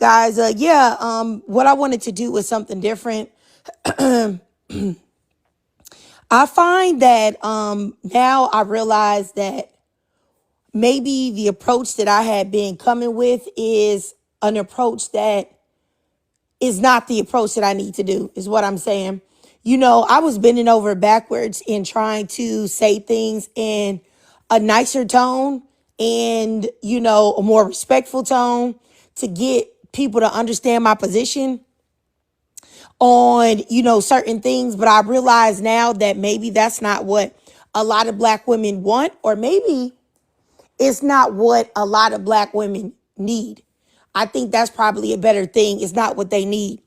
Guys, what I wanted to do was something different. I find that now I realize that maybe the approach that I had been coming with is an approach that is not the approach that I need to do, is what I'm saying. I was bending over backwards in trying to say things in a nicer tone and, a more respectful tone to get people to understand my position on, certain things. But I realize now that maybe that's not what a lot of black women want, or maybe it's not what a lot of black women need. I think that's probably a better thing. It's not what they need.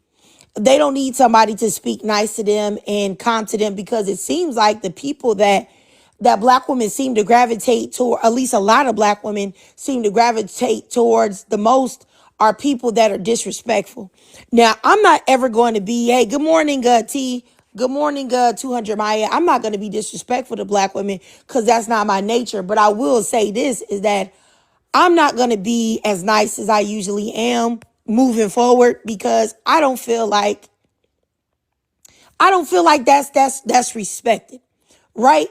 They don't need somebody to speak nice to them and calm to them, because it seems like the people that black women seem to gravitate toward, at least a lot of black women seem to gravitate towards the most, are people that are disrespectful. Now, I'm not ever going to be, hey, good morning, T. Good morning, 200 Maya. I'm not going to be disrespectful to black women because that's not my nature. But I will say this, is that I'm not going to be as nice as I usually am moving forward, because I don't feel like that's respected. Right?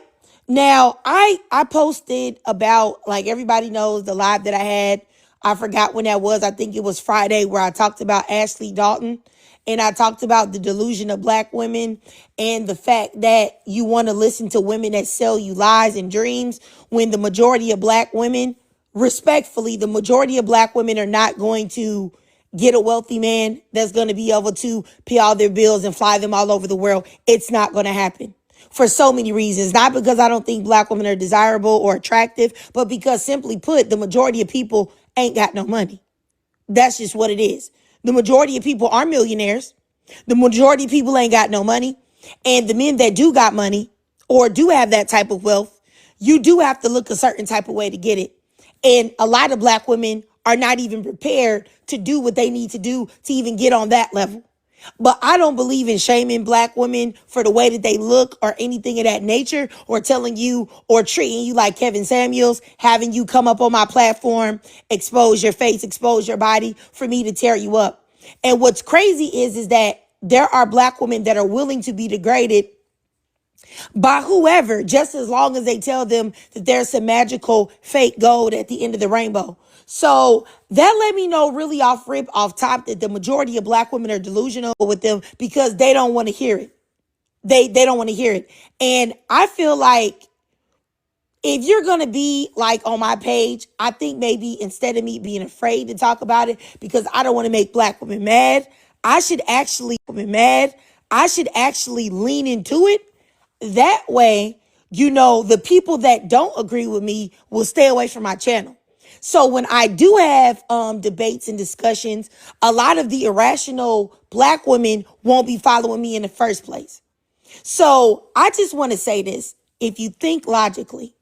Now, I posted about, like everybody knows, the live that I had. I forgot when that was. I think it was Friday, where I talked about Ashley Dalton, and I talked about the delusion of black women and the fact that you want to listen to women that sell you lies and dreams, when the majority of black women, respectfully, the majority of black women are not going to get a wealthy man that's going to be able to pay all their bills and fly them all over the world. It's not going to happen. For so many reasons. Not because I don't think black women are desirable or attractive, but because, simply put, the majority of people ain't got no money. That's just what it is. The majority of people are millionaires. The majority of people ain't got no money. And the men that do got money or do have that type of wealth, you do have to look a certain type of way to get it. And a lot of black women are not even prepared to do what they need to do to even get on that level. But I don't believe in shaming black women for the way that they look or anything of that nature, or telling you or treating you like Kevin Samuels, having you come up on my platform, expose your face, expose your body for me to tear you up. And what's crazy is that there are black women that are willing to be degraded by whoever, just as long as they tell them that there's some magical fake gold at the end of the rainbow. So that let me know really off top that the majority of black women are delusional with them, because they don't want to hear it. They don't want to hear it. And I feel like if you're going to be like on my page, I think maybe instead of me being afraid to talk about it because I don't want to make black women mad, I should actually lean into it. That way, the people that don't agree with me will stay away from my channel. So when I do have debates and discussions, a lot of the irrational black women won't be following me in the first place. So I just want to say this. If you think logically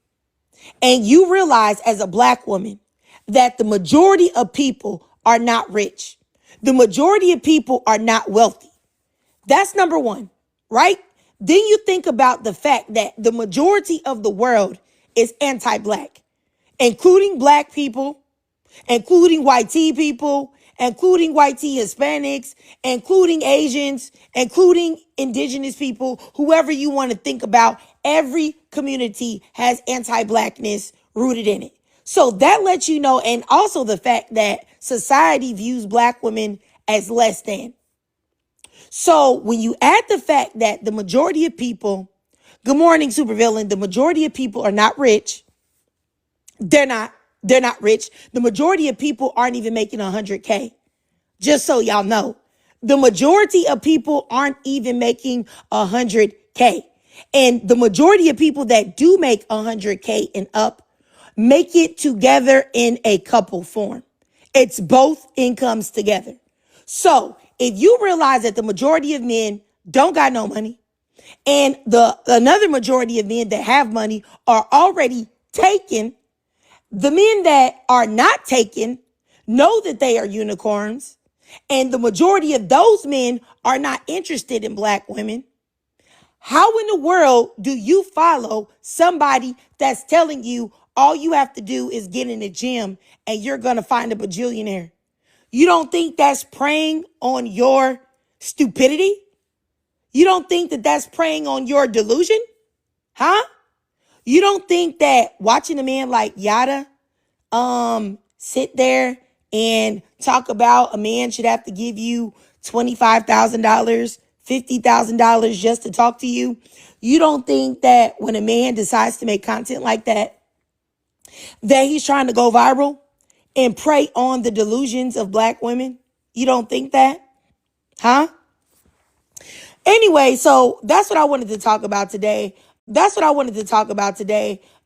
and you realize as a black woman that the majority of people are not rich, the majority of people are not wealthy, that's number one, right? Then you think about the fact that the majority of the world is anti-black, including black people, including white tea people, including white tea Hispanics, including Asians, including indigenous people, whoever you want to think about. Every community has anti-blackness rooted in it. So that lets you know, and also the fact that society views black women as less than. So when you add the fact that the majority of people, good morning, supervillain, the majority of people are not rich. They're not rich. The majority of people aren't even making 100K. Just so y'all know, the majority of people aren't even making 100K. And the majority of people that do make 100K and up make it together in a couple form. It's both incomes together. So if you realize that the majority of men don't got no money, and another majority of men that have money are already taken, the men that are not taken know that they are unicorns, and the majority of those men are not interested in black women. How in the world do you follow somebody that's telling you all you have to do is get in the gym and you're going to find a bajillionaire? You don't think that's preying on your stupidity? You don't think that that's preying on your delusion? Huh? You don't think that watching a man like Yada sit there and talk about a man should have to give you $25,000, $50,000 just to talk to you? You don't think that when a man decides to make content like that, that he's trying to go viral and prey on the delusions of black women? You don't think that? Huh? Anyway, so that's what I wanted to talk about today.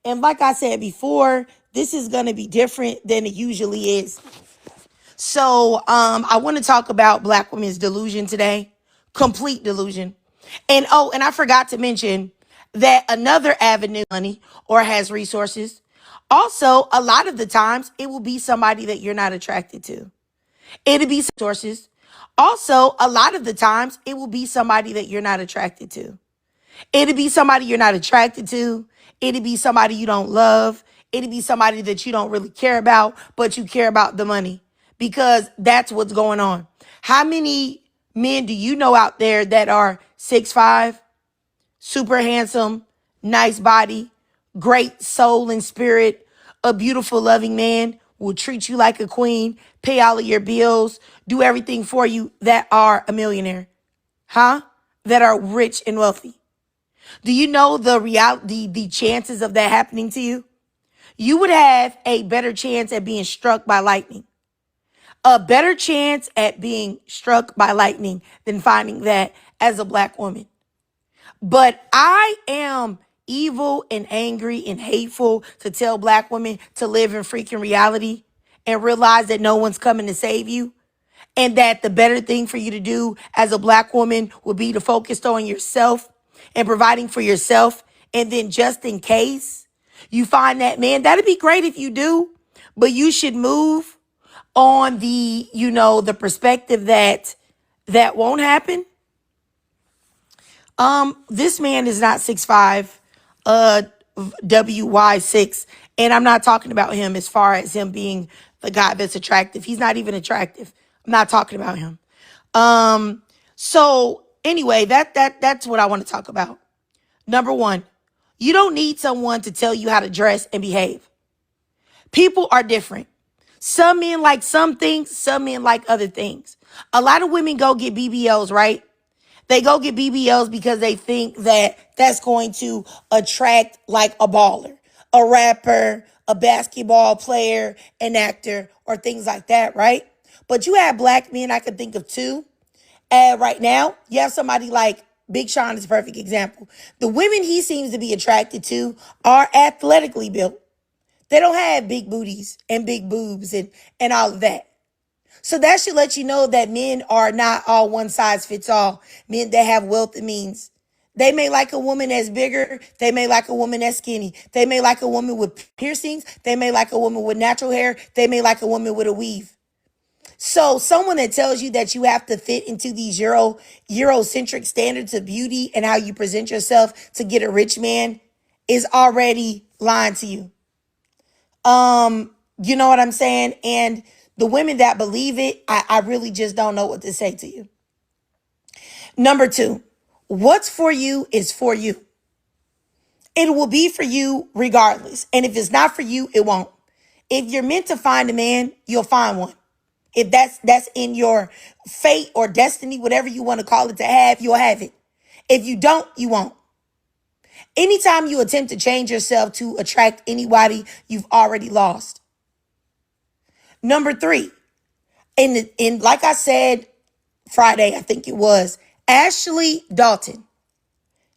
And like I said before, this is going to be different than it usually is. So I want to talk about black women's delusion today. Complete delusion. And I forgot to mention that another avenue money or has resources. Also, a lot of the times it will be somebody that you're not attracted to. It'll be sources. Also, a lot of the times it will be somebody that you're not attracted to. It'll be somebody you're not attracted to. It'll be somebody you don't love. It'll be somebody that you don't really care about, but you care about the money because that's what's going on. How many men do you know out there that are 6'5", super handsome, nice body, great soul and spirit, a beautiful, loving man, will treat you like a queen, pay all of your bills, do everything for you, that are a millionaire? Huh? That are rich and wealthy. Do you know the chances of that happening to you? You would have a better chance at being struck by lightning. A better chance at being struck by lightning than finding that as a black woman. But I am evil and angry and hateful to tell black women to live in freaking reality and realize that no one's coming to save you. And that the better thing for you to do as a black woman would be to focus on yourself and providing for yourself. And then just in case you find that man, that'd be great if you do, but you should move on the perspective that won't happen. This man is not 6'5", WY6, and I'm not talking about him as far as him being the guy that's attractive. He's not even attractive. I'm not talking about him. So anyway, that's what I want to talk about. Number one, you don't need someone to tell you how to dress and behave. People are different. Some men like some things, some men like other things. A lot of women go get BBLs, right? They go get BBLs because they think that that's going to attract like a baller, a rapper, a basketball player, an actor, or things like that, right? But you have black men, I can think of two. Right now, you have somebody like Big Sean is a perfect example. The women he seems to be attracted to are athletically built. They don't have big booties and big boobs and all of that. So that should let you know that men are not all one size fits all. Men that have wealth and means. They may like a woman that's bigger. They may like a woman that's skinny. They may like a woman with piercings. They may like a woman with natural hair. They may like a woman with a weave. So someone that tells you that you have to fit into these Eurocentric standards of beauty and how you present yourself to get a rich man is already lying to you. You know what I'm saying? And the women that believe it, I really just don't know what to say to you. Number two, what's for you is for you. It will be for you regardless. And if it's not for you, it won't. If you're meant to find a man, you'll find one. If that's in your fate or destiny, whatever you want to call it to have, you'll have it. If you don't, you won't. Anytime you attempt to change yourself to attract anybody, you've already lost. Number three, in like I said Friday, I think it was, Ashley Dalton.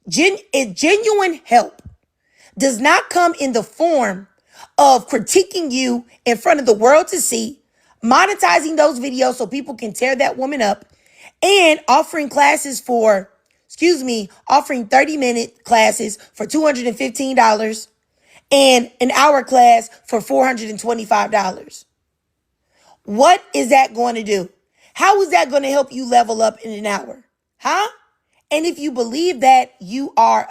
Genuine help does not come in the form of critiquing you in front of the world to see, monetizing those videos so people can tear that woman up, and offering 30-minute classes for $215 and an hour class for $425. What is that going to do? How is that going to help you level up in an hour? Huh? And if you believe that you are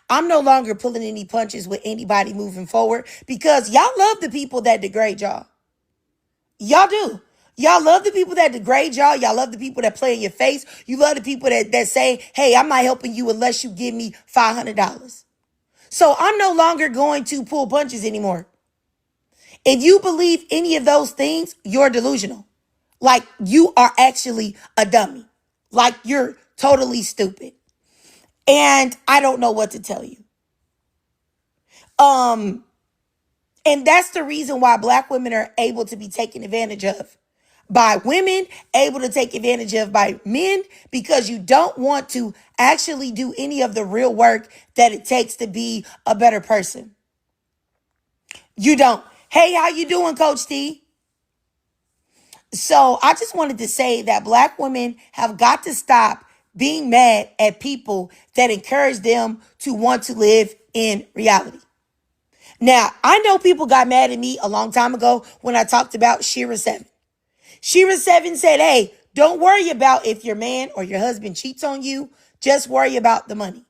I'm no longer pulling any punches with anybody moving forward because y'all love the people that degrade y'all. Y'all do. Y'all love the people that degrade y'all. Y'all love the people that play in your face. You love the people that say, hey, I'm not helping you unless you give me $500. So I'm no longer going to pull punches anymore. If you believe any of those things, you're delusional. Like you are actually a dummy. Like you're totally stupid. And I don't know what to tell you. And that's the reason why black women are able to be taken advantage of by women, able to take advantage of by men, because you don't want to actually do any of the real work that it takes to be a better person. You don't. Hey, how you doing, Coach T? So I just wanted to say that black women have got to stop being mad at people that encourage them to want to live in reality. Now, I know people got mad at me a long time ago when I talked about Shira 7. Shira 7 said, hey, don't worry about if your man or your husband cheats on you. Just worry about the money.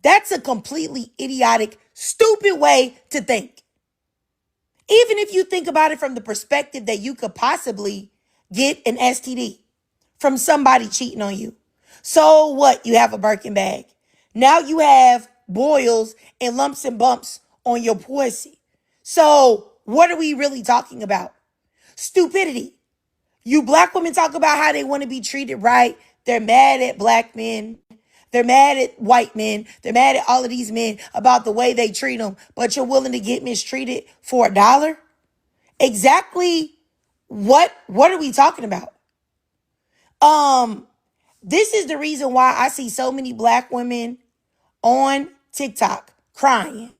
That's a completely idiotic, stupid way to think. Even if you think about it from the perspective that you could possibly get an STD from somebody cheating on you. So what? You have a Birkin bag. Now you have boils and lumps and bumps on your pussy. So what are we really talking about? Stupidity. You black women talk about how they want to be treated right. They're mad at black men. They're mad at white men. They're mad at all of these men about the way they treat them. But you're willing to get mistreated for $1? Exactly what are we talking about? This is the reason why I see so many black women on TikTok crying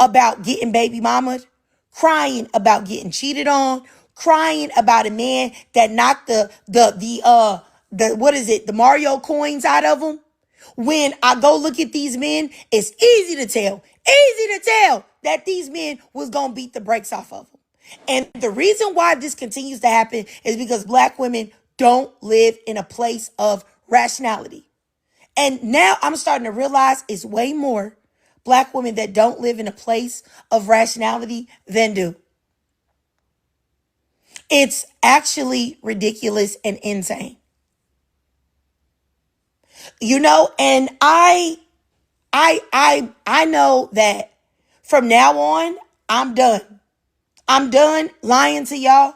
about getting baby mamaed, crying about getting cheated on, crying about a man that knocked the Mario coins out of them. When I go look at these men, it's easy to tell that these men was going to beat the brakes off of them. And the reason why this continues to happen is because black women don't live in a place of rationality. And now I'm starting to realize it's way more black women that don't live in a place of rationality than do. It's actually ridiculous and insane. You know, and I know that from now on, I'm done. I'm done lying to y'all.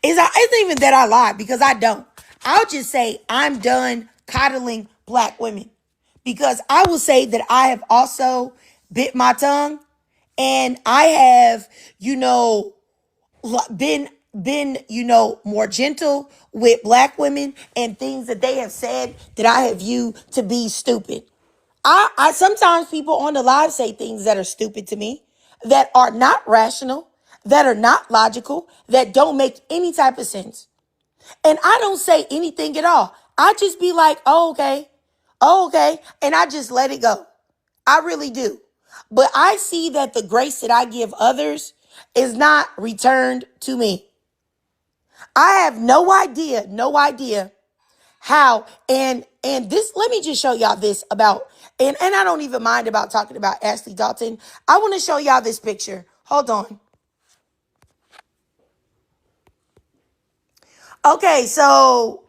It's not even that I lie, because I don't. I'll just say I'm done coddling black women, because I will say that I have also bit my tongue, and I have, been more gentle with black women and things that they have said that I have viewed to be stupid. I sometimes people on the live say things that are stupid to me, that are not rational, that are not logical, that don't make any type of sense. And I don't say anything at all. I just be like, oh, okay. Oh, okay. And I just let it go. I really do. But I see that the grace that I give others is not returned to me. I have no idea how, and this, let me just show y'all this about, and I don't even mind about talking about Ashley Dalton. I want to show y'all this picture. Hold on. Okay, so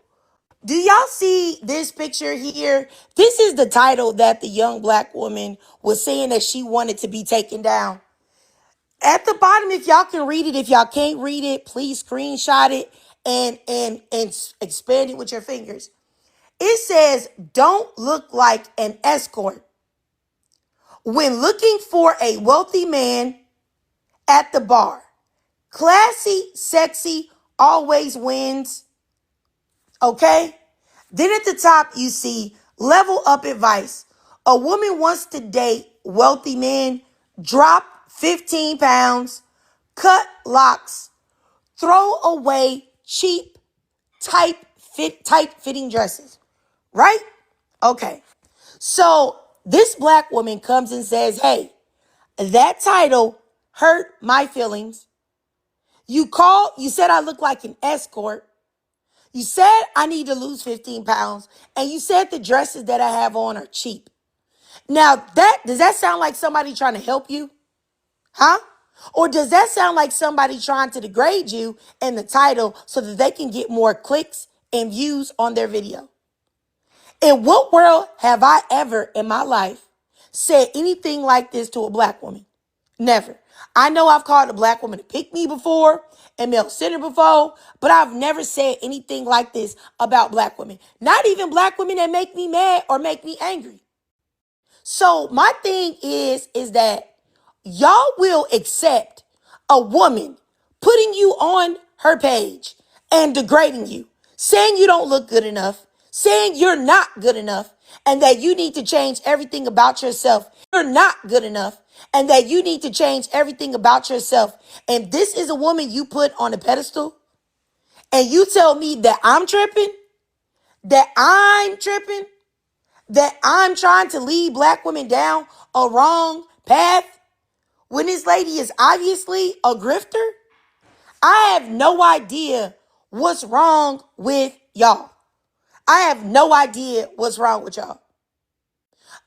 do y'all see this picture here? This is the title that the young black woman was saying that she wanted to be taken down. At the bottom, if y'all can read it, if y'all can't read it, please screenshot it and expand it with your fingers. It says, don't look like an escort. When looking for a wealthy man at the bar, classy, sexy, always wins. Okay? Then at the top, you see level up advice. A woman wants to date wealthy men, drop 15 pounds, cut locks, throw away cheap, tight fitting dresses. Right? Okay. So this black woman comes and says, hey, that title hurt my feelings. You said I look like an escort. You said I need to lose 15 pounds. And you said the dresses that I have on are cheap. Now, does that sound like somebody trying to help you? Huh? Or does that sound like somebody trying to degrade you in the title so that they can get more clicks and views on their video? In what world have I ever in my life said anything like this to a black woman? Never. I know I've called a black woman a pick me before and male-centered before, but I've never said anything like this about black women. Not even black women that make me mad or make me angry. So my thing is that y'all will accept a woman putting you on her page and degrading you, saying you don't look good enough, saying you're not good enough, and that you need to change everything about yourself. You're not good enough, and that you need to change everything about yourself. And this is a woman you put on a pedestal, and you tell me that I'm tripping, that I'm trying to lead black women down a wrong path when this lady is obviously a grifter? I have no idea what's wrong with y'all. I have no idea what's wrong with y'all.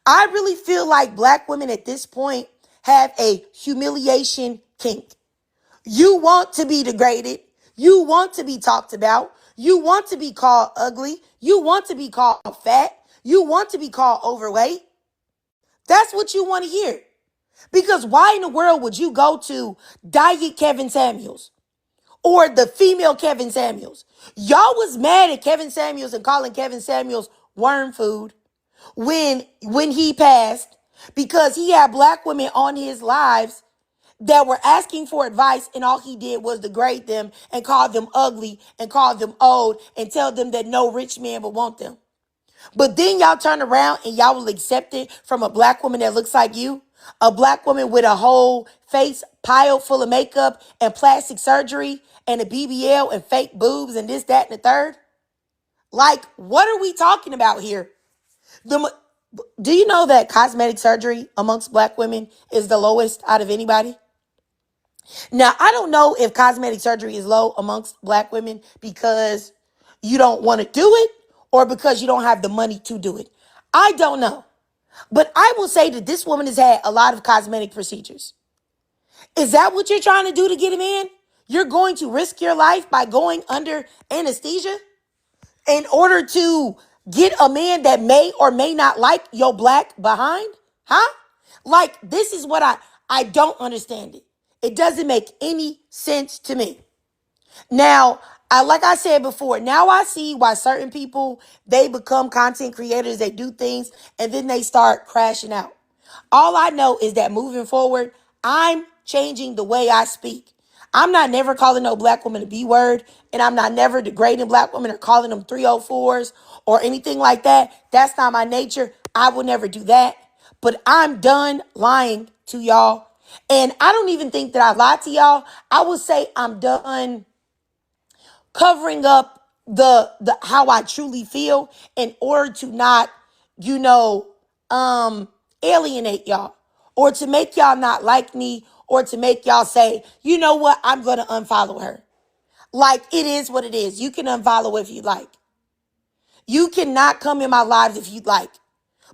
I really feel like black women at this point have a humiliation kink. You want to be degraded. You want to be talked about. You want to be called ugly. You want to be called fat. You want to be called overweight. That's what you want to hear. Because why in the world would you go to Diet Kevin Samuels or the female Kevin Samuels? Y'all was mad at Kevin Samuels and calling Kevin Samuels worm food when he passed because he had black women on his lives that were asking for advice, and all he did was degrade them and call them ugly and call them old and tell them that no rich man would want them. But then y'all turn around and y'all will accept it from a black woman that looks like you, a black woman with a whole face piled full of makeup and plastic surgery and a BBL and fake boobs and this, that, and the third. Like, what are we talking about here? Do you know that cosmetic surgery amongst black women is the lowest out of anybody? Now, I don't know if cosmetic surgery is low amongst black women because you don't want to do it or because you don't have the money to do it. I don't know. But I will say that this woman has had a lot of cosmetic procedures. Is that what you're trying to do to get him in? You're going to risk your life by going under anesthesia in order to get a man that may or may not like your black behind? Huh? Like, this is what I don't understand it. It doesn't make any sense to me. Now, like I said before, now I see why certain people, they become content creators, they do things, and then they start crashing out. All I know is that moving forward, I'm changing the way I speak. I'm not never calling no black woman a B word, and I'm not never degrading black women or calling them 304s or anything like that. That's not my nature. I will never do that. But I'm done lying to y'all. And I don't even think that I lied to y'all. I would say I'm done covering up the how I truly feel in order to not, you know, alienate y'all or to make y'all not like me or to make y'all say, you know what, I'm going to unfollow her. Like, it is what it is. You can unfollow if you like. You cannot come in my lives if you'd like.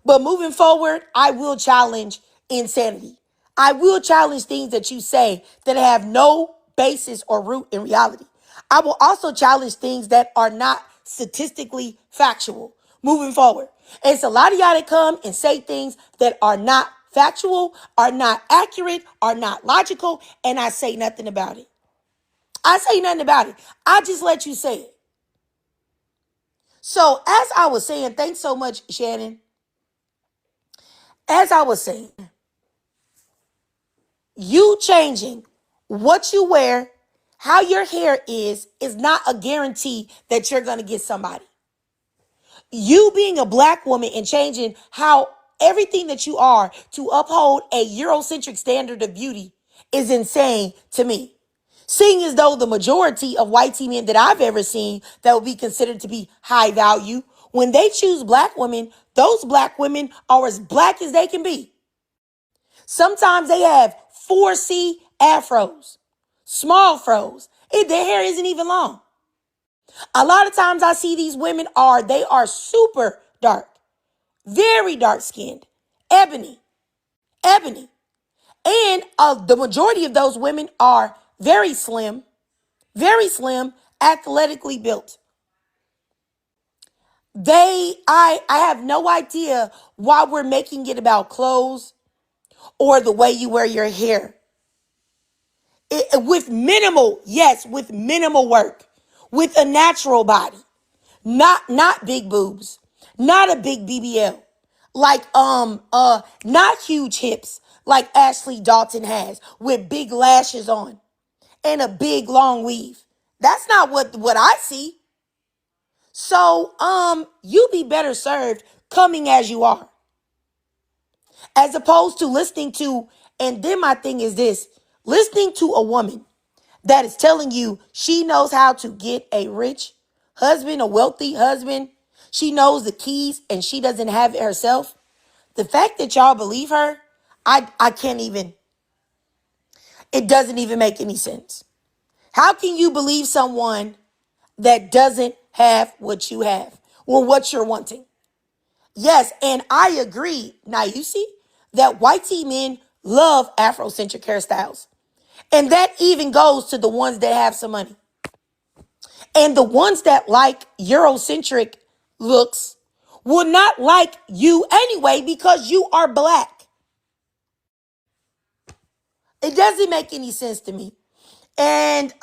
But moving forward, I will challenge insanity. I will challenge things that you say that have no basis or root in reality. I will also challenge things that are not statistically factual moving forward. And it's a lot of y'all that come and say things that are not factual, are not accurate, are not logical, and I say nothing about it. I say nothing about it. I just let you say it. So as I was saying, thanks so much, Shannon. As I was saying, you changing what you wear, how your hair is not a guarantee that you're going to get somebody. You being a black woman and changing how everything that you are to uphold a Eurocentric standard of beauty is insane to me. Seeing as though the majority of white teen men that I've ever seen that would be considered to be high value, when they choose black women, those black women are as black as they can be. Sometimes they have 4C afros, small fros. Their hair isn't even long. A lot of times I see these women they are super dark, very dark skinned, ebony. And the majority of those women are very slim, athletically built. I have no idea why we're making it about clothes or the way you wear your hair. With minimal, yes, with minimal work, with a natural body, not big boobs, not a big BBL, like not huge hips like Ashley Dalton has with big lashes on and a big long weave. That's not what I see. So you be better served coming as you are, as opposed to listening to. And then my thing is this: listening to a woman that is telling you she knows how to get a rich husband, a wealthy husband. She knows the keys and she doesn't have it herself. The fact that y'all believe her, I can't even, it doesn't even make any sense. How can you believe someone that doesn't have what you have or what you're wanting? Yes, and I agree. Now you see that white tea men love Afrocentric hairstyles. And that even goes to the ones that have some money. And the ones that like Eurocentric looks will not like you anyway because you are black. It doesn't make any sense to me. And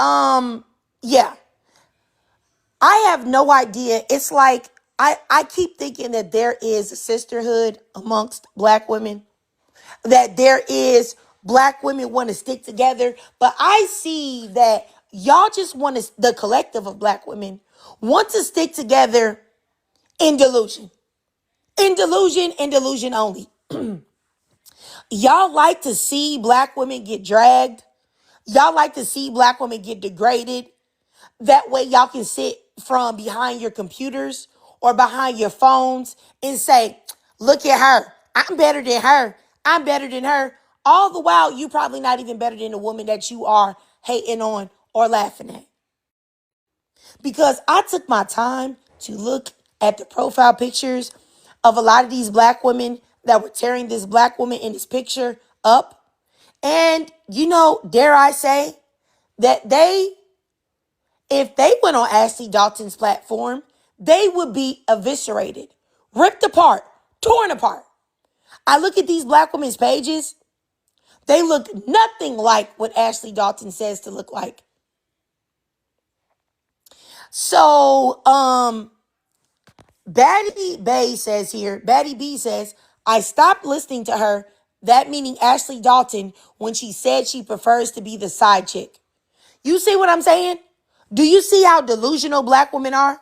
yeah, I have no idea. It's like I keep thinking that there is a sisterhood amongst black women, that there is black women want to stick together. But I see that y'all just want to, the collective of black women want to stick together in delusion. In delusion, in delusion only. Y'all like to see black women get dragged. Y'all like to see black women get degraded. That way y'all can sit from behind your computers or behind your phones and say, look at her. I'm better than her. I'm better than her. All the while, you probably not even better than the woman that you are hating on or laughing at. Because I took my time to look at the profile pictures of a lot of these black women that were tearing this black woman in this picture up. And, dare I say that if they went on Ashley Dalton's platform, they would be eviscerated, ripped apart, torn apart. I look at these black women's pages. They look nothing like what Ashley Dalton says to look like. So, Batty B says, I stopped listening to her, that meaning Ashley Dalton, when she said she prefers to be the side chick. You see what I'm saying? Do you see how delusional black women are?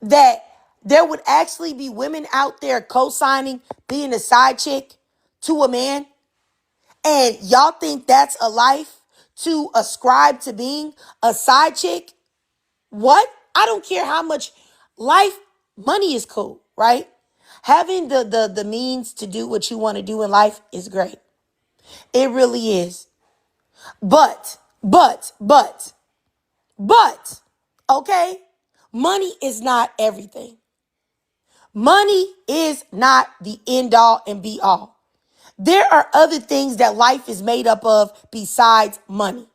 That there would actually be women out there co-signing being a side chick to a man. And y'all think that's a life to ascribe to being a side chick? What? I don't care how much money is cool, right? Having the means to do what you want to do in life is great. It really is. But, okay? Money is not everything. Money is not the end all and be all. There are other things that life is made up of besides money.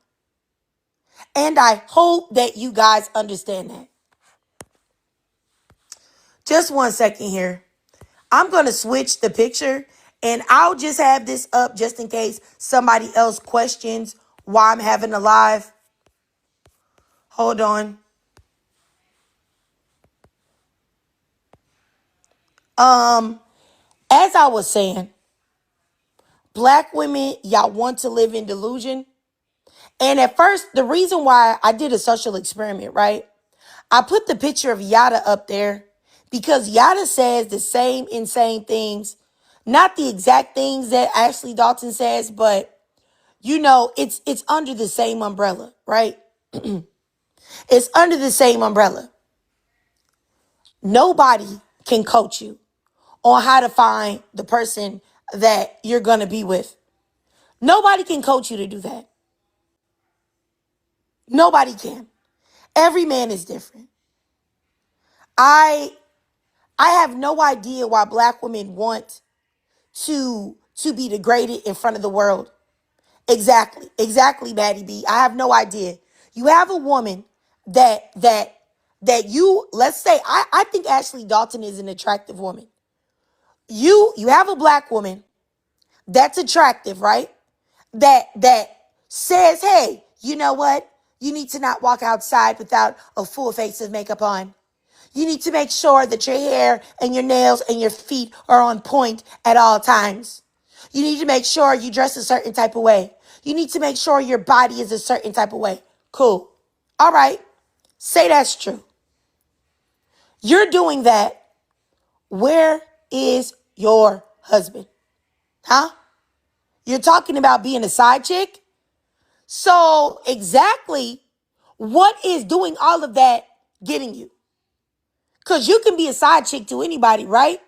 And I hope that you guys understand that. Just 1 second here. I'm going to switch the picture and I'll just have this up just in case somebody else questions why I'm having a live. Hold on. As I was saying, black women, y'all want to live in delusion. And at first, the reason why I did a social experiment, right? I put the picture of Yada up there because Yada says the same insane things, not the exact things that Ashley Dalton says, but it's under the same umbrella, right? It's under the same umbrella. Nobody can coach you on how to find the person that you're going to be with. Nobody can coach you to do that. Nobody can. Every man is different. I have no idea why black women want to be degraded in front of the world. Exactly, Maddie B. I have no idea. You have a woman that you, let's say, I think Ashley Dalton is an attractive woman. You have a black woman that's attractive, right? That says, hey, you know what? You need to not walk outside without a full face of makeup on. You need to make sure that your hair and your nails and your feet are on point at all times. You need to make sure you dress a certain type of way. You need to make sure your body is a certain type of way. Cool. All right. Say that's true. You're doing that. Where is your husband? Huh? You're talking about being a side chick? So exactly what is doing all of that getting you? Because you can be a side chick to anybody, right?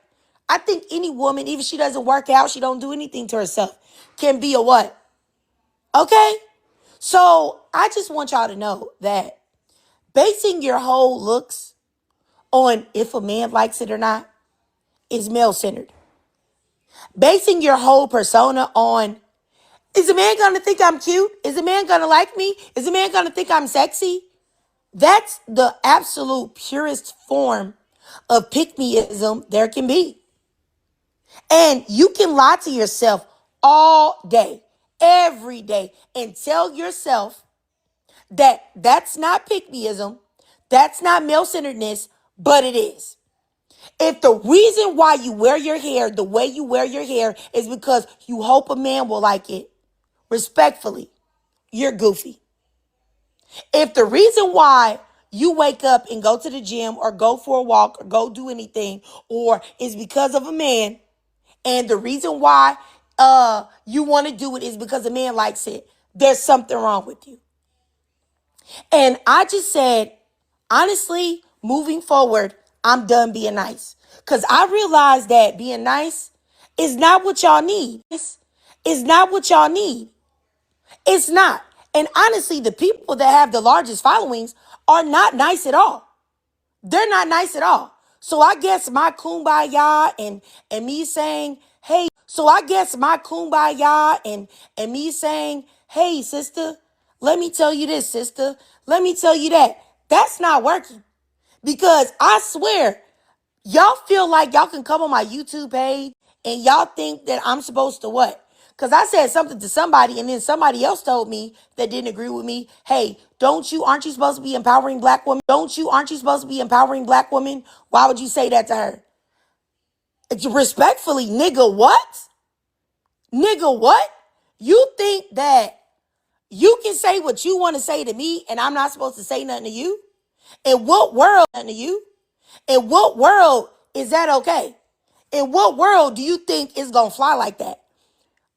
I think any woman, even if she doesn't work out, she don't do anything to herself, can be a what? Okay? So I just want y'all to know that basing your whole looks on if a man likes it or not is male-centered. Basing your whole persona on, is a man going to think I'm cute? Is a man going to like me? Is a man going to think I'm sexy? That's the absolute purest form of pick-meism there can be. And you can lie to yourself all day, every day, and tell yourself that that's not pick-meism, that's not male-centeredness, but it is. If the reason why you wear your hair the way you wear your hair is because you hope a man will like it, respectfully, you're goofy. If the reason why you wake up and go to the gym or go for a walk or go do anything or is because of a man, and the reason why you want to do it is because a man likes it, there's something wrong with you. And I just said, honestly, moving forward, I'm done being nice. Because I realized that being nice is not what y'all need. It's not what y'all need. It's not. And honestly, the people that have the largest followings are not nice at all. They're not nice at all. So I guess my kumbaya and me saying, hey, and me saying, hey, sister, let me tell you this, sister. Let me tell you that. That's not working. Because I swear, y'all feel like y'all can come on my YouTube page and y'all think that I'm supposed to what? Because I said something to somebody and then somebody else told me that didn't agree with me. Hey, aren't you supposed to be empowering black women? Aren't you supposed to be empowering black women? Why would you say that to her? Respectfully, nigga, what? Nigga, what? You think that you can say what you want to say to me and I'm not supposed to say nothing to you? In what world, is that okay? In what world do you think it's going to fly like that?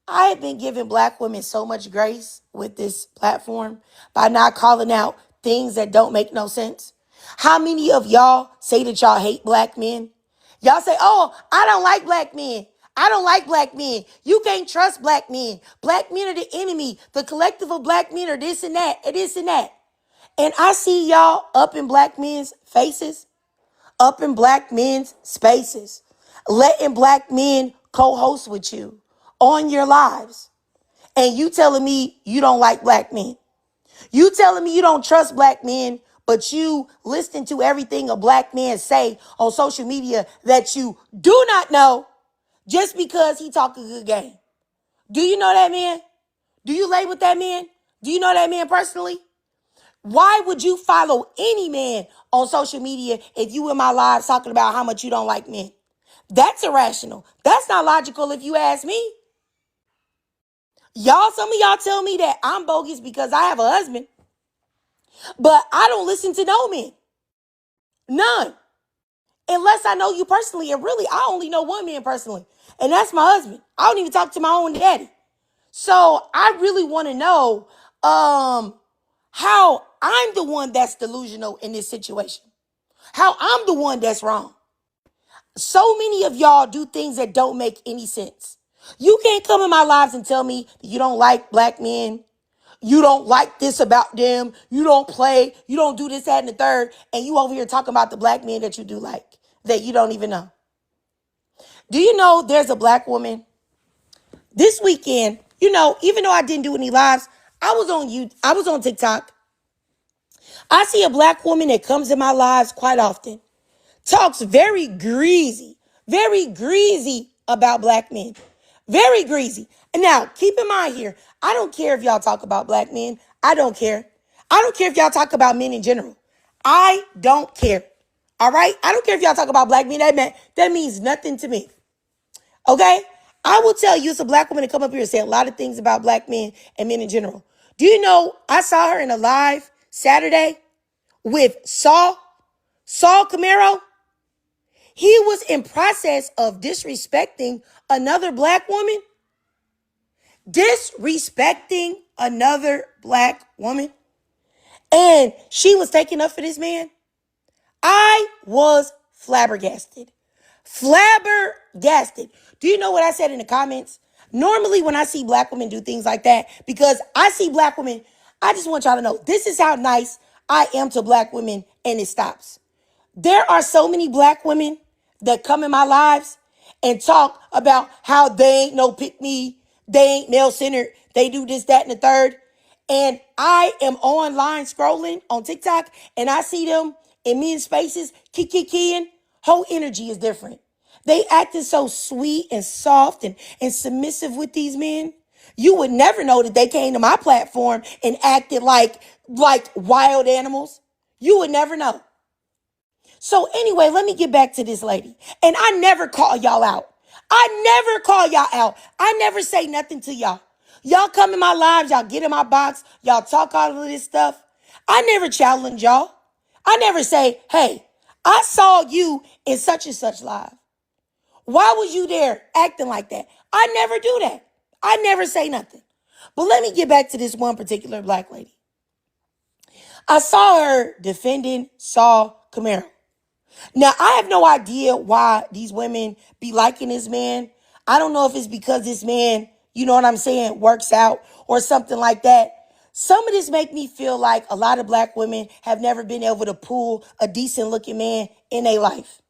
I have been giving black women so much grace with this platform by not calling out things that don't make no sense. How many of y'all say that y'all hate black men? Y'all say, oh, I don't like black men. I don't like black men. You can't trust black men. Black men are the enemy. The collective of black men are this and that, and this and that. And I see y'all up in black men's faces, up in black men's spaces, letting black men co-host with you on your lives. And you telling me you don't like black men. You telling me you don't trust black men, but you listen to everything a black man say on social media that you do not know just because he talk a good game. Do you know that man? Do you lay with that man? Do you know that man personally? Why would you follow any man on social media if you in my lives talking about how much you don't like men? That's irrational. That's not logical if you ask me. Some of y'all tell me that I'm bogus because I have a husband, but I don't listen to no men. None. Unless I know you personally. And really, I only know one man personally, and that's my husband. I don't even talk to my own daddy. So I really want to know how I'm the one that's delusional in this situation. How I'm the one that's wrong. So many of y'all do things that don't make any sense. You can't come in my lives and tell me that you don't like black men. You don't like this about them. You don't play. You don't do this, that, and the third. And you over here talking about the black men that you do like, that you don't even know. Do you know there's a black woman this weekend? Even though I didn't do any lives, I was on TikTok. I see a black woman that comes in my lives quite often, talks very greasy about black men. Very greasy. And now, keep in mind here, I don't care if y'all talk about black men. I don't care. I don't care if y'all talk about men in general. I don't care. All right? I don't care if y'all talk about black men. That means nothing to me. Okay? I will tell you, it's a black woman to come up here and say a lot of things about black men and men in general. Do you know I saw her in a live Saturday with Saul Camaro? He was in process of disrespecting another black woman. Disrespecting another black woman. And she was taking up for this man. I was flabbergasted. Flabbergasted. Do you know what I said in the comments? Normally when I see black women do things like that, because I see black women, I just want y'all to know, this is how nice I am to black women, and it stops. There are so many black women that come in my lives and talk about how they ain't no pick me, they ain't male centered, they do this, that, and the third. And I am online scrolling on TikTok and I see them in men's spaces, keying. Whole energy is different. They acting so sweet and soft and submissive with these men. You would never know that they came to my platform and acted like wild animals. You would never know. So anyway, let me get back to this lady. And I never call y'all out. I never call y'all out. I never say nothing to y'all. Y'all come in my lives, y'all get in my box, y'all talk all of this stuff. I never challenge y'all. I never say, hey, I saw you in such and such live. Why was you there acting like that? I never do that. I never say nothing. But let me get back to this one particular black lady. I saw her defending Saul Camaro. Now, I have no idea why these women be liking this man. I don't know if it's because this man, you know what I'm saying, works out or something like that. Some of this make me feel like a lot of black women have never been able to pull a decent looking man in their life.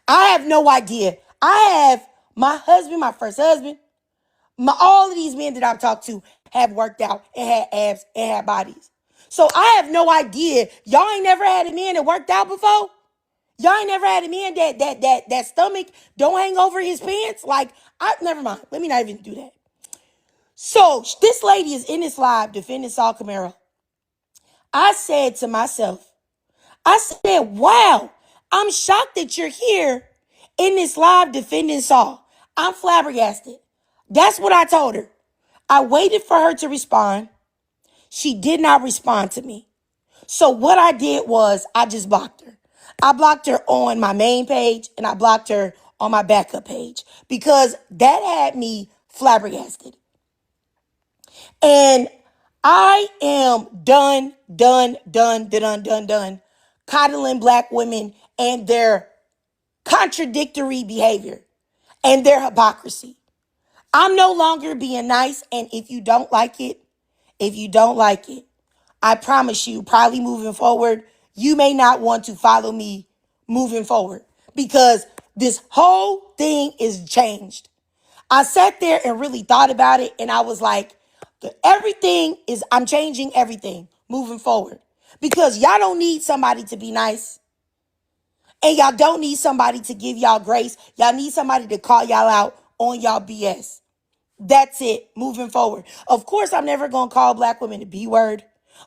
I have no idea. I have my husband, my first husband, all of these men that I've talked to have worked out and had abs and had bodies. So I have no idea. Y'all ain't never had a man that worked out before? Y'all ain't never had a man that stomach don't hang over his pants? Never mind. Let me not even do that. So this lady is in this live defending Saul Camaro. I said to myself, wow, I'm shocked that you're here in this live defending Saul. I'm flabbergasted. That's what I told her. I waited for her to respond. She did not respond to me. So what I did was I just blocked her. I blocked her on my main page and I blocked her on my backup page because that had me flabbergasted. And I am done coddling black women and their contradictory behavior and their hypocrisy. I'm no longer being nice, and if you don't like it, I promise you, probably moving forward, you may not want to follow me moving forward because this whole thing is changed. I sat there and really thought about it, and I was like, I'm changing everything moving forward because y'all don't need somebody to be nice. And y'all don't need somebody to give y'all grace. Y'all need somebody to call y'all out on y'all BS. That's it, moving forward. Of course, I'm never going to call black women the B word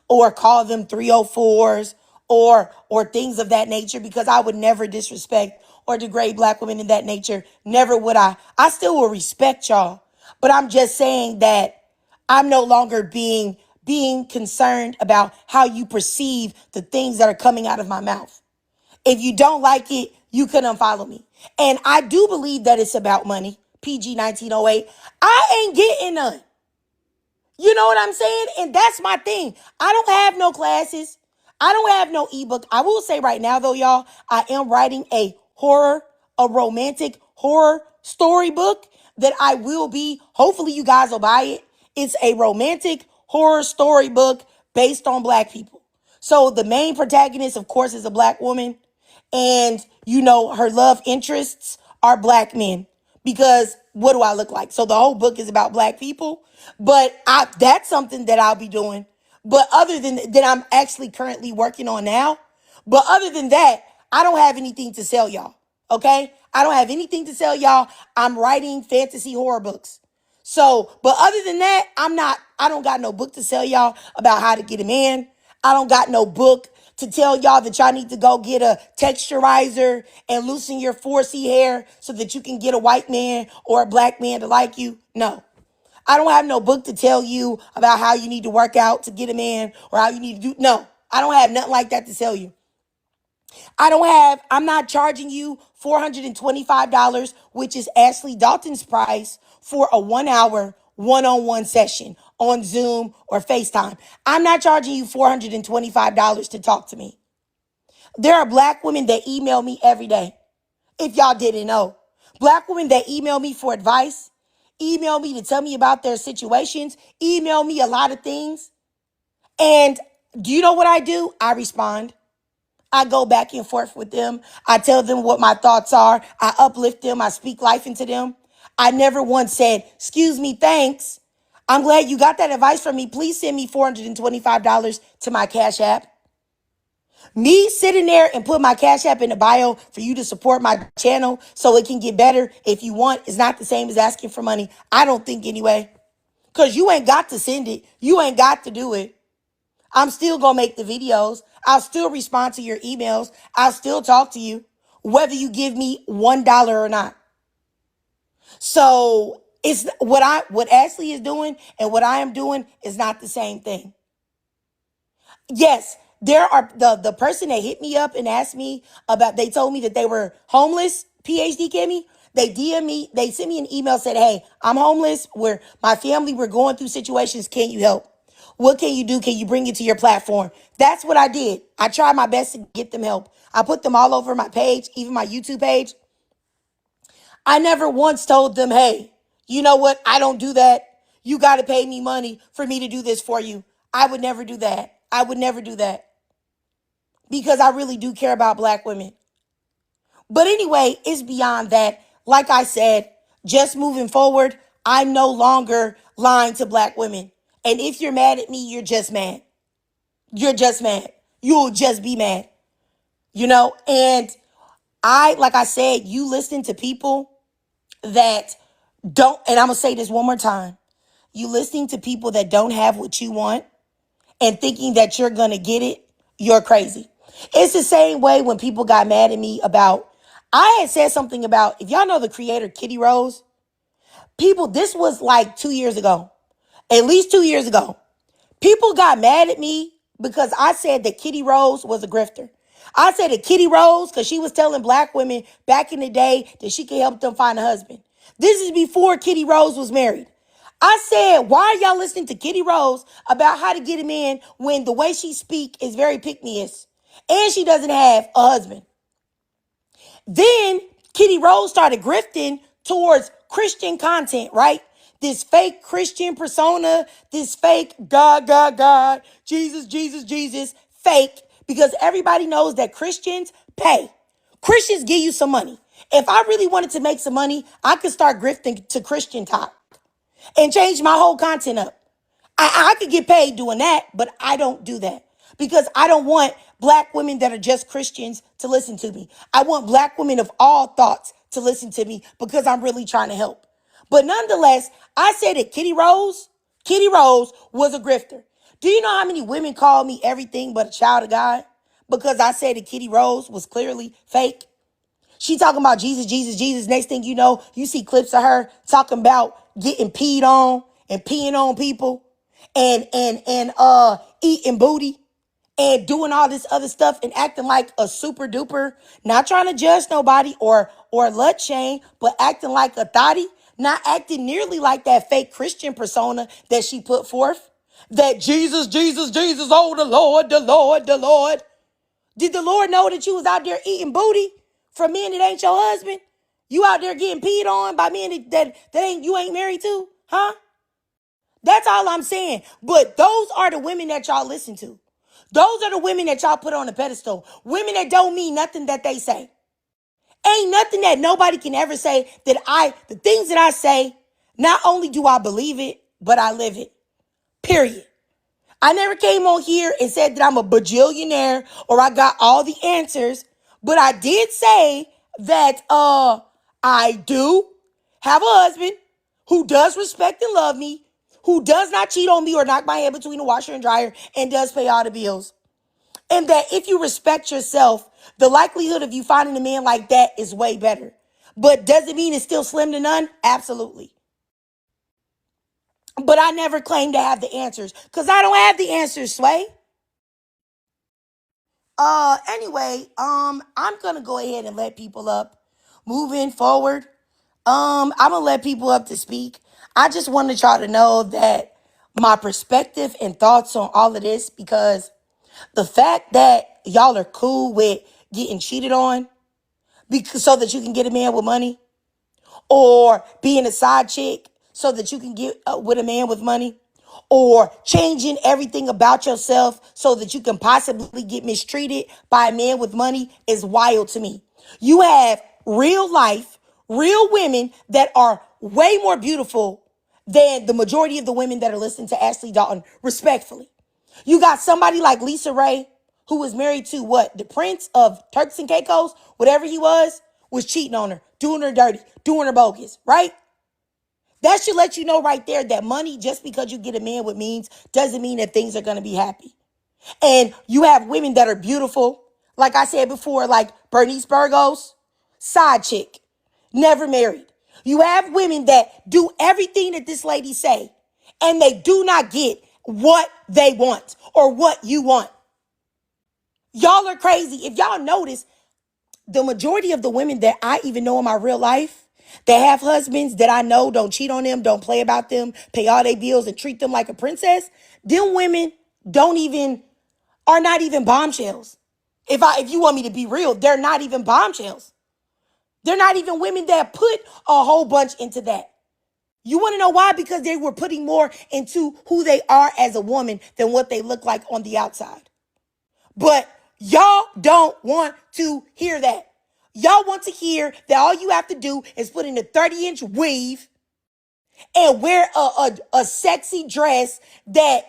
or call them 304s or things of that nature because I would never disrespect or degrade black women in that nature. Never would I. I still will respect y'all. But I'm just saying that I'm no longer being concerned about how you perceive the things that are coming out of my mouth. If you don't like it, you can unfollow me. And I do believe that it's about money. PG 1908. I ain't getting none. You know what I'm saying? And that's my thing. I don't have no classes. I don't have no ebook. I will say right now, though, y'all, I am writing a romantic horror storybook that I will be, hopefully you guys will buy it. It's a romantic horror storybook based on black people. So the main protagonist, of course, is a black woman. And, her love interests are black men because what do I look like? So the whole book is about black people, but that's something that I'll be doing. But other than that, I'm actually currently working on now. But other than that, I don't have anything to sell y'all. Okay? I don't have anything to sell y'all. I'm writing fantasy horror books. So, but other than that, I don't got no book to sell y'all about how to get a man. I don't got no book to tell y'all that y'all need to go get a texturizer and loosen your 4C hair so that you can get a white man or a black man to like you. No. I don't have no book to tell you about how you need to work out to get a man or how you need to do. No, I don't have nothing like that to tell you. I'm not charging you $425, which is Ashley Dalton's price for a 1 hour one-on-one session on Zoom or FaceTime. I'm not charging you $425 to talk to me. There are black women that email me every day. If y'all didn't know, black women that email me for advice, email me to tell me about their situations, email me a lot of things. And do you know what I do? I respond. I go back and forth with them. I tell them what my thoughts are. I uplift them. I speak life into them. I never once said, excuse me, thanks. I'm glad you got that advice from me. Please send me $425 to my Cash App. Me sitting there and put my Cash App in the bio for you to support my channel so it can get better if you want is not the same as asking for money. I don't think anyway. Because you ain't got to send it. You ain't got to do it. I'm still going to make the videos. I'll still respond to your emails. I'll still talk to you, whether you give me $1 or not. So it's what Ashley is doing and what I am doing is not the same thing. Yes, there are the person that hit me up and asked me about, they told me that they were homeless, PhD Kimmy. They DM me, they sent me an email, said, hey, I'm homeless. My family, we're going through situations. Can you help? What can you do? Can you bring it to your platform? That's what I did. I tried my best to get them help. I put them all over my page, even my YouTube page. I never once told them, hey, you know what? I don't do that. You got to pay me money for me to do this for you. I would never do that. I would never do that because I really do care about black women. But anyway, it's beyond that. Like I said, just moving forward, I'm no longer lying to black women. And if you're mad at me, you're just mad. You're just mad. You'll just be mad. And like I said, you listen to people that don't, and I'm going to say this one more time. You listening to people that don't have what you want and thinking that you're going to get it, you're crazy. It's the same way when people got mad at me about, I had said something about, if y'all know the creator Kitty Rose, people, this was like 2 years ago, at least 2 years ago. People got mad at me because I said that Kitty Rose was a grifter. I said that Kitty Rose, because she was telling black women back in the day that she could help them find a husband. This is before Kitty Rose was married. I said, why are y'all listening to Kitty Rose about how to get a man when the way she speak is very pick-me-ish and she doesn't have a husband? Then Kitty Rose started grifting towards Christian content, right? This fake Christian persona, this fake God, Jesus, fake, because everybody knows that Christians pay. Christians give you some money. If I really wanted to make some money, I could start grifting to Christian talk and change my whole content up. I could get paid doing that, but I don't do that because I don't want black women that are just Christians to listen to me. I want black women of all thoughts to listen to me because I'm really trying to help. But nonetheless, I said that Kitty Rose was a grifter. Do you know how many women call me everything but a child of God? Because I said that Kitty Rose was clearly fake. She talking about Jesus. Next thing you know, you see clips of her talking about getting peed on and peeing on people and eating booty and doing all this other stuff and acting like a super duper, not trying to judge nobody or lut shame, but acting like a thotty, not acting nearly like that fake Christian persona that she put forth. That Jesus, oh, the Lord. Did the Lord know that you was out there eating booty from men that ain't your husband? You out there getting peed on by men that you ain't married to? Huh? That's all I'm saying. But those are the women that y'all listen to. Those are the women that y'all put on the pedestal. Women that don't mean nothing that they say. Ain't nothing that nobody can ever say that the things that I say, not only do I believe it, but I live it. Period. I never came on here and said that I'm a bajillionaire or I got all the answers, but I did say that I do have a husband who does respect and love me, who does not cheat on me or knock my head between the washer and dryer, and does pay all the bills. And that if you respect yourself, the likelihood of you finding a man like that is way better. But does it mean it's still slim to none? Absolutely. But I never claim to have the answers because I don't have the answers, Sway. Anyway, I'm gonna go ahead and let people up. Moving forward, I'm gonna let people up to speak. I just wanted y'all to know that my perspective and thoughts on all of this, because the fact that y'all are cool with getting cheated on because so that you can get a man with money, or being a side chick so that you can get with a man with money, or changing everything about yourself so that you can possibly get mistreated by a man with money is wild to me. You have real life, real women that are way more beautiful than the majority of the women that are listening to Ashley Dalton, respectfully. You got somebody like Lisa Ray, who was married to what? The Prince of Turks and Caicos, whatever he was cheating on her, doing her dirty, doing her bogus, right? That should let you know right there that money, just because you get a man with means, doesn't mean that things are going to be happy. And you have women that are beautiful, like I said before, like Bernice Burgos, side chick, never married. You have women that do everything that this lady say, and they do not get what they want or what you want. Y'all are crazy. If y'all notice, the majority of the women that I even know in my real life that have husbands that I know don't cheat on them, don't play about them, pay all their bills and treat them like a princess, them women are not even bombshells. If you want me to be real, they're not even bombshells. They're not even women that put a whole bunch into that. You want to know why? Because they were putting more into who they are as a woman than what they look like on the outside. But y'all don't want to hear that. Y'all want to hear that all you have to do is put in a 30-inch weave and wear a sexy dress that,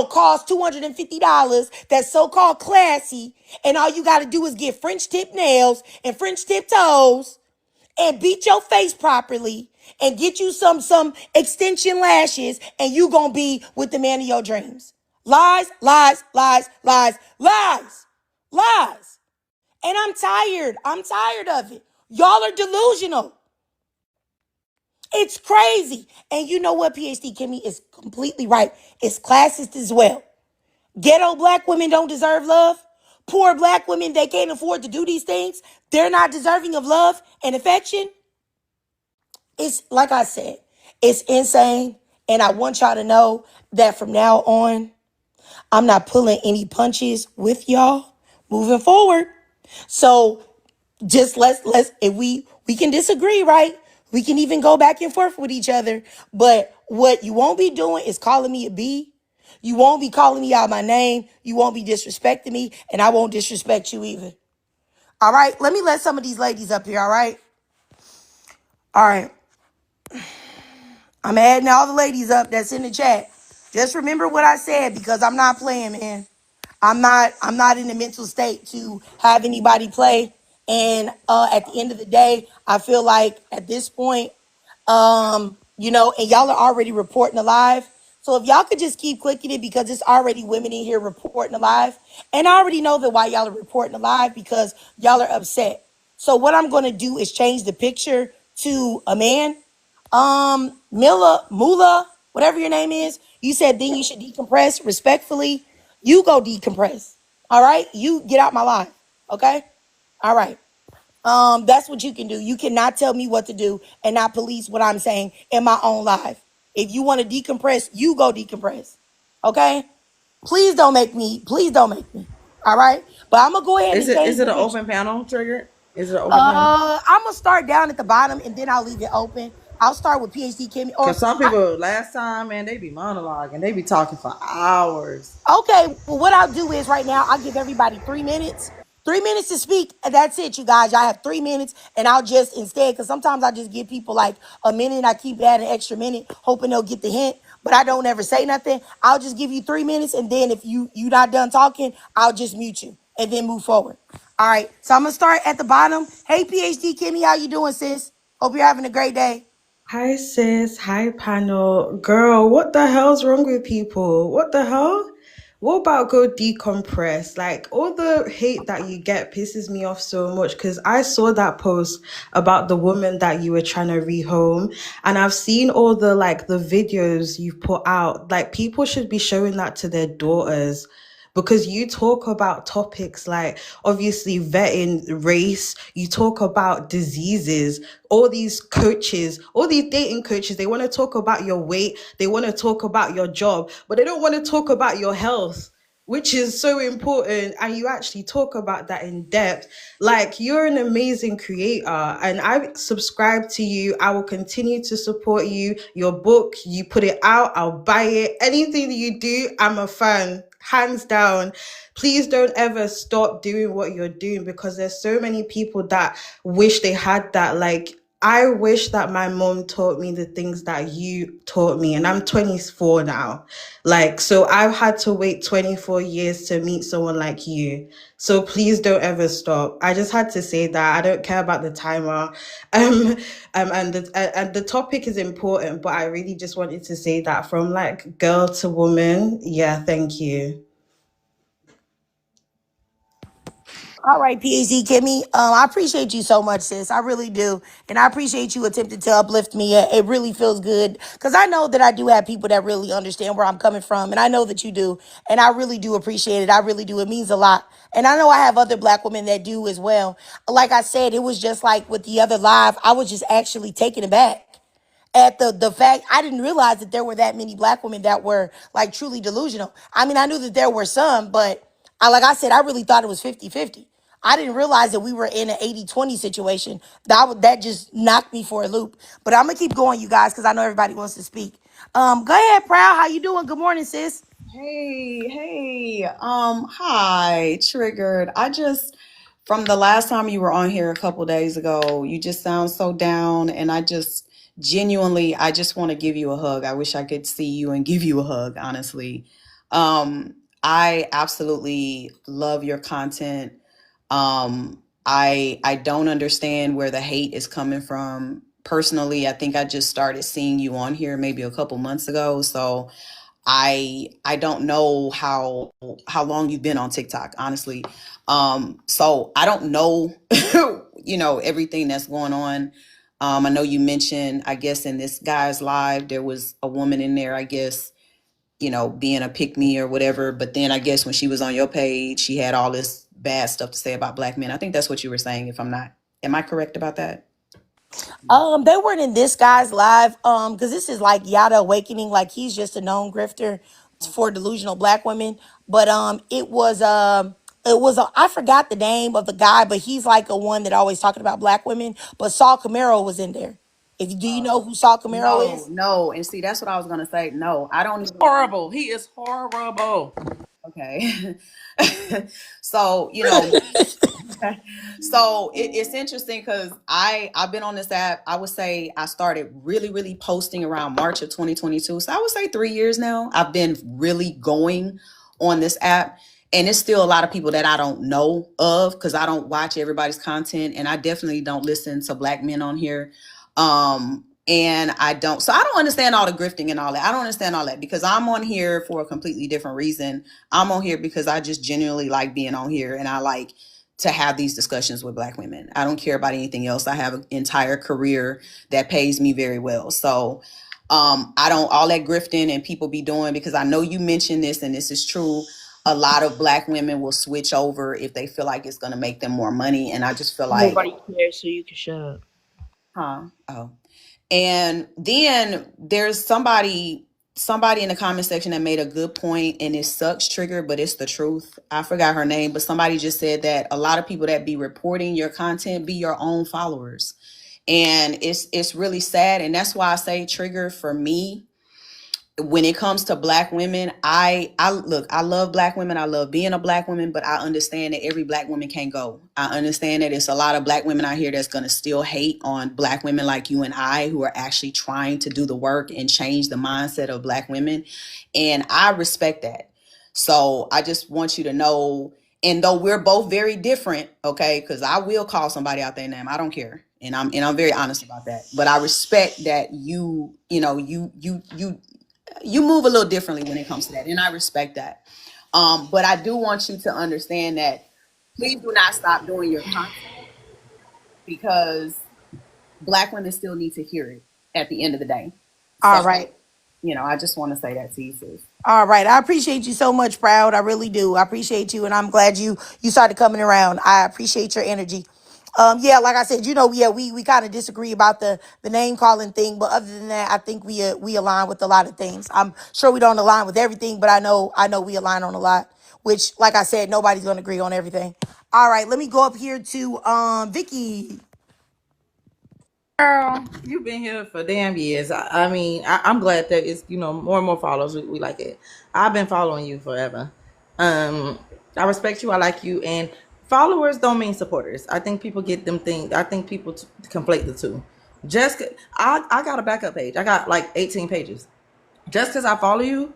costs $250, that's so-called classy, and all you got to do is get French tip nails and French tip toes and beat your face properly and get you some extension lashes, and you gonna be with the man of your dreams. Lies, lies, lies, lies, lies, lies. And I'm tired. I'm tired of it. Y'all are delusional. It's crazy. And you know what? PhD Kimmy is completely right. It's classist as well. Ghetto black women don't deserve love. Poor black women, they can't afford to do these things. They're not deserving of love and affection. It's like I said, it's insane. And I want y'all to know that from now on, I'm not pulling any punches with y'all moving forward. So just let's if we can disagree, right? We can even go back and forth with each other. But what you won't be doing is calling me a B. You won't be calling me out my name. You won't be disrespecting me, and I won't disrespect you either. All right, let me let some of these ladies up here, all right? All right. I'm adding all the ladies up that's in the chat. Just remember what I said, because I'm not playing, man. I'm not in the mental state to have anybody play. And at the end of the day, I feel like at this point, and y'all are already reporting alive. So if y'all could just keep clicking it, because it's already women in here reporting alive. And I already know that why y'all are reporting alive, because y'all are upset. So what I'm going to do is change the picture to a man. Mula, whatever your name is, you said then you should decompress. Respectfully, you go decompress. All right? You get out my life. Okay? All right. That's what you can do. You cannot tell me what to do and not police what I'm saying in my own life. If you want to decompress, you go decompress. Okay? Please don't make me. All right? But I'm gonna go ahead and change Is it the an picture. open panel triggered? Is it an open panel? I'm gonna start down at the bottom and then I'll leave it open. I'll start with PhD Kimmy. Because some people last time, man, they be monologuing. They be talking for hours. Okay, well, what I'll do is right now, I'll give everybody 3 minutes. 3 minutes to speak. That's it, you guys. Y'all have 3 minutes, and I'll just instead, because sometimes I just give people like a minute, and I keep adding an extra minute, hoping they'll get the hint. But I don't ever say nothing. I'll just give you 3 minutes, and then if you not done talking, I'll just mute you and then move forward. All right. So I'm gonna start at the bottom. Hey, PhD Kimmy, how you doing, sis? Hope you're having a great day. Hi sis, hi panel. Girl, what the hell's wrong with people? What the hell? What about go decompress? Like all the hate that you get pisses me off so much because I saw that post about the woman that you were trying to rehome, and I've seen all the like the videos you've put out. Like people should be showing that to their daughters because you talk about topics like obviously vetting race, you talk about diseases, all these coaches, all these dating coaches, they want to talk about your weight, they want to talk about your job, but they don't want to talk about your health, which is so important. And you actually talk about that in depth. Like, you're an amazing creator, and I subscribe to you. I will continue to support you. Your book, you put it out, I'll buy it. Anything that you do, I'm a fan, hands down. Please don't ever stop doing what you're doing because there's so many people that wish they had that. Like, I wish that my mom taught me the things that you taught me, and I'm 24 now. Like, so I've had to wait 24 years to meet someone like you. So please don't ever stop. I just had to say that. I don't care about the timer. And the topic is important, but I really just wanted to say that from like girl to woman. Yeah, thank you. All right, PhD Kimmy. I appreciate you so much, sis. I really do. And I appreciate you attempting to uplift me. It really feels good because I know that I do have people that really understand where I'm coming from. And I know that you do. And I really do appreciate it. I really do. It means a lot. And I know I have other black women that do as well. Like I said, it was just like with the other live, I was just actually taken aback at the fact I didn't realize that there were that many black women that were like truly delusional. I mean, I knew that there were some, but like I said, I really thought it was 50-50. I didn't realize that we were in an 80-20 situation. That just knocked me for a loop. But I'm gonna keep going, you guys, because I know everybody wants to speak. Go ahead, Proud. How you doing? Good morning, sis. Hey, hi, Triggered. From the last time you were on here a couple days ago, you just sound so down, and I just want to give you a hug. I wish I could see you and give you a hug, honestly. I absolutely love your content. I don't understand where the hate is coming from. Personally, I think I just started seeing you on here maybe a couple months ago, so I don't know how long you've been on TikTok, honestly. So I don't know, everything that's going on. I know you mentioned, I guess in this guy's live, there was a woman in there, I guess, being a pick me or whatever. But then I guess when she was on your page, she had all this bad stuff to say about black men. I think that's what you were saying, if I'm not, am I correct about that? They weren't in this guy's live, because this is like Yada Awakening, like he's just a known grifter for delusional black women. But I forgot the name of the guy, but he's like a one that always talking about black women. But Saul Camaro was in there. If do you know who Saul Camaro No, is? no. And see, that's what I was gonna say. No, I don't even. Horrible. He is horrible. Okay. So, so it's interesting because I've been on this app. I would say I started really, really posting around March of 2022. So I would say 3 years now. I've been really going on this app. And it's still a lot of people that I don't know of because I don't watch everybody's content, and I definitely don't listen to black men on here. And I don't understand all the grifting and all that. I don't understand all that because I'm on here for a completely different reason. I'm on here because I just genuinely like being on here, and I like to have these discussions with black women. I don't care about anything else. I have an entire career that pays me very well. So I don't all that grifting and people be doing, because I know you mentioned this and this is true. A lot of black women will switch over if they feel like it's going to make them more money. And I just feel like, Nobody cares, so you can shut up. huh? Oh. And then there's somebody in the comment section that made a good point, and it sucks, Trigger, but it's the truth. I forgot her name, but somebody just said that a lot of people that be reporting your content be your own followers. And it's really sad. And that's why I say, Trigger, for me, when it comes to black women, I look, I love black women. I love being a black woman, but I understand that every black woman can't go. I understand that it's a lot of black women out here that's going to still hate on black women like you and I, who are actually trying to do the work and change the mindset of black women. And I respect that. So I just want you to know, and though we're both very different, okay, because I will call somebody out their name. I don't care. And I'm very honest about that. But I respect that you move a little differently when it comes to that, and I respect that. But I do want you to understand that please do not stop doing your content, because black women still need to hear it at the end of the day. All So, right. I just want to say that to you, sis. All right. I appreciate you so much, Proud. I really do. I appreciate you, and I'm glad you started coming around. I appreciate your energy. Yeah, like I said, we kind of disagree about the name calling thing, but other than that, I think we align with a lot of things. I'm sure we don't align with everything, but I know we align on a lot. Which, like I said, nobody's gonna agree on everything. All right, let me go up here to Vicky. Girl, you've been here for damn years. I mean, I'm glad that it's more and more followers. We like it. I've been following you forever. I respect you. I like you. And followers don't mean supporters. I think people get them things. I think people conflate the two. I got a backup page. I got like 18 pages. Just because I follow you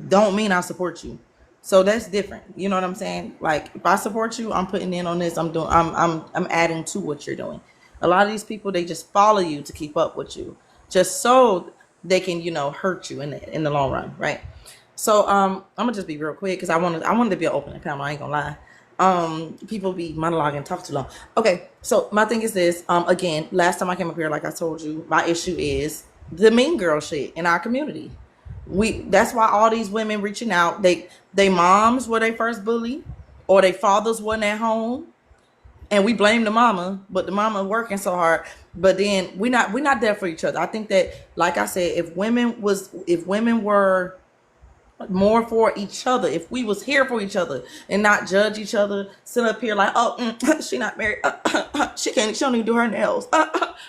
don't mean I support you. So that's different. You know what I'm saying? Like, if I support you, I'm putting in on this. I'm adding to what you're doing. A lot of these people, they just follow you to keep up with you, just so they can, hurt you in the long run, right? So I'm gonna just be real quick because I wanted to be an open panel. I ain't gonna lie. People be monologuing, talk too long. Okay, so my thing is this. Again, last time I came up here, like I told you, my issue is the mean girl shit in our community. That's why all these women reaching out, they moms were they first bully, or their fathers wasn't at home, and we blame the mama, but the mama working so hard. But then we're not there for each other. I think that, like I said, if women were more for each other, if we was here for each other and not judge each other, sit up here like, she not married, she don't even do her nails,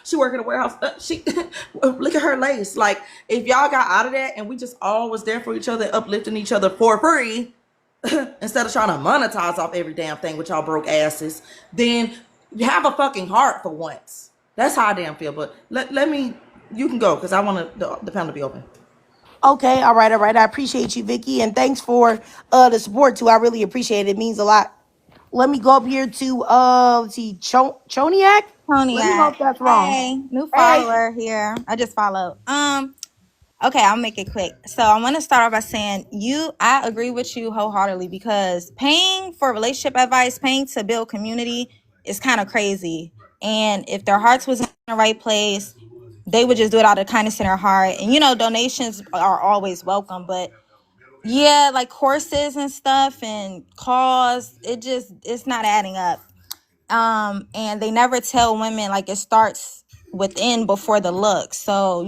she work in a warehouse, she look at her lace. Like, if y'all got out of that and we just all was there for each other, uplifting each other for free, instead of trying to monetize off every damn thing with y'all broke asses, then you have a fucking heart for once. That's how I damn feel. But you can go, because I want the panel to be open. Okay, all right. I appreciate you, Vicky, and thanks for the support too. I really appreciate it. It means a lot. Let me go up here to Choniac. Let me know Cognac. if that's wrong. Hey, new Hey. follower here. I just followed. Okay, I'll make it quick. So I want to start off by saying I agree with you wholeheartedly, because paying for relationship advice, paying to build community is kind of crazy. And if their hearts was in the right place, they would just do it out of kindness in their heart. And donations are always welcome, but yeah, like courses and stuff and calls, it's not adding up. And they never tell women, like, it starts within before the look. So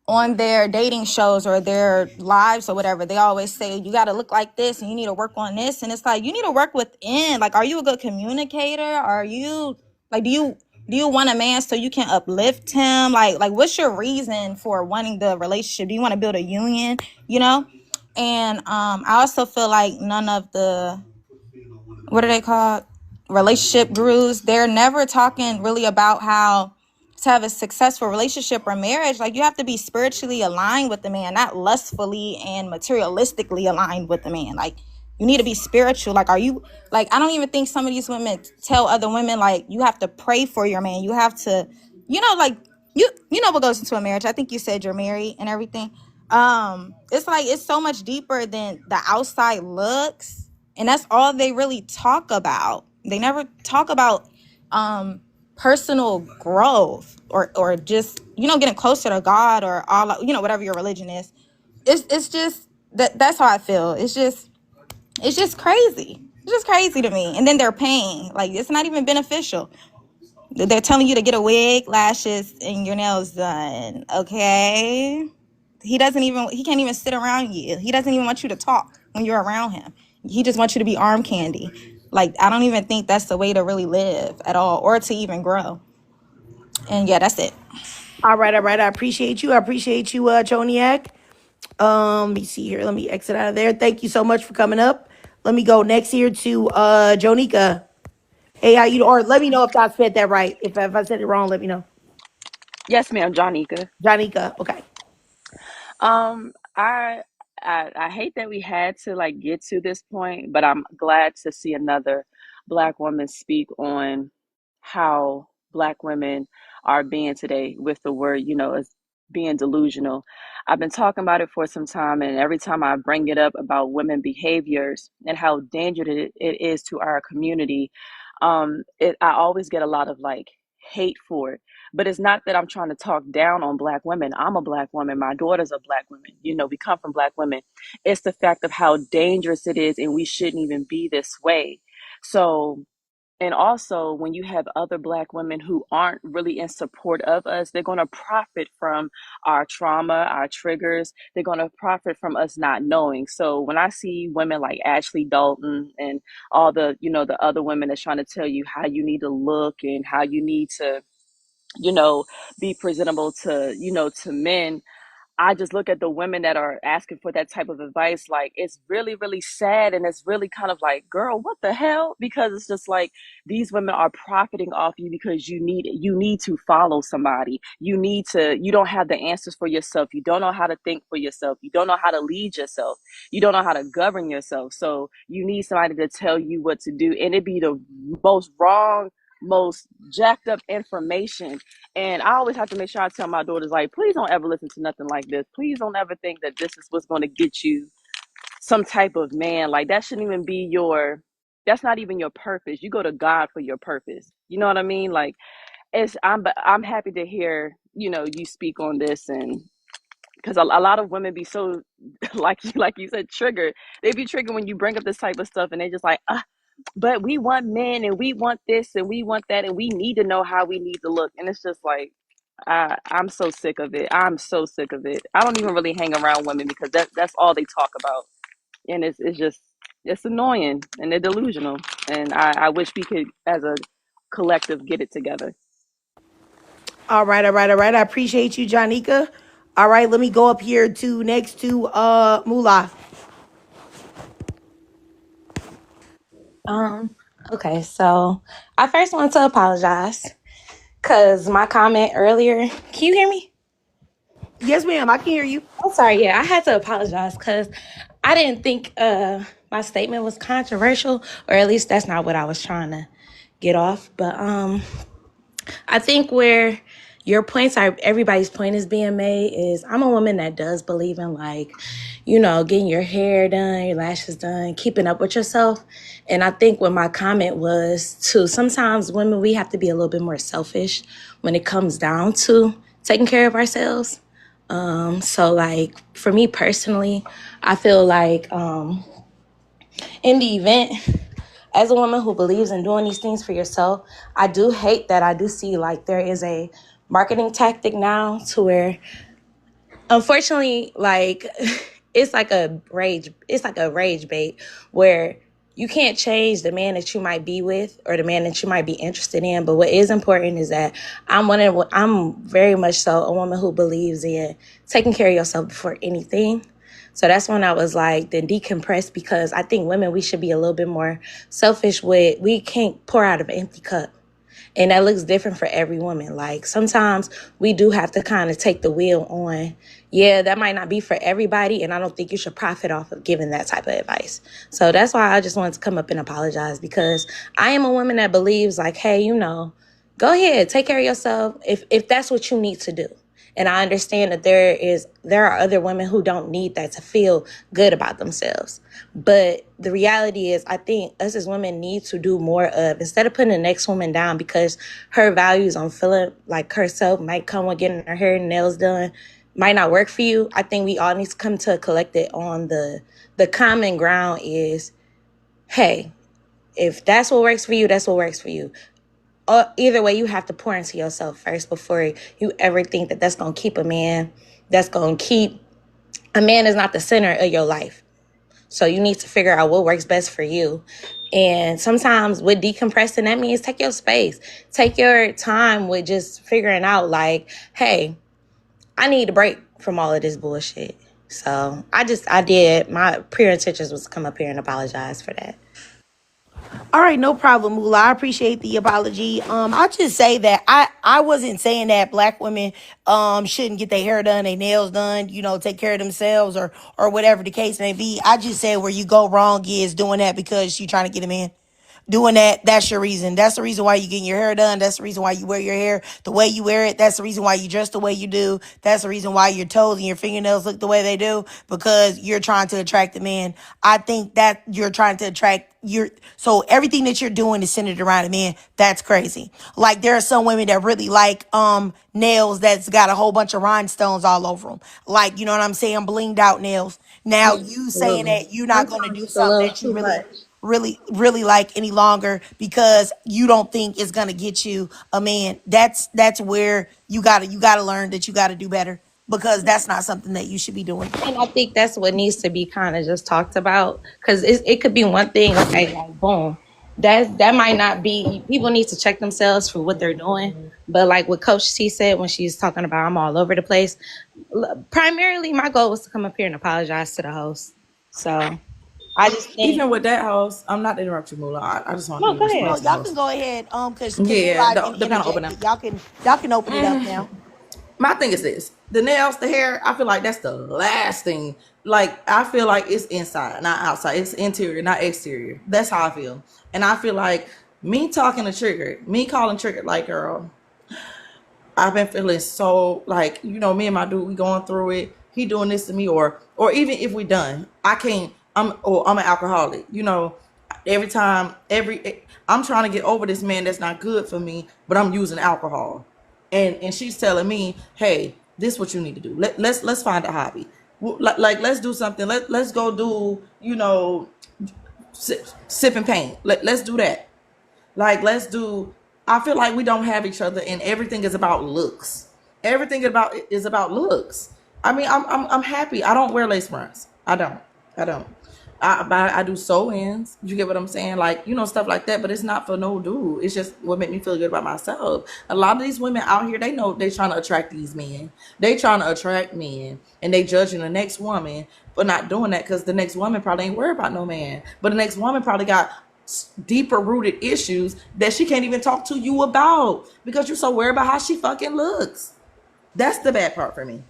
on their dating shows or their lives or whatever, they always say you got to look like this and you need to work on this. And it's like, you need to work within. Like, are you a good communicator? Are you like, do you want a man so you can uplift him? Like what's your reason for wanting the relationship? Do you want to build a union? And I also feel like none of the, what are they called, relationship gurus, they're never talking really about how to have a successful relationship or marriage. Like, you have to be spiritually aligned with the man, not lustfully and materialistically aligned with the man. Like, you need to be spiritual. Like, are you, like, I don't even think some of these women tell other women, like, you have to pray for your man. You have to, like, you know what goes into a marriage. I think you said you're married and everything. It's like, it's so much deeper than the outside looks. And that's all they really talk about. They never talk about personal growth or just, getting closer to God or all, whatever your religion is. It's just that's how I feel. It's just crazy. It's just crazy to me. And then they're paying. Like, it's not even beneficial. They're telling you to get a wig, lashes, and your nails done. Okay? He can't even sit around you. He doesn't even want you to talk when you're around him. He just wants you to be arm candy. Like, I don't even think that's the way to really live at all, or to even grow. And yeah, that's it. All right, all right. I appreciate you. I appreciate you, Choniak. Let me see here. Let me exit out of there. Thank you so much for coming up. Let me go next here to Jonika. Hey, how you, or let me know if I said that right. If I said it wrong, let me know. Yes, ma'am, Jonica. Jonika. Okay. I hate that we had to like get to this point, but I'm glad to see another Black woman speak on how Black women are being today with the word, as being delusional. I've been talking about it for some time, and every time I bring it up about women behaviors and how dangerous it is to our community, I always get a lot of like hate for it. But it's not that I'm trying to talk down on Black women. I'm a Black woman. My daughters are Black women. We come from Black women. It's the fact of how dangerous it is, and we shouldn't even be this way. So, and also, when you have other Black women who aren't really in support of us, they're going to profit from our trauma, our triggers. They're going to profit from us not knowing. So when I see women like Ashley Dalton and all the other women that's trying to tell you how you need to look and how you need to you know, be presentable to men. I just look at the women that are asking for that type of advice. Like, it's really, really sad. And it's really kind of like, girl, what the hell? Because it's just like these women are profiting off you because you need to follow somebody. You don't have the answers for yourself. You don't know how to think for yourself. You don't know how to lead yourself. You don't know how to govern yourself. So you need somebody to tell you what to do. And it be the most wrong, most jacked up information. And I always have to make sure I tell my daughters, like, please don't ever listen to nothing like this. Please don't ever think that this is what's going to get you some type of man. Like, that shouldn't even be that's not even your purpose. You go to God for your purpose. You know what I mean? Like, I'm happy to hear, you speak on this. And because a lot of women be so, like you said, triggered. They be triggered when you bring up this type of stuff, and they just like, but we want men and we want this and we want that and we need to know how we need to look. And it's just like, I'm so sick of it. I'm so sick of it. I don't even really hang around women because that's all they talk about. And it's annoying and they're delusional. And I wish we could, as a collective, get it together. All right, all right, all right. I appreciate you, Jonika. All right, let me go up here to next to Moolah. Um, okay, so I first want to apologize because my comment earlier, can you hear me? Yes, ma'am. I can hear you. I'm sorry, yeah, I had to apologize because I didn't think my statement was controversial, or at least that's not what I was trying to get off. But I think where everybody's point is being made is I'm a woman that does believe in like, getting your hair done, your lashes done, keeping up with yourself. And I think what my comment was too, sometimes women, we have to be a little bit more selfish when it comes down to taking care of ourselves. So like for me personally, I feel like in the event, as a woman who believes in doing these things for yourself, I do hate that I do see like there is a marketing tactic now to where, unfortunately, like it's like a rage bait where you can't change the man that you might be with or the man that you might be interested in. But what is important is that I'm very much so a woman who believes in taking care of yourself before anything. So that's when I was like, then decompress, because I think women, we should be a little bit more selfish we can't pour out of an empty cup. And that looks different for every woman. Like sometimes we do have to kind of take the wheel on. Yeah, that might not be for everybody. And I don't think you should profit off of giving that type of advice. So that's why I just wanted to come up and apologize, because I am a woman that believes like, hey, go ahead, take care of yourself if that's what you need to do. And I understand that there are other women who don't need that to feel good about themselves. But the reality is, I think us as women need to do more of, instead of putting the next woman down because her values on feeling like herself might come with getting her hair and nails done, might not work for you. I think we all need to come to a collective on the common ground is, hey, if that's what works for you, that's what works for you. Either way, you have to pour into yourself first before you ever think that that's going to keep a man. A man is not the center of your life. So you need to figure out what works best for you. And sometimes with decompressing, that means take your space. Take your time with just figuring out like, hey, I need a break from all of this bullshit. So I did. My pure intentions was to come up here and apologize for that. All right, no problem, Mula. I appreciate the apology. I'll just say that I wasn't saying that black women shouldn't get their hair done, their nails done, take care of themselves or whatever the case may be. I just said where you go wrong is doing that because you're trying to get a man. Doing that, that's your reason. That's the reason why you getting your hair done. That's the reason why you wear your hair the way you wear it. That's the reason why you dress the way you do. That's the reason why your toes and your fingernails look the way they do, because you're trying to attract a man. I think that you're trying to attract so everything that you're doing is centered around a man. That's crazy. Like there are some women that really like nails that's got a whole bunch of rhinestones all over them. Like, you know what I'm saying? Blinged out nails. Now you saying Absolutely. that you're not going to Sometimes do it's a something little that you too really much. really like any longer because you don't think it's gonna get you a man. That's where you gotta learn that you gotta do better, because that's not something that you should be doing. And I think that's what needs to be kind of just talked about, because it could be one thing, okay, like boom, that might not be. People need to check themselves for what they're doing. But like what Coach T said when she's talking about I'm all over the place. Primarily, my goal was to come up here and apologize to the host. So I just think, Even with that host, I'm not to interrupt you, Mula. I just want no, you to go respond No, ahead. to the y'all can host. go ahead, cause Yeah, Mulan the panel open now. interjected. Y'all can open it up now. My thing is this: the nails, the hair. I feel like that's the last thing. Like I feel like it's inside, not outside. It's interior, not exterior. That's how I feel. And I feel like me talking to Trigger, me calling Trigger, like, girl, I've been feeling so like, me and my dude, we going through it. He doing this to me, or even if we done, I can't. I'm an alcoholic. Every time, I'm trying to get over this man that's not good for me, but I'm using alcohol, and she's telling me, hey, this is what you need to do. Let's find a hobby. Like let's do something. Let's go do sip and paint. Let's do that. Like, let's do. I feel like we don't have each other, and everything is about looks. Everything is about looks. I mean, I'm happy. I don't wear lace fronts. I don't. I don't. I do sew ins. You get what I'm saying? Like, stuff like that. But it's not for no dude. It's just what make me feel good about myself. A lot of these women out here, they know they trying to attract these men. They trying to attract men, and they judging the next woman for not doing that, because the next woman probably ain't worried about no man. But the next woman probably got deeper rooted issues that she can't even talk to you about because you're so worried about how she fucking looks. That's the bad part for me.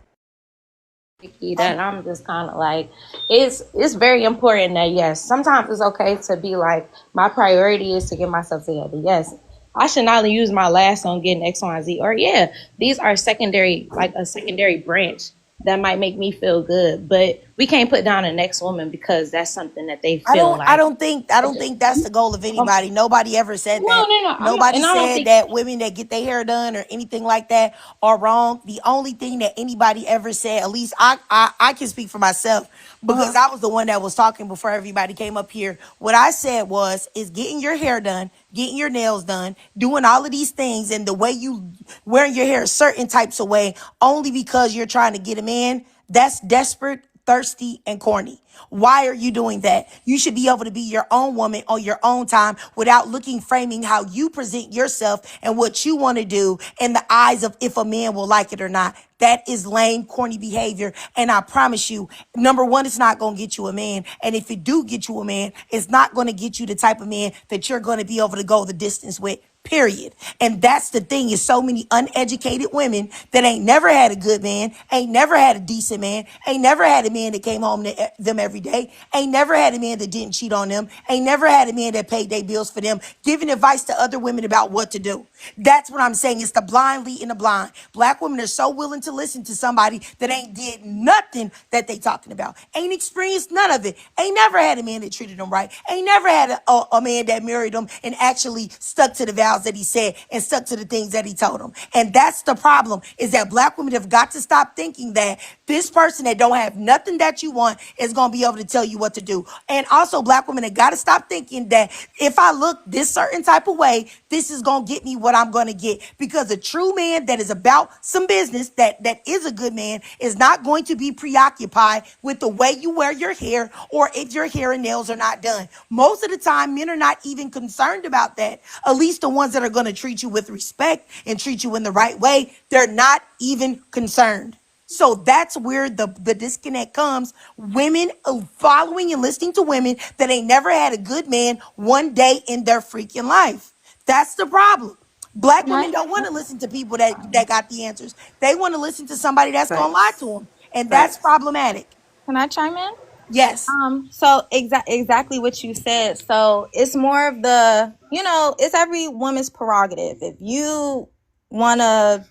That I'm just kind of like, it's very important that, yes, sometimes it's okay to be like, my priority is to get myself together. Yes, I should not use my last on getting X, Y, and Z. Or yeah, these are secondary, like a secondary branch that might make me feel good. But we can't put down the next woman because that's something that they I feel don't I like. don't think I don't think that's the goal of Um, anybody. Nobody ever said no, that. no, no. I'm not, Nobody and I don't said think. that women that get their hair done or anything like that are wrong. The only thing that anybody ever said, at least I can speak for myself because I was the one that was talking before everybody came up here. What I said was is getting your hair done, getting your nails done, doing all of these things, and the way you wearing your hair a certain types of way only because you're trying to get a man. That's desperate, thirsty, and corny. Why are you doing that? You should be able to be your own woman on your own time without framing how you present yourself and what you want to do in the eyes of if a man will like it or not. That is lame, corny behavior. And I promise you, number one, it's not going to get you a man. And if it do get you a man, it's not going to get you the type of man that you're going to be able to go the distance with. Period. And that's the thing, is so many uneducated women that ain't never had a good man, ain't never had a decent man, ain't never had a man that came home to them every day, ain't never had a man that didn't cheat on them, ain't never had a man that paid their bills for them, giving advice to other women about what to do. That's what I'm saying. It's the blind leading the blind. Black women are so willing to listen to somebody that ain't did nothing that they talking about, ain't experienced none of it, ain't never had a man that treated them right, ain't never had a man that married them and actually stuck to the vows lifestyles that he said and stuck to the things that he told them. And that's the problem, is that black women have got to stop thinking that this person that don't have nothing that you want is going to be able to tell you what to do. And also black women have got to stop thinking that if I look this certain type of way, this is going to get me what I'm going to get. Because a true man that is about some business, that is a good man, is not going to be preoccupied with the way you wear your hair or if your hair and nails are not done. Most of the time, men are not even concerned about that. At least the ones that are going to treat you with respect and treat you in the right way, they're not even concerned. So that's where the disconnect comes. Women following and listening to women that ain't never had a good man one day in their freaking life. That's the problem. Black women don't want to listen to people that got the answers. They want to listen to somebody that's going to lie Facts. to them. And that's Facts. problematic. Can I chime in? Yes. So exactly what you said. So it's more of the, it's every woman's prerogative. If you want to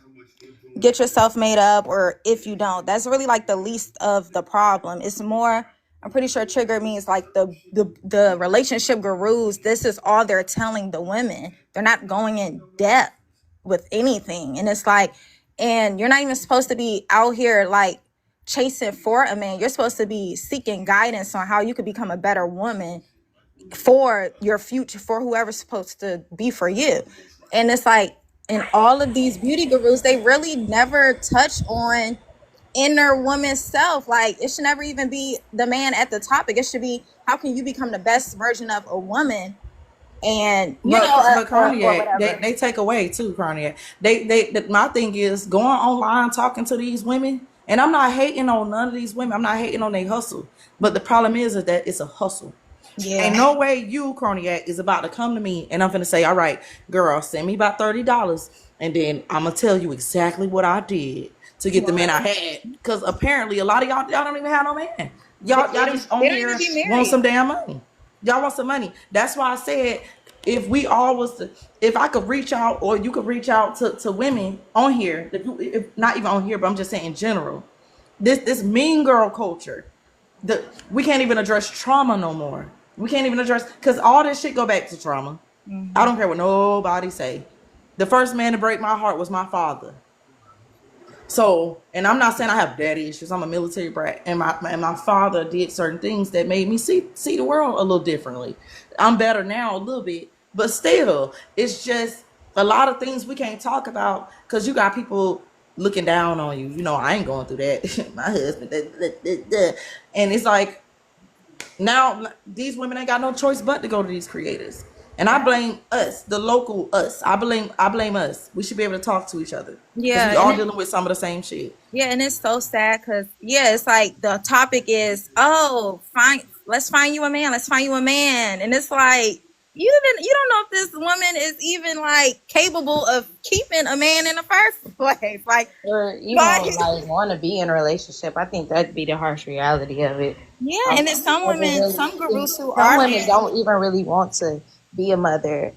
get yourself made up, or if you don't, that's really like the least of the problem. It's more, I'm pretty sure trigger means like the relationship gurus, this is all they're telling the women. They're not going in depth with anything. And it's like, and you're not even supposed to be out here like chasing for a man. You're supposed to be seeking guidance on how you could become a better woman for your future, for whoever's supposed to be for you. And it's like, in all of these beauty gurus, they really never touch on inner woman's self. Like, it should never even be the man at the topic. It should be, how can you become the best version of a woman? And but whatever. they take away too, Carniac. My thing is going online talking to these women, and I'm not hating on none of these women. I'm not hating on their hustle, but the problem is that it's a hustle. Yeah. Ain't no way you, Carniac, is about to come to me and I'm gonna say, all right, girl, send me about $30, and then I'm gonna tell you exactly what I did to get the man I had. Because apparently a lot of y'all don't even have no man. Y'all just on here want some damn money. Y'all want some money. That's why I said, if we all was to, if I could reach out, or you could reach out to women on here, if not even on here, but I'm just saying in general, this mean girl culture, we can't even address trauma no more. We can't even address, because all this shit go back to trauma. I don't care what nobody say. The first man to break my heart was my father. So, and I'm not saying I have daddy issues. I'm a military brat, and my father did certain things that made me see the world a little differently. I'm better now a little bit, but still, it's just a lot of things we can't talk about because you got people looking down on you. I ain't going through that. My husband, and it's like, now these women ain't got no choice but to go to these creators. And I blame us, the local us. I blame us. We should be able to talk to each other. Yeah, we all dealing with some of the same shit. Yeah, and it's so sad because it's like the topic is, let's find you a man, and it's like you don't know if this woman is even like capable of keeping a man in the first place, like, or like want to be in a relationship. I think that'd be the harsh reality of it. Yeah, and it's some women, some gurus who some women don't even really want to be a mother,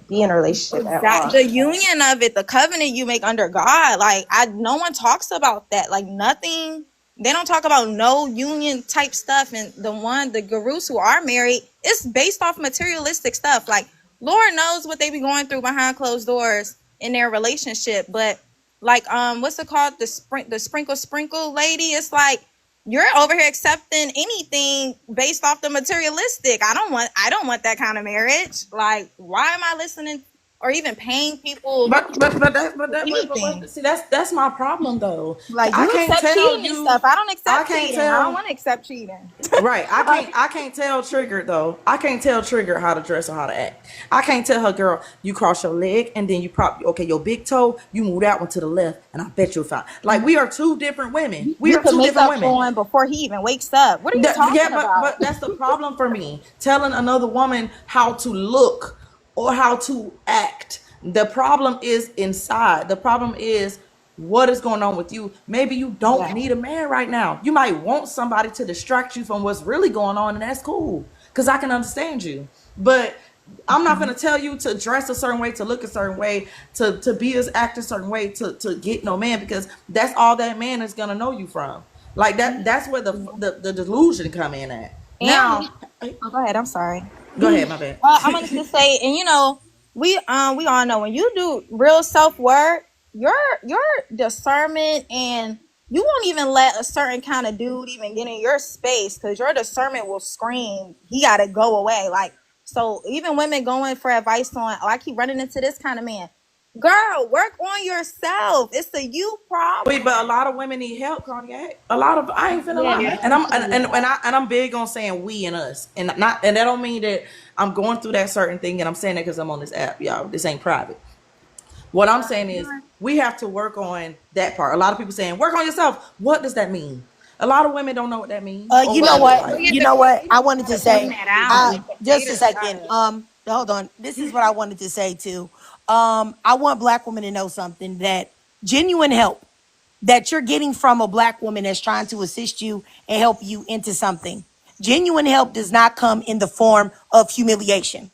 be in a relationship at all. The union of it, the covenant you make under God, like no one talks about that. Like nothing, they don't talk about no union type stuff. And the gurus who are married, it's based off materialistic stuff. Like Lord knows what they be going through behind closed doors in their relationship. But like, what's it called? The sprinkle lady. It's like, you're over here accepting anything based off the materialistic. I don't want that kind of marriage. Like, why am I listening or even paying people? See, that's my problem though. Like, you accept cheating and stuff. I don't accept cheating. I don't want to accept cheating. Right. I can't tell Trigger though. I can't tell Trigger how to dress or how to act. I can't tell her, girl, you cross your leg and then you your big toe, you move that one to the left, and I bet you'll find. Like, we are two different women. We are two different women. On before he even wakes up. What are you talking about? But that's the problem for me. Telling another woman how to look or how to act. The problem is inside. The problem is what is going on with you. Maybe you don't need a man right now. You might want somebody to distract you from what's really going on, and that's cool, because I can understand you. But I'm not going to tell you to dress a certain way, to look a certain way, to be act a certain way, to get no man, because that's all that man is going to know you from. Like that's where the delusion come in at. Now, go ahead. I'm sorry. Go ahead, my bad. I'm going to say, and we all know when you do real self-work, your discernment, and you won't even let a certain kind of dude even get in your space because your discernment will scream he gotta go away. Like, so even women going for advice on, oh, I keep running into this kind of man. Girl, work on yourself. It's a you problem. Wait, but a lot of women need help, Cognac. A lot of I ain't finna Yeah, lie, and I'm big on saying we and us, and not, and that don't mean that I'm going through that certain thing, and I'm saying that because I'm on this app, y'all. This ain't private. What I'm saying is we have to work on that part. A lot of people saying work on yourself. What does that mean? A lot of women don't know what that means or You what know it look what? like. We have You to know what? I we wanted to have to point say, that out. Like the just a haters second. got it. Hold on. This is what I wanted to say too. I want black women to know something, that genuine help that you're getting from a black woman that's trying to assist you and help you into something. Genuine help does not come in the form of humiliation.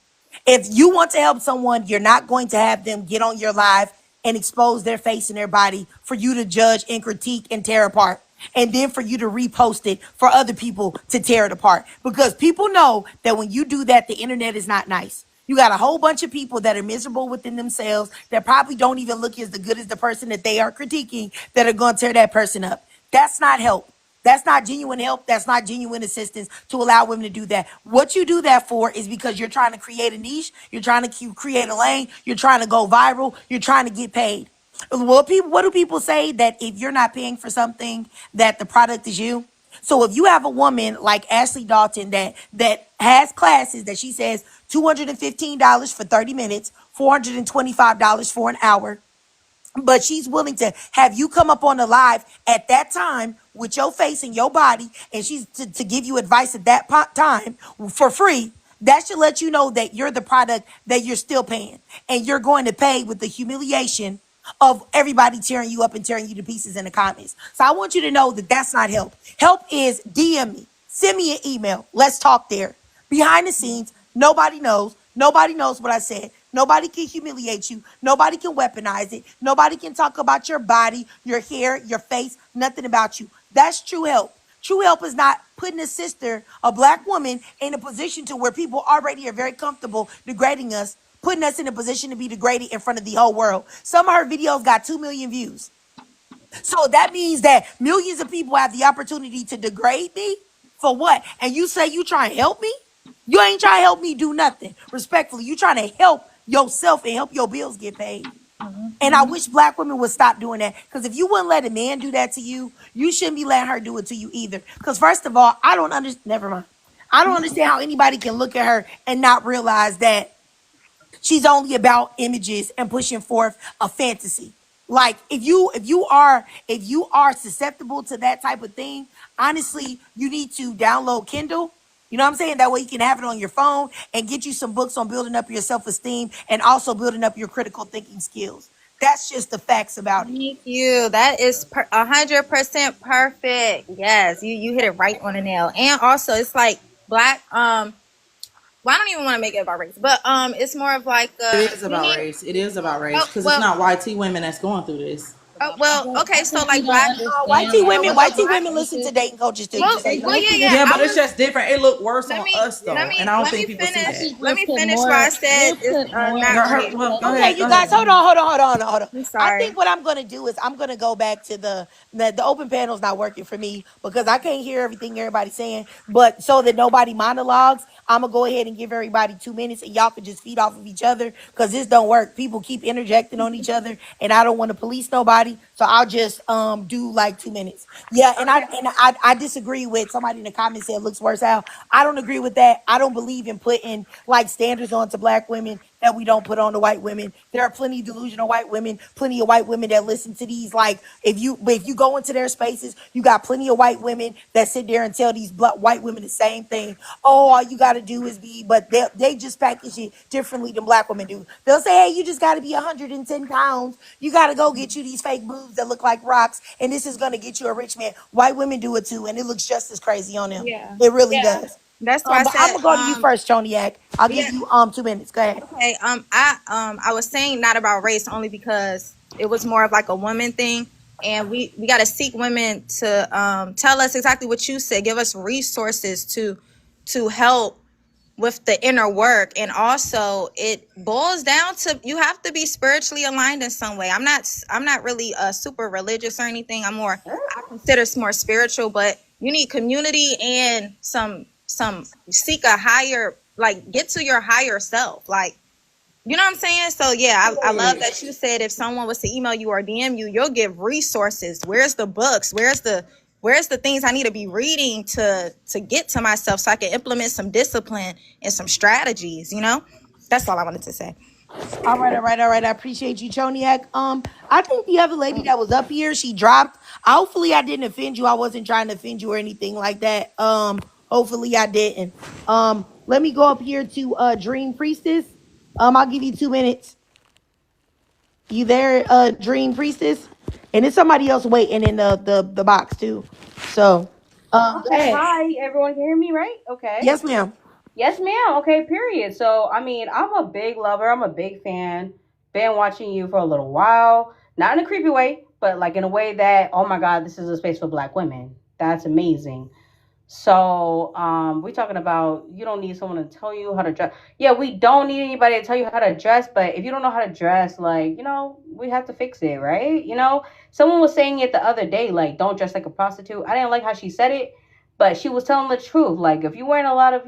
If you want to help someone, you're not going to have them get on your live and expose their face and their body for you to judge and critique and tear apart. And then for you to repost it for other people to tear it apart. Because people know that when you do that, the internet is not nice. You got a whole bunch of people that are miserable within themselves that probably don't even look as good as the person that they are critiquing, that are going to tear that person up. That's not help. That's not genuine help. That's not genuine assistance to allow women to do that. What you do that for is because you're trying to create a niche. You're trying to create a lane. You're trying to go viral. You're trying to get paid. What do people say? That if you're not paying for something, that the product is you? So if you have a woman like Ashley Dalton that has classes that she says $215 for 30 minutes, $425 for an hour, but she's willing to have you come up on the live at that time with your face and your body, and she's to give you advice at that time for free. That should let you know that you're the product that you're still paying, and you're going to pay with the humiliation of everybody tearing you up and tearing you to pieces in the comments. So I want you to know that that's not help. Help is DM me, send me an email, let's talk there. Behind the scenes, nobody knows. Nobody knows what I said. Nobody can humiliate you. Nobody can weaponize it. Nobody can talk about your body, your hair, your face, nothing about you. That's true help. True help is not putting a sister, a black woman, in a position to where people already are very comfortable degrading us, putting us in a position to be degraded in front of the whole world. Some of her videos got 2 million views. So that means that millions of people have the opportunity to degrade me for what? And you say you trying to help me? You ain't trying to help me do nothing. Respectfully, you trying to help yourself and help your bills get paid. And I wish black women would stop doing that. Because if you wouldn't let a man do that to you, you shouldn't be letting her do it to you either. Because first of all, I don't understand. Never mind. I don't understand how anybody can look at her and not realize that she's only about images and pushing forth a fantasy. Like if you are susceptible to that type of thing, honestly, you need to download Kindle. You know what I'm saying? That way you can have it on your phone and get you some books on building up your self-esteem and also building up your critical thinking skills. That's just the facts about it. Thank you. That is 100% perfect. Yes, you hit it right on the nail. And also, it's like black. Well, I don't even want to make it about race, but it's more of like It is we about need. race. It is about race Oh because it's well, not YT women that's going through this. okay. I So think we like don't black. understand like White what tea the women race listen to is. dating coaches too. Just so you know. Well, yeah, Exactly. yeah. Yeah, I but it's was. just different. It look worse Let on me us let though, me and I don't let me think people see I finish. that. think Let we'll me put finish why I more said we'll it's put more not right. Well, go Okay, ahead. Go you guys, ahead. hold on. I'm I sorry. think what I'm gonna do is I'm gonna go back to the open panel's not working for me because I can't hear everything everybody's saying. But so that nobody monologues, I'm gonna go ahead and give everybody 2 minutes, and y'all can just feed off of each other because this don't work. People keep interjecting on each other, and I don't want to police nobody, so I'll just do like 2 minutes. Yeah, and Okay. I disagree with somebody in the comments said looks worse out. I don't agree with that. I don't believe in putting like standards on to black women that we don't put on to white women. There are plenty of delusional white women, plenty of white women that listen to these. Like if you go into their spaces, you got plenty of white women that sit there and tell these black white women the same thing. Oh, all you got to do is be, but they just package it differently than black women do. They'll say, hey, you just got to be 110 pounds. You got to go get you these fake boobs that look like rocks, and this is going to get you a rich man. White women do it too, and it looks just as crazy on them. Yeah. It really Yeah. does. That's why I But I'm said gonna go to you first, Choniak. I'll give yeah. you 2 minutes. Go ahead. Okay. I was saying not about race only because it was more of like a woman thing, and we got to seek women to tell us exactly what you said. Give us resources to help with the inner work. And also it boils down to, you have to be spiritually aligned in some way. I'm not really super religious or anything. I consider it's more spiritual, but you need community and some seek a higher, like, get to your higher self, like, you know what I'm saying? So yeah, I love that you said if someone was to email you or DM you, you'll give resources. Where's the books? Where's the things I need to be reading to get to myself so I can implement some discipline and some strategies, you know? That's all I wanted to say. All right, all right, all right. I appreciate you, Choniak. I think the other lady that was up here, she dropped. Hopefully, I didn't offend you. I wasn't trying to offend you or anything like that. Hopefully, I didn't. Let me go up here to Dream Priestess. I'll give you 2 minutes. You there, Dream Priestess? And there's somebody else waiting in the box too. So, go Okay, ahead. hi, everyone can hear me, right? Okay. Yes, ma'am. Yes, ma'am. Okay, period. So, I mean, I'm a big lover. I'm a big fan. Been watching you for a little while. Not in a creepy way, but like in a way that, oh my God, this is a space for Black women. That's amazing. So, we're talking about you don't need someone to tell you how to dress. Yeah, we don't need anybody to tell you how to dress, but if you don't know how to dress, like, we have to fix it, right? Someone was saying it the other day, like, don't dress like a prostitute. I didn't like how she said it, but she was telling the truth. Like, if you're wearing a lot of,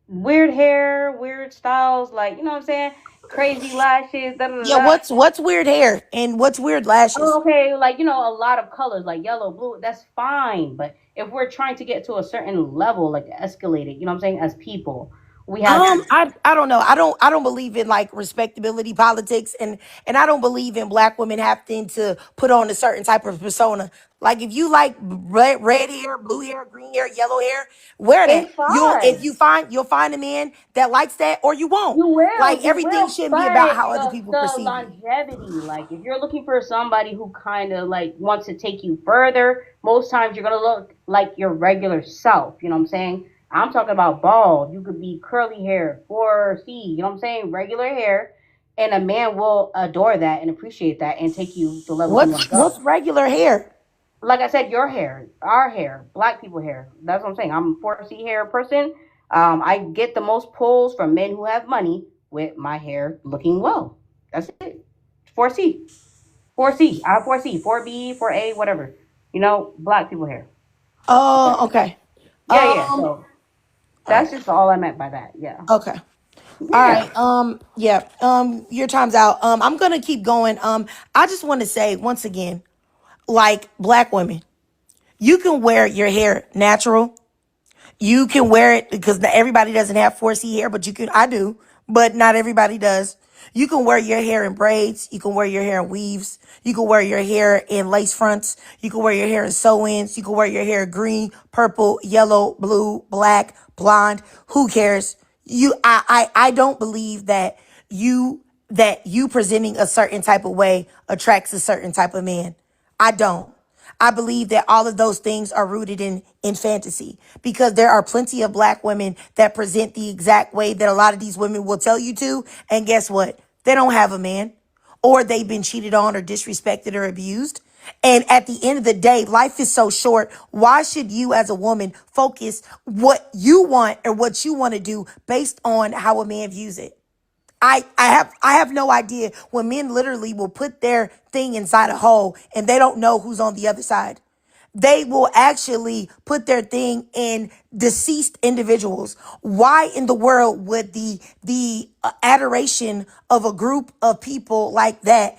weird hair, weird styles, like, you know what I'm saying? Crazy lashes, da da da Yeah. da. What's weird hair and what's weird lashes? Oh, okay, like, a lot of colors, like yellow, blue, that's fine. But if we're trying to get to a certain level, like escalate it, you know what I'm saying, as people, we have to. I don't know. I don't believe in like respectability politics, and I don't believe in black women having to put on a certain type of persona. Like if you like red hair, blue hair, green hair, yellow hair, wear that. It's fine. You'll find a man that likes that, or you won't. Like You everything will, shouldn't be about but how other people the perceive you. longevity, like if you're looking for somebody who kind of like wants to take you further, most times you're gonna look like your regular self. You know what I'm saying? I'm talking about bald. You could be curly hair, 4C. You know what I'm saying? Regular hair, and a man will adore that and appreciate that and take you the levels you want to What's go. regular hair? Like I said, your hair, our hair, Black people hair. That's what I'm saying. I'm a 4C hair person. I get the most pulls from men who have money with my hair looking well. That's it. 4C. 4C. I have 4C, 4B, 4A, whatever. Black people hair. Oh, okay. Yeah, yeah. All So right. that's just all I meant by that. Yeah. Okay. All Yeah. right. Yeah. Your time's out. I'm gonna keep going. I just want to say once again, like black women, you can wear your hair natural. You can wear it because everybody doesn't have 4C hair, but you can. I do, but not everybody does. You can wear your hair in braids. You can wear your hair in weaves. You can wear your hair in lace fronts. You can wear your hair in sew-ins. You can wear your hair green, purple, yellow, blue, black, blonde. Who cares? I don't believe that you presenting a certain type of way attracts a certain type of man. I don't. I believe that all of those things are rooted in fantasy because there are plenty of black women that present the exact way that a lot of these women will tell you to. And guess what? They don't have a man or they've been cheated on or disrespected or abused. And at the end of the day, life is so short. Why should you as a woman focus what you want or what you want to do based on how a man views it? I have no idea when men literally will put their thing inside a hole and they don't know who's on the other side. They will actually put their thing in deceased individuals. Why in the world would the adoration of a group of people like that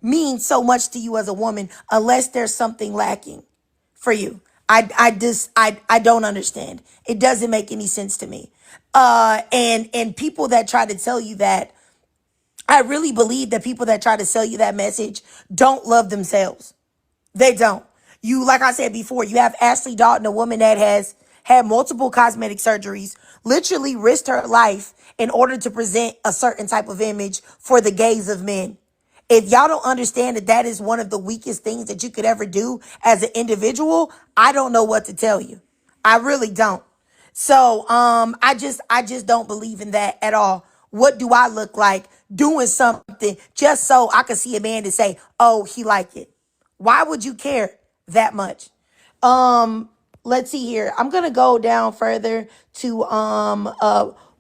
mean so much to you as a woman unless there's something lacking for you? I don't understand. It doesn't make any sense to me. And people that try to tell you that, I really believe that people that try to sell you that message don't love themselves. They don't. You, like I said before, you have Ashley Dalton, a woman that has had multiple cosmetic surgeries, literally risked her life in order to present a certain type of image for the gaze of men. If y'all don't understand that that is one of the weakest things that you could ever do as an individual, I don't know what to tell you. I really don't. So I just don't believe in that at all. What do I look like doing something just so I could see a man to say, "Oh, he like it"? Why would you care that much? let's see here. I'm gonna go down further to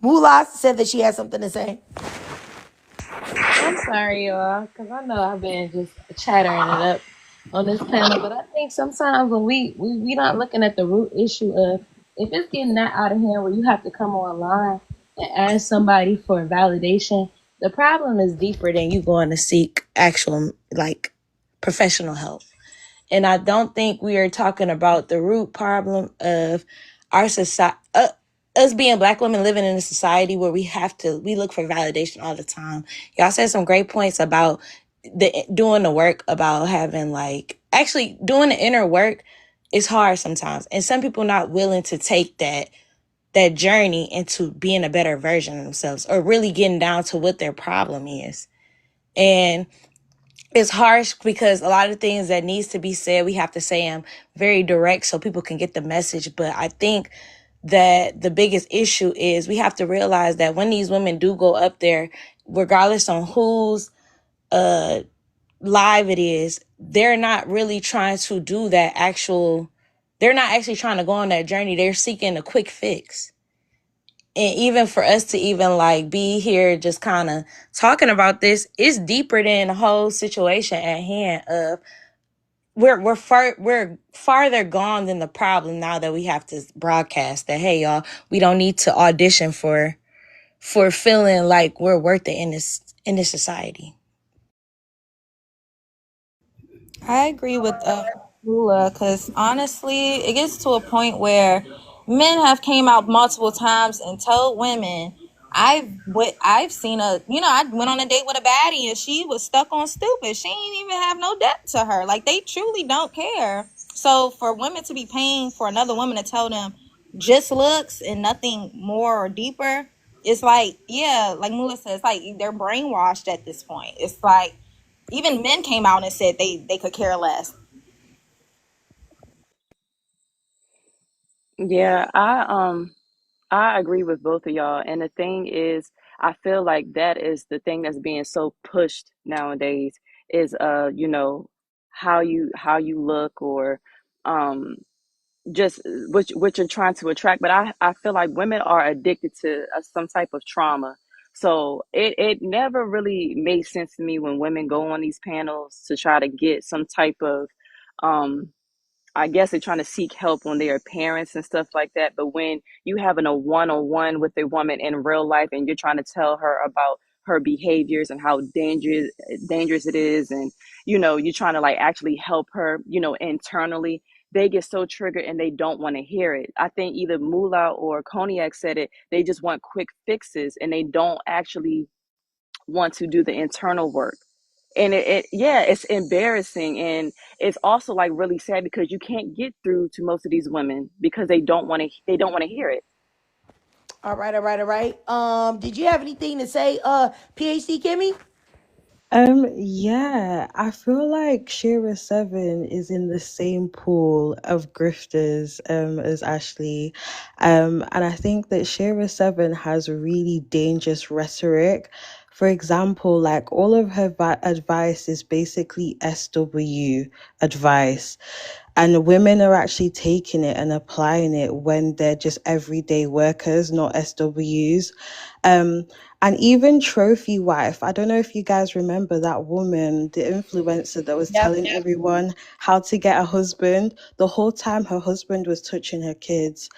Mula said that she has something to say. I'm sorry, y'all, because I know I've been just chattering it up on this panel, but I think sometimes when we not looking at the root issue of if it's getting that out of hand where you have to come online and ask somebody for validation, the problem is deeper than you going to seek actual like professional help. And I don't think we are talking about the root problem of our society, us being Black women living in a society where we look for validation all the time. Y'all said some great points about doing the work, about having like actually doing the inner work is hard sometimes. And some people not willing to take that journey into being a better version of themselves or really getting down to what their problem is. And it's harsh because a lot of things that needs to be said, we have to say them very direct so people can get the message. But I think that the biggest issue is we have to realize that when these women do go up there, regardless on whose live it is, they're not really trying to do that they're not actually trying to go on that journey. They're seeking a quick fix. And even for us to even like be here just kind of talking about this, it's deeper than the whole situation at hand of we're farther gone than the problem now that we have to broadcast that, hey y'all, we don't need to audition for feeling like we're worth it in this society. I agree with Lula, because honestly, it gets to a point where men have came out multiple times and told women, I've seen I went on a date with a baddie and she was stuck on stupid. She ain't even have no depth to her. Like, they truly don't care. So for women to be paying for another woman to tell them just looks and nothing more or deeper, it's like, yeah, like Mula said, it's like they're brainwashed at this point. It's like even men came out and said they could care less. Yeah, I agree with both of y'all. And the thing is, I feel like that is the thing that's being so pushed nowadays is how you look, or um just what you're trying to attract. But I feel like women are addicted to some type of trauma. So it never really made sense to me when women go on these panels to try to get some type of um I guess they're trying to seek help on their parents and stuff like that. But when you having a one-on-one with a woman in real life and you're trying to tell her about her behaviors and how dangerous it is, and you're trying to like actually help her, internally, they get so triggered and they don't want to hear it. I think either Mula or Cognac said it. They just want quick fixes and they don't actually want to do the internal work. And yeah, it's embarrassing, and it's also like really sad because you can't get through to most of these women because they don't want to hear it. All right, all right, all right. Did you have anything to say, PhD Kimmy? Yeah, I feel like Shira Seven is in the same pool of grifters, as Ashley. And I think that Shira Seven has really dangerous rhetoric. For example, like all of her advice is basically SW advice. And women are actually taking it and applying it when they're just everyday workers, not SWs. Um, and even Trophy Wife, I don't know if you guys remember that woman, the influencer that was Yep. telling everyone how to get a husband. The whole time her husband was touching her kids.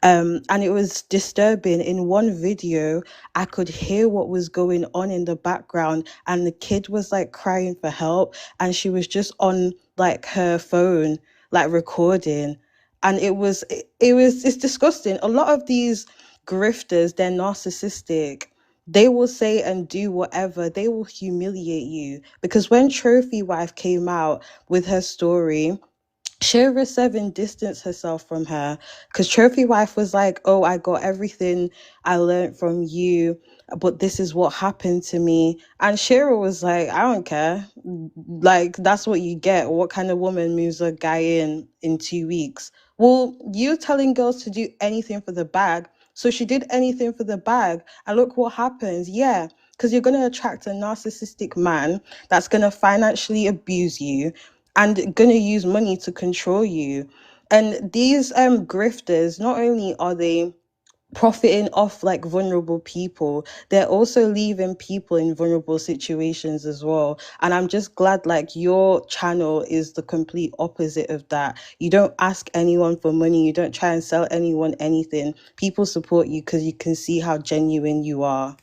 And it was disturbing. In one video, I could hear what was going on in the background, and the kid was like crying for help, and she was just on like her phone, like recording. And it's disgusting. A lot of these grifters, they're narcissistic. They will say and do whatever. They will humiliate you. Because when Trophy Wife came out with her story, Shira Seven distanced herself from her because Trophy Wife was like, "Oh, I got everything I learned from you, but this is what happened to me." And Shira was like, "I don't care. Like, that's what you get. What kind of woman moves a guy in 2 weeks?" Well, you're telling girls to do anything for the bag. So she did anything for the bag. And look what happens. Yeah, because you're going to attract a narcissistic man that's going to financially abuse you and going to use money to control you. And these grifters, not only are they profiting off like vulnerable people, they're also leaving people in vulnerable situations as well. And I'm just glad like your channel is the complete opposite of that. You don't ask anyone for money, you don't try and sell anyone anything. People support you because you can see how genuine you are.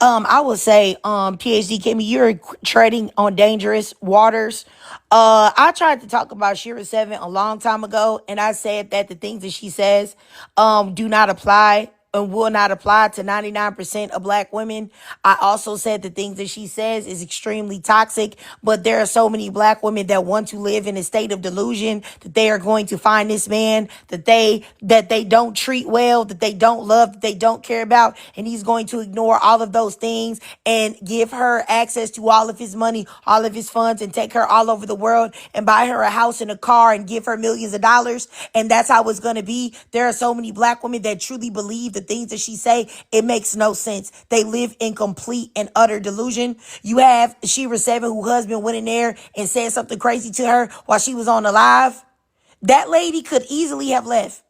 I would say, PhD Kimmy, you're treading on dangerous waters. I tried to talk about Shira Seven a long time ago, and I said that the things that she says, do not apply and will not apply to 99% of black women. I also said the things that she says is extremely toxic, but there are so many black women that want to live in a state of delusion that they are going to find this man that they don't treat well, that they don't love, that they don't care about, and he's going to ignore all of those things and give her access to all of his money, all of his funds, and take her all over the world and buy her a house and a car and give her millions of dollars. And that's how it's going to be. There are so many black women that truly believe the things that she say. It makes no sense. They live in complete and utter delusion. You have Shira Seven, whose husband went in there and said something crazy to her while she was on the live. That lady could easily have left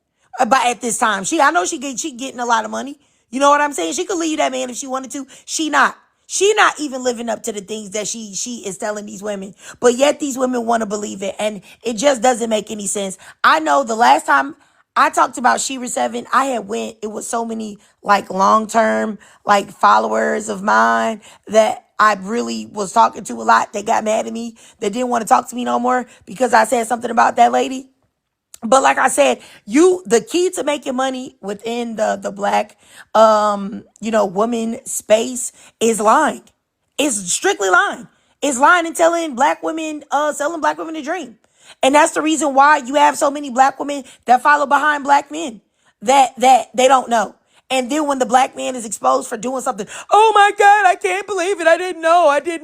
by at this time. I know she getting a lot of money. You know what I'm saying? She could leave that man if she wanted to. She not. She not even living up to the things that she is telling these women. But yet these women want to believe it. And it just doesn't make any sense. I know the last time I talked about Shira Seven, it was so many like long-term like followers of mine that I really was talking to a lot. They got mad at me. They didn't want to talk to me no more because I said something about that lady. But like I said, the key to making money within the black, woman space is lying. It's strictly lying. It's lying and telling black women, selling black women a dream. And that's the reason why you have so many black women that follow behind black men that they don't know. And then when the black man is exposed for doing something, oh my God, I can't believe it. I didn't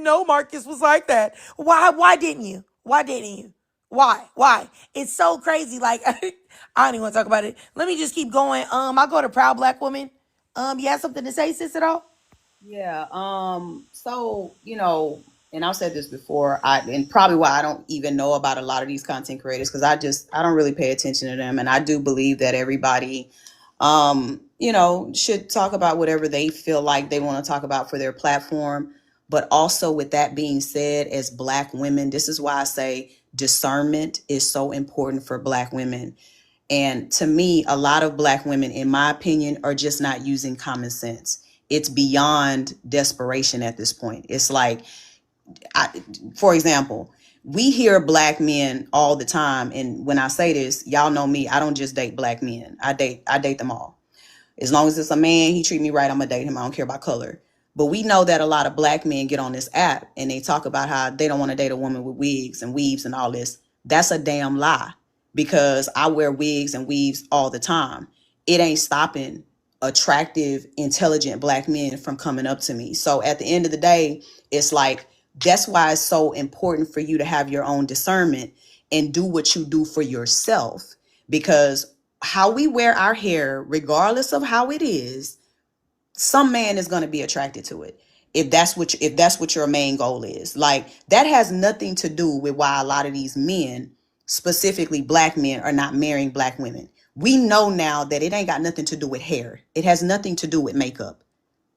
know Marcus was like that. Why didn't you? Why didn't you? Why? It's so crazy. Like, I don't even want to talk about it. Let me just keep going. I'll go to Proud Black Woman. You have something to say, sis, at all? Yeah. So, and I've said this before, and probably why I don't even know about a lot of these content creators, because I don't really pay attention to them. And I do believe that everybody, should talk about whatever they feel like they want to talk about for their platform. But also, with that being said, as black women, this is why I say discernment is so important for black women. And to me, a lot of black women, in my opinion, are just not using common sense. It's beyond desperation at this point. It's like, for example, we hear black men all the time. And when I say this, y'all know me, I don't just date black men. I date them all. As long as it's a man, he treat me right, I'm gonna date him. I don't care about color. But we know that a lot of black men get on this app and they talk about how they don't want to date a woman with wigs and weaves and all this. That's a damn lie, because I wear wigs and weaves all the time. It ain't stopping attractive, intelligent black men from coming up to me. So at the end of the day, it's like, that's why it's so important for you to have your own discernment and do what you do for yourself, because how we wear our hair, regardless of how it is, some man is going to be attracted to it. If that's what your main goal is, like, that has nothing to do with why a lot of these men, specifically black men, are not marrying black women. We know now that it ain't got nothing to do with hair. It has nothing to do with makeup.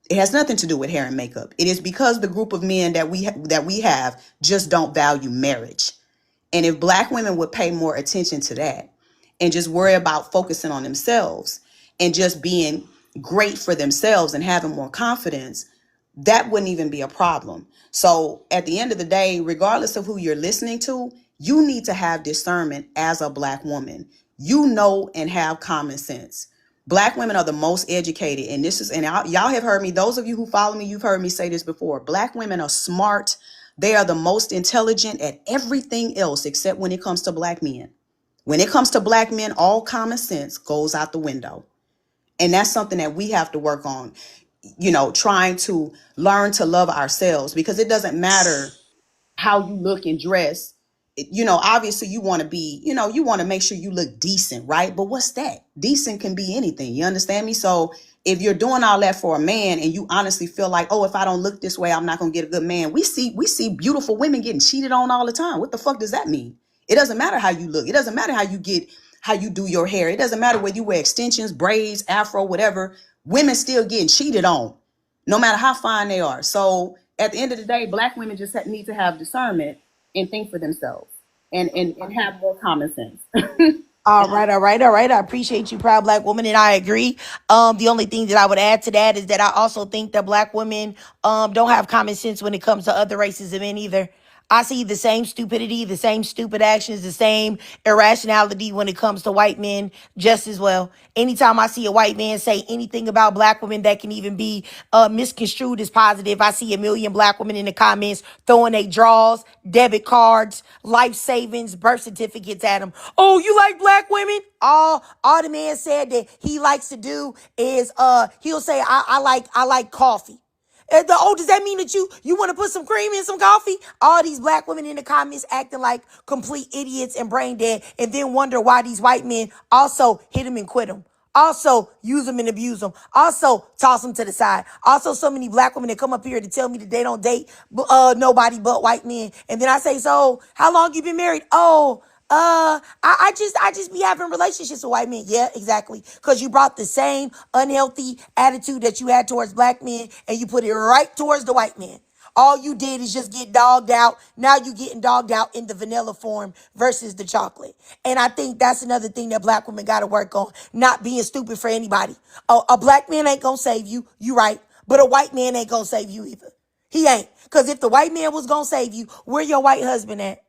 It has nothing to do with hair and makeup. It is because the group of men that we have just don't value marriage. And if black women would pay more attention to that and just worry about focusing on themselves and just being great for themselves and having more confidence, that wouldn't even be a problem. So at the end of the day, regardless of who you're listening to, you need to have discernment as a black woman. You know, and have common sense. Black women are the most educated. And y'all have heard me, those of you who follow me, you've heard me say this before. Black women are smart. They are the most intelligent at everything else except when it comes to black men. When it comes to black men, all common sense goes out the window. And that's something that we have to work on, trying to learn to love ourselves, because it doesn't matter how you look and dress. Obviously you want to be, you want to make sure you look decent, right? But what's that? Decent can be anything. You understand me? So if you're doing all that for a man and you honestly feel like, oh, if I don't look this way, I'm not going to get a good man. We see beautiful women getting cheated on all the time. What the fuck does that mean? It doesn't matter how you look. It doesn't matter how you do your hair. It doesn't matter whether you wear extensions, braids, afro, whatever. Women still getting cheated on, no matter how fine they are. So at the end of the day, Black women just need to have discernment and think for themselves and have more common sense. All right, all right, all right. I appreciate you, proud Black woman, and I agree. The only thing that I would add to that is that I also think that Black women don't have common sense when it comes to other races of men either. I see the same stupidity, the same stupid actions, the same irrationality when it comes to white men just as well. Anytime I see a white man say anything about Black women that can even be misconstrued as positive, I see a million Black women in the comments throwing their draws, debit cards, life savings, birth certificates at them. Oh, you like Black women? All the man said that he likes to do is he'll say I like coffee. Does that mean that you want to put some cream in some coffee? All these Black women in the comments acting like complete idiots and brain dead, and then wonder why these white men also hit them and quit them. Also use them and abuse them. Also toss them to the side. Also so many Black women that come up here to tell me that they don't date nobody but white men. And then I say, so how long you been married? Oh, I just be having relationships with white men. Yeah, exactly. Because you brought the same unhealthy attitude that you had towards Black men and you put it right towards the white men. All you did is just get dogged out. Now you getting dogged out in the vanilla form versus the chocolate. And I think that's another thing that Black women got to work on. Not being stupid for anybody. A Black man ain't going to save you. You right. But a white man ain't going to save you either. He ain't. Because if the white man was going to save you, where your white husband at?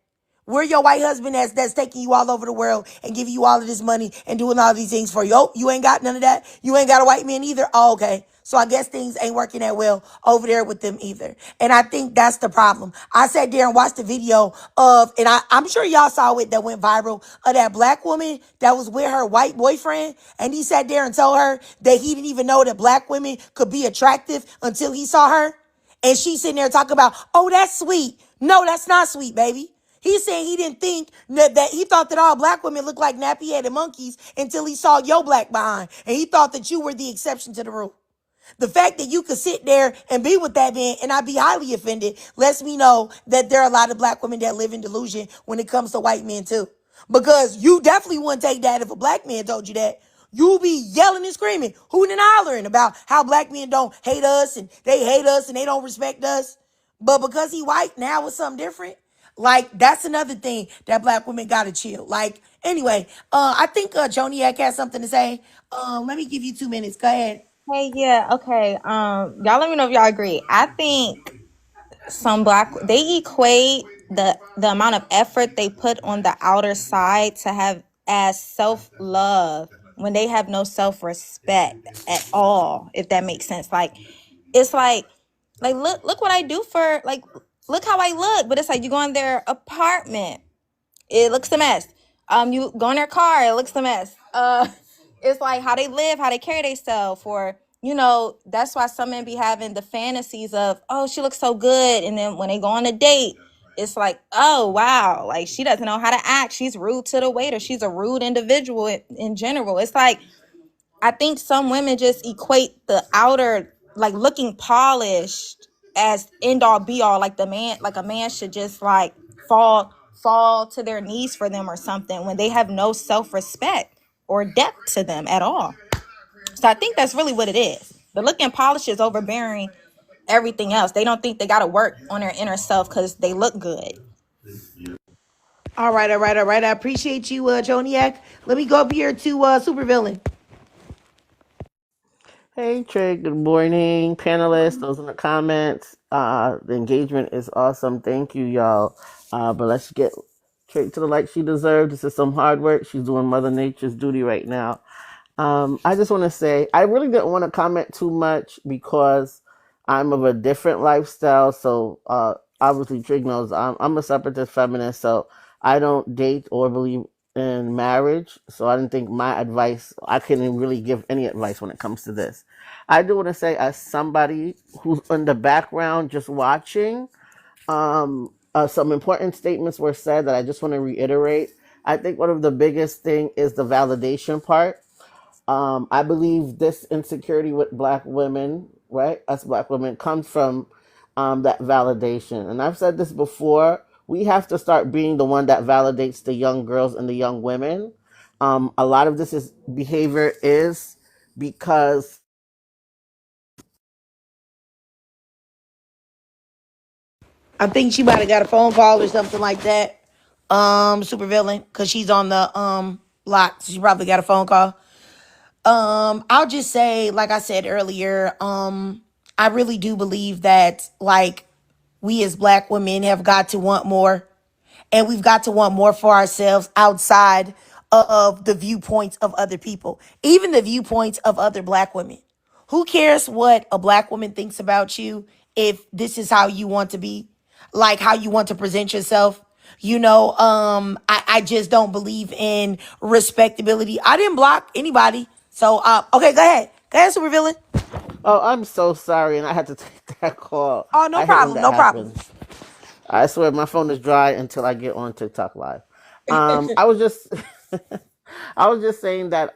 Where your white husband that's taking you all over the world and giving you all of this money and doing all these things for you? Oh, you ain't got none of that? You ain't got a white man either? Oh, okay. So I guess things ain't working that well over there with them either. And I think that's the problem. I sat there and watched the video and I'm sure y'all saw it that went viral, of that Black woman that was with her white boyfriend. And he sat there and told her that he didn't even know that Black women could be attractive until he saw her. And she's sitting there talking about, oh, that's sweet. No, that's not sweet, baby. He's saying he didn't think that he thought that all Black women looked like nappy-headed monkeys until he saw your black behind. And he thought that you were the exception to the rule. The fact that you could sit there and be with that man and not be highly offended lets me know that there are a lot of Black women that live in delusion when it comes to white men too. Because you definitely wouldn't take that if a Black man told you that. You'll be yelling and screaming, hooting and hollering about how Black men don't hate us and they don't respect us. But because he white, now it's something different. Like, that's another thing that Black women gotta chill. Like, anyway, I think Joniak has something to say. Let me give you 2 minutes. Go ahead. Hey, yeah, okay. Y'all let me know if y'all agree. I think they equate the amount of effort they put on the outer side to have as self-love when they have no self-respect at all, if that makes sense. Like, it's like look what I do for, like, look how I look, but it's like you go in their apartment, it looks a mess. You go in their car, it looks a mess. It's like how they live, how they carry themselves, or that's why some men be having the fantasies of, oh, she looks so good, and then when they go on a date, it's like, oh wow, like she doesn't know how to act, she's rude to the waiter, she's a rude individual in general. It's like, I think some women just equate the outer, like, looking polished as end all be all. Like a man should just like fall to their knees for them or something, when they have no self-respect or depth to them at all. So I think that's really what it is. The looking polished is overbearing everything else. They don't think they got to work on their inner self because they look good. All right, all right, all right. I appreciate you, Joniak. Let me go up here to Supervillain. Hey, Trey. Good morning, panelists. Those in the comments. The engagement is awesome. Thank you, y'all. But let's get straight to the light she deserves. This is some hard work. She's doing Mother Nature's duty right now. I just want to say, I really didn't want to comment too much because I'm of a different lifestyle. So, obviously, Trig knows I'm a separatist feminist. So I don't date or believe in marriage. So I didn't think my advice, I couldn't really give any advice when it comes to this. I do want to say, as somebody who's in the background just watching, some important statements were said that I just want to reiterate. I think one of the biggest thing is the validation part. I believe this insecurity with Black women, right, us Black women, comes from that validation. And I've said this before, we have to start being the one that validates the young girls and the young women. A lot of this is behavior is because I think she might have got a phone call or something like that. Supervillain, because she's on the block. So she probably got a phone call. I'll just say, like I said earlier, I really do believe that like we as black women have got to want more, and we've got to want more for ourselves outside of the viewpoints of other people, even the viewpoints of other black women. Who cares what a black woman thinks about you if this is how you want to be, like how you want to present yourself? I just don't believe in respectability. I didn't block anybody. So, okay, go ahead. Go ahead, super villain. oh, I'm so sorry, and I had to take that call. Oh, no I hate when problem. that No problem. happens. I swear my phone is dry until I get on TikTok live. I was just I was just saying that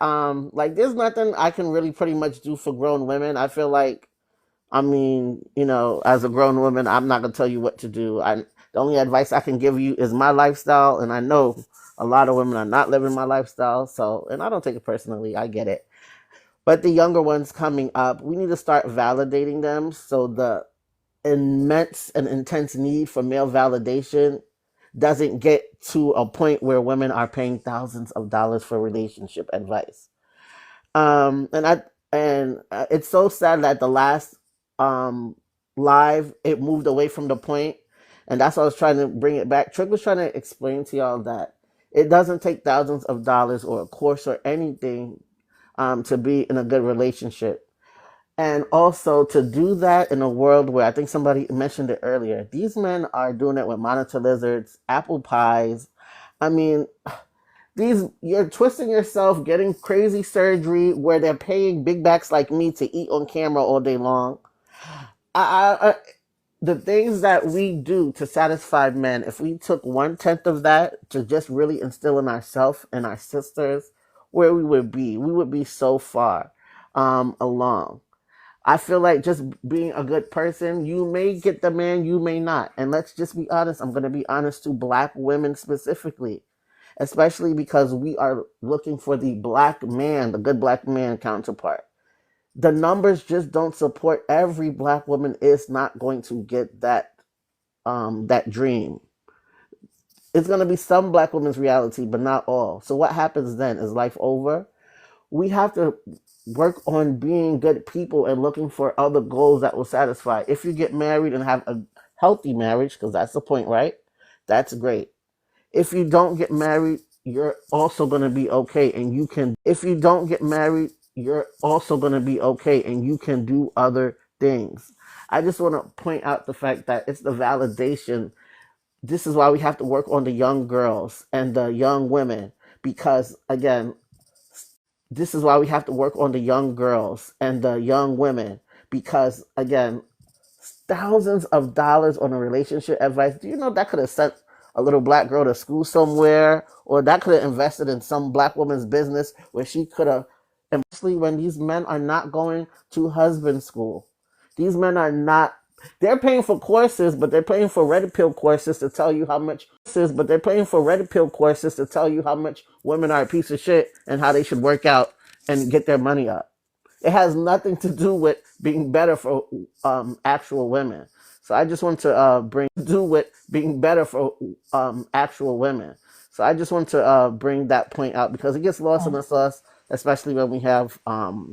like there's nothing I can really pretty much do for grown women. I feel like I mean, as a grown woman, I'm not gonna tell you what to do. The only advice I can give you is my lifestyle, and I know a lot of women are not living my lifestyle. So, and I don't take it personally. I get it. But the younger ones coming up, we need to start validating them. So the immense and intense need for male validation doesn't get to a point where women are paying thousands of dollars for relationship advice. And it's so sad that the last live it moved away from the point, and that's why I was trying to bring it back. Trick was trying to explain to y'all that it doesn't take thousands of dollars or a course or anything to be in a good relationship. And also to do that in a world where I think somebody mentioned it earlier, these men are doing it with monitor lizards, apple pies. I mean, you're twisting yourself, getting crazy surgery where they're paying big backs like me to eat on camera all day long. The things that we do to satisfy men, if we took 1/10 of that to just really instill in ourselves and our sisters, where we would be so far along. I feel like just being a good person, you may get the man, you may not. And let's just be honest. I'm going to be honest to black women specifically, especially because we are looking for the black man, the good black man counterpart. The numbers just don't support every black woman is not going to get that dream. It's going to be some black women's reality, but not all. So what happens then? Is life over? We have to work on being good people and looking for other goals that will satisfy. If you get married and have a healthy marriage, because that's the point, right? That's great. If you don't get married, you're also going to be okay, and if you don't get married, you're also going to be okay, and you can do other things. I just want to point out the fact that it's the validation. This is why we have to work on the young girls and the young women, because again, this is why we have to work on the young girls and the young women, because again, thousands of dollars on a relationship advice. Do you know that could have sent a little black girl to school somewhere, or that could have invested in some black woman's business where she could have, especially when these men are not going to husband school. These men are not, they're paying for courses, but they're paying for red pill courses to tell you how much women are a piece of shit and how they should work out and get their money up. It has nothing to do with being better for actual women. So I just want to bring that point out, because it gets lost in the sauce, especially when we have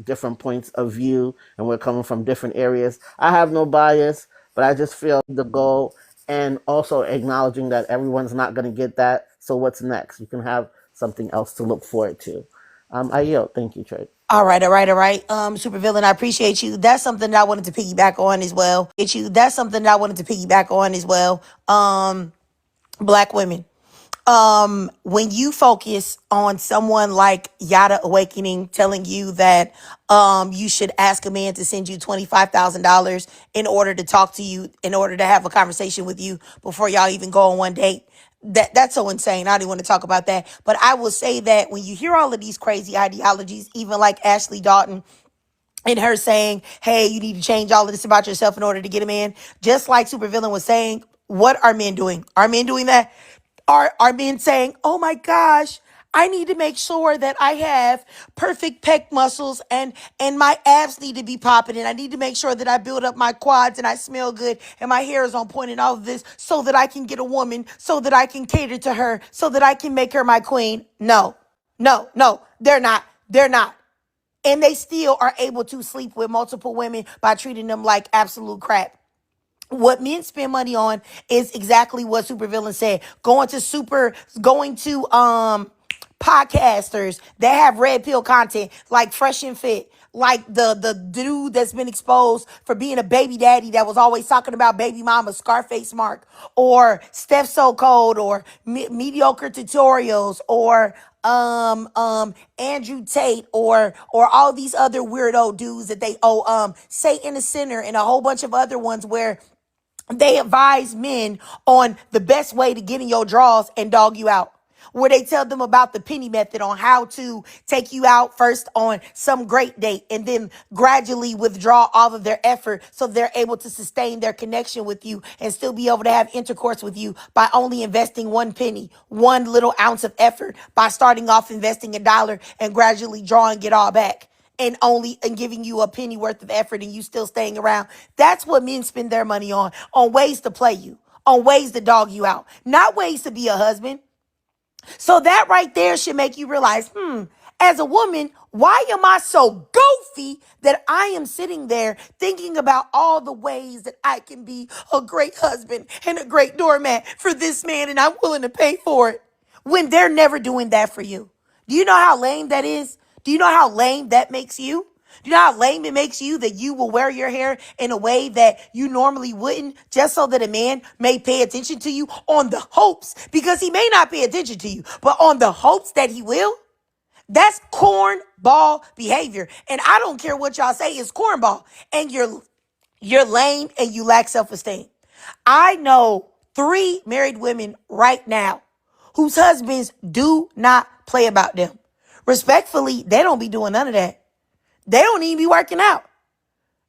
different points of view and we're coming from different areas. I have no bias, but I just feel the goal, and also acknowledging that everyone's not going to get that. So what's next? You can have something else to look forward to. I yield. Thank you, Trey. All right, all right, all right. Super villain, I appreciate you. That's something that I wanted to piggyback on as well. Black women. When you focus on someone like Yada Awakening telling you that you should ask a man to send you $25,000 in order to talk to you, in order to have a conversation with you before y'all even go on one date. That's so insane. I didn't want to talk about that. But I will say that when you hear all of these crazy ideologies, even like Ashley Dalton and her saying, hey, you need to change all of this about yourself in order to get a man, just like Supervillain was saying, What are men doing? Are men doing that? Are men saying, oh my gosh, I need to make sure that I have perfect pec muscles and my abs need to be popping and I need to make sure that I build up my quads and I smell good and my hair is on point and all of this so that I can get a woman, so that I can cater to her, so that I can make her my queen. No, no, no, they're not. They're not. And they still are able to sleep with multiple women by treating them like absolute crap. What men spend money on is exactly what Supervillain said. Going to podcasters that have red pill content like Fresh and Fit, like the dude that's been exposed for being a baby daddy that was always talking about baby mama, Scarface Mark, or Steph So Cold, or mediocre tutorials, or Andrew Tate, or all these other weirdo dudes that they Satan the Sinner and a whole bunch of other ones where they advise men on the best way to get in your drawers and dog you out. Where they tell them about the penny method on how to take you out first on some great date and then gradually withdraw all of their effort so they're able to sustain their connection with you and still be able to have intercourse with you by only investing one penny, one little ounce of effort, by starting off investing $1 and gradually drawing it all back and giving you a penny worth of effort and you still staying around. That's what men spend their money on ways to play you, on ways to dog you out, not ways to be a husband. So that right there should make you realize, as a woman, why am I so goofy that I am sitting there thinking about all the ways that I can be a great husband and a great doormat for this man and I'm willing to pay for it when they're never doing that for you? Do you know how lame that is? Do you know how lame that makes you? Do you know how lame it makes you that you will wear your hair in a way that you normally wouldn't just so that a man may pay attention to you on the hopes, because he may not pay attention to you, but on the hopes that he will? That's cornball behavior. And I don't care what y'all say, it's cornball. And you're lame and you lack self-esteem. I know 3 married women right now whose husbands do not play about them. Respectfully, they don't be doing none of that. They don't even be working out.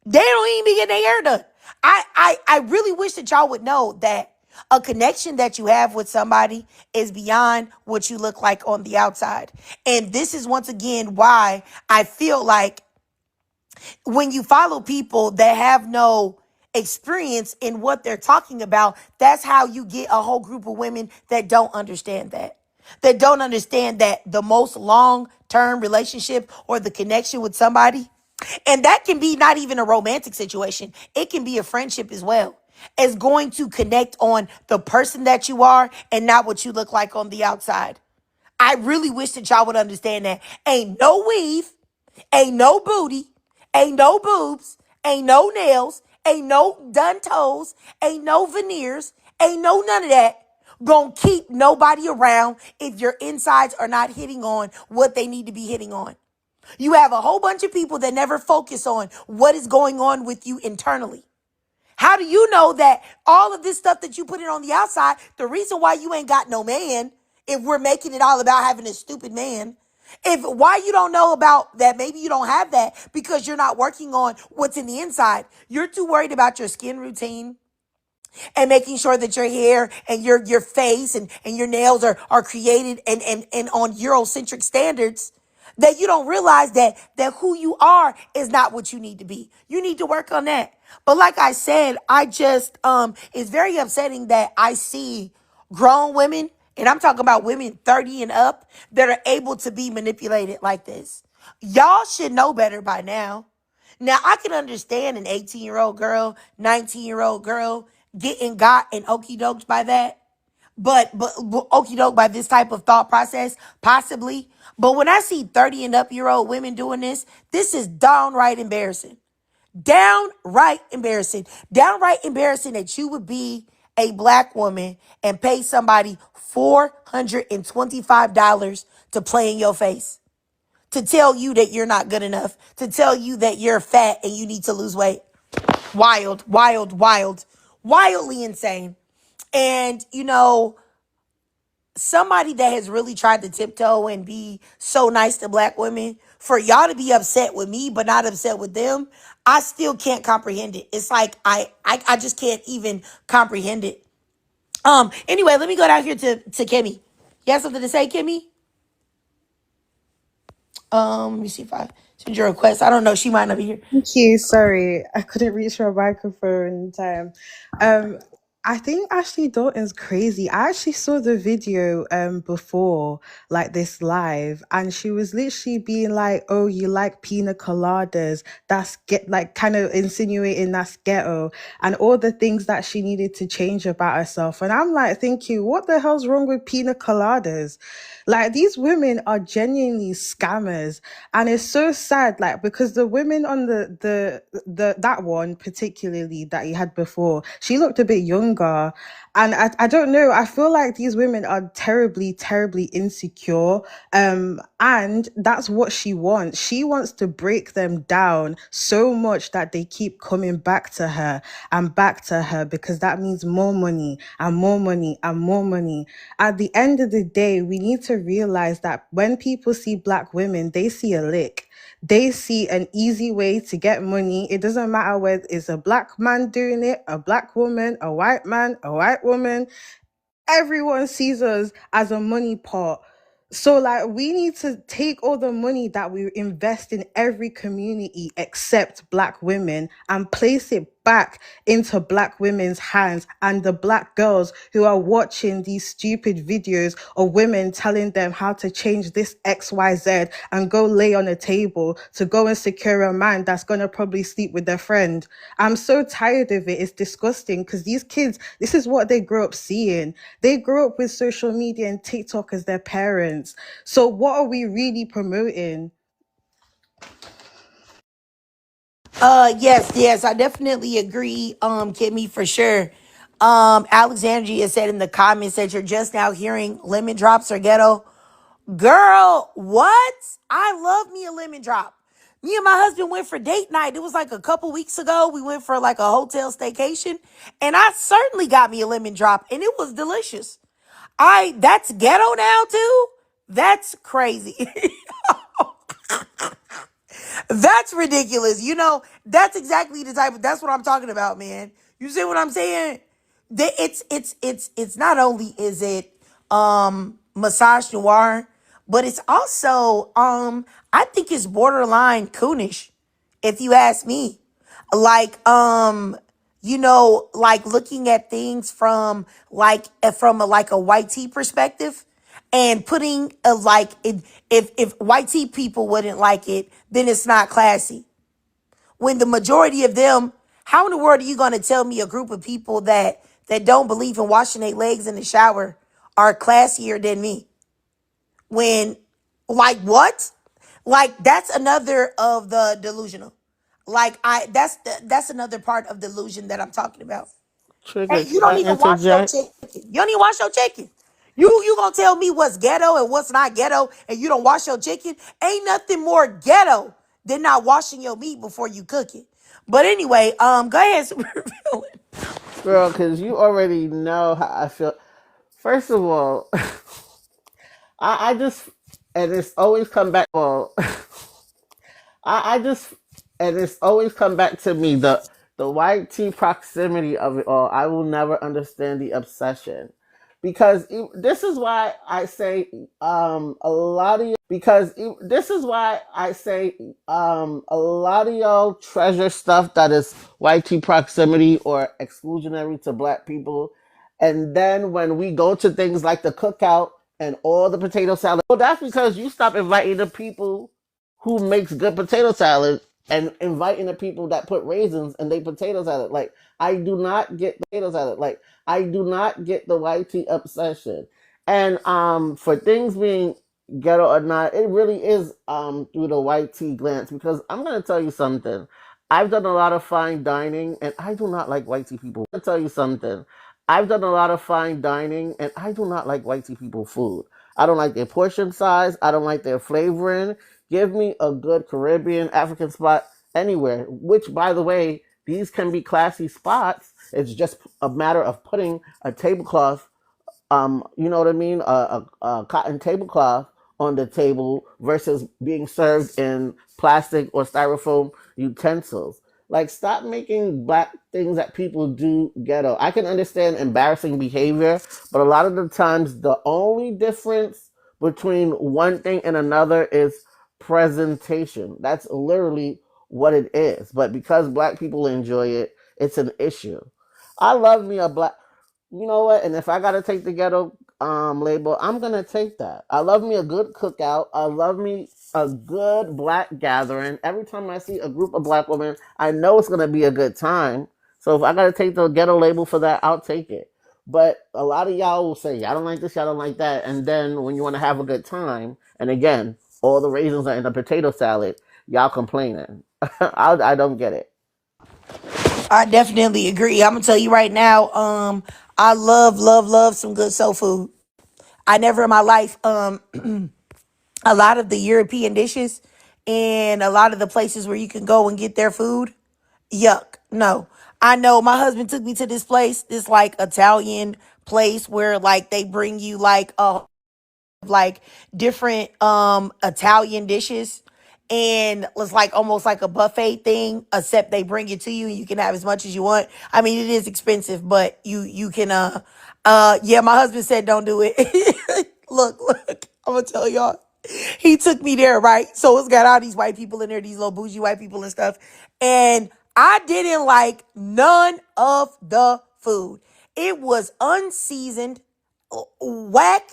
They don't even be getting their hair done. I really wish that y'all would know that a connection that you have with somebody is beyond what you look like on the outside. And this is once again why I feel like when you follow people that have no experience in what they're talking about, that's how you get a whole group of women that don't understand that. That don't understand that the most long-term relationship or the connection with somebody, and that can be not even a romantic situation, it can be a friendship as well, is going to connect on the person that you are and not what you look like on the outside. I really wish that y'all would understand that. Ain't no weave, ain't no booty, ain't no boobs, ain't no nails, ain't no done toes, ain't no veneers, ain't no none of that gonna keep nobody around if your insides are not hitting on what they need to be hitting on. You have a whole bunch of people that never focus on what is going on with you internally. How do you know that all of this stuff that you put in on the outside, the reason why you ain't got no man, if we're making it all about having a stupid man, if why you don't know about that, maybe you don't have that because you're not working on what's in the inside. You're too worried about your skin routine and making sure that your hair and your face and your nails are created and on Eurocentric standards, that you don't realize that who you are is not what you need to be. You need to work on that. But like I said, I just it's very upsetting that I see grown women, and I'm talking about women 30 and up, that are able to be manipulated like this. Y'all should know better by now. Now, I can understand an 18-year-old girl, 19-year-old girl getting got and okey doked by that. But okey doke by this type of thought process, possibly. But when I see 30 and up year old women doing this is downright embarrassing. Downright embarrassing. Downright embarrassing that you would be a black woman and pay somebody $425 to play in your face, to tell you that you're not good enough, to tell you that you're fat and you need to lose weight. Wild, wild, wild, wildly insane. And, somebody that has really tried to tiptoe and be so nice to black women, for y'all to be upset with me but not upset with them, I still can't comprehend it. It's like I just can't even comprehend it. Anyway, let me go down here to Kimmy. You have something to say, Kimmy? Let me see if I send your request. I don't know. She might not be here. Thank you. Sorry, I couldn't reach my microphone in time. Um, I think Ashley Dalton's crazy. I actually saw the video before, like this live, and she was literally being like, "Oh, you like pina coladas? That's get like kind of insinuating that's ghetto," and all the things that she needed to change about herself. And I'm like thinking, what the hell's wrong with pina coladas? Like these women are genuinely scammers, and it's so sad, like because the women on the that one particularly that you had before, she looked a bit younger, and I don't know. I feel like these women are terribly, terribly insecure, and that's what she wants. She wants to break them down so much that they keep coming back to her and back to her because that means more money and more money and more money. At the end of the day, we need to realize that when people see Black women, they see a lick. They see an easy way to get money. It doesn't matter whether it's a Black man doing it, a Black woman, a white man, a white woman. Everyone sees us as a money pot. So like we need to take all the money that we invest in every community except Black women and place it back into Black women's hands and the Black girls who are watching these stupid videos of women telling them how to change this XYZ and go lay on a table to go and secure a man that's going to probably sleep with their friend. I'm so tired of it. It's disgusting because these kids, this is what they grow up seeing. They grow up with social media and TikTok as their parents. So what are we really promoting? Yes, I definitely agree, Kimmy, for sure. Alexandria said in the comments that you're just now hearing lemon drops or ghetto. Girl, what? I love me a lemon drop. Me and my husband went for date night. It was like a couple weeks ago. We went for like a hotel staycation, and I certainly got me a lemon drop, and it was delicious. That's ghetto now too? That's crazy. That's ridiculous. That's exactly that's what I'm talking about, man. You see what I'm saying? It's not only is it massage noir, but it's also I think it's borderline coonish, if you ask me. Like like looking at things from like a white tea perspective and putting a like if white tea people wouldn't like it, then it's not classy. When the majority of them, how in the world are you going to tell me a group of people that don't believe in washing their legs in the shower are classier than me? When, like, what? Like, that's another of the delusional. Like, that's another part of delusion that I'm talking about. Trigger, Hey, you can don't I even wash your interject? chicken. You don't even wash your chicken. You gonna tell me what's ghetto and what's not ghetto, and you don't wash your chicken? Ain't nothing more ghetto than not washing your meat before you cook it. But anyway, go ahead, Super Villain. Girl, because you already know how I feel. First of all, I just, and it's always come back. Well, I just, and it's always come back to me the white tea proximity of it all. I will never understand the obsession, because this is why I say a lot of because this is why I say a lot of y'all treasure stuff that is white tea proximity or exclusionary to Black people, and then when we go to things like the cookout and all the potato salad, well, that's because you stop inviting the people who makes good potato salad and inviting the people that put raisins in their potato salad. Like, I do not get the potato salad. Like, I do not get the white tea obsession. And for things being ghetto or not, it really is through the white tea glance, because I'm gonna tell you something. I've done a lot of fine dining and I do not like white tea people. I'm gonna tell you something. I've done a lot of fine dining and I do not like white tea people food. I don't like their portion size. I don't like their flavoring. Give me a good Caribbean, African spot anywhere, which, by the way, these can be classy spots. It's just a matter of putting a tablecloth, you know what I mean, a cotton tablecloth on the table versus being served in plastic or styrofoam utensils. Like, stop making black things that people do ghetto. I can understand embarrassing behavior, but a lot of the times the only difference between one thing and another is presentation. That's literally what it is. But because black people enjoy it, it's an issue. I love me a black. You know what? And if I gotta take the ghetto label, I'm gonna take that. I love me a good cookout. I love me a good black gathering. Every time I see a group of black women, I know it's gonna be a good time. So if I gotta take the ghetto label for that, I'll take it. But a lot of y'all will say, y'all don't like this, y'all don't like that. And then when you want to have a good time, and again, all the raisins are in the potato salad, y'all complaining. I don't get it. I definitely agree. I'm gonna tell you right now. I love some good soul food. I never in my life. A lot of the European dishes and a lot of the places where you can go and get their food. Yuck. No. I know my husband took me to this place, this like Italian place where like they bring you like different Italian dishes, and it's like almost like a buffet thing, except they bring it to you and you can have as much as you want. I mean, it is expensive, but you can yeah, my husband said don't do it. Look, I'm gonna tell y'all. He took me there, right? So it's got all these white people in there, these little bougie white people and stuff. And I didn't like none of the food. It was unseasoned, whack,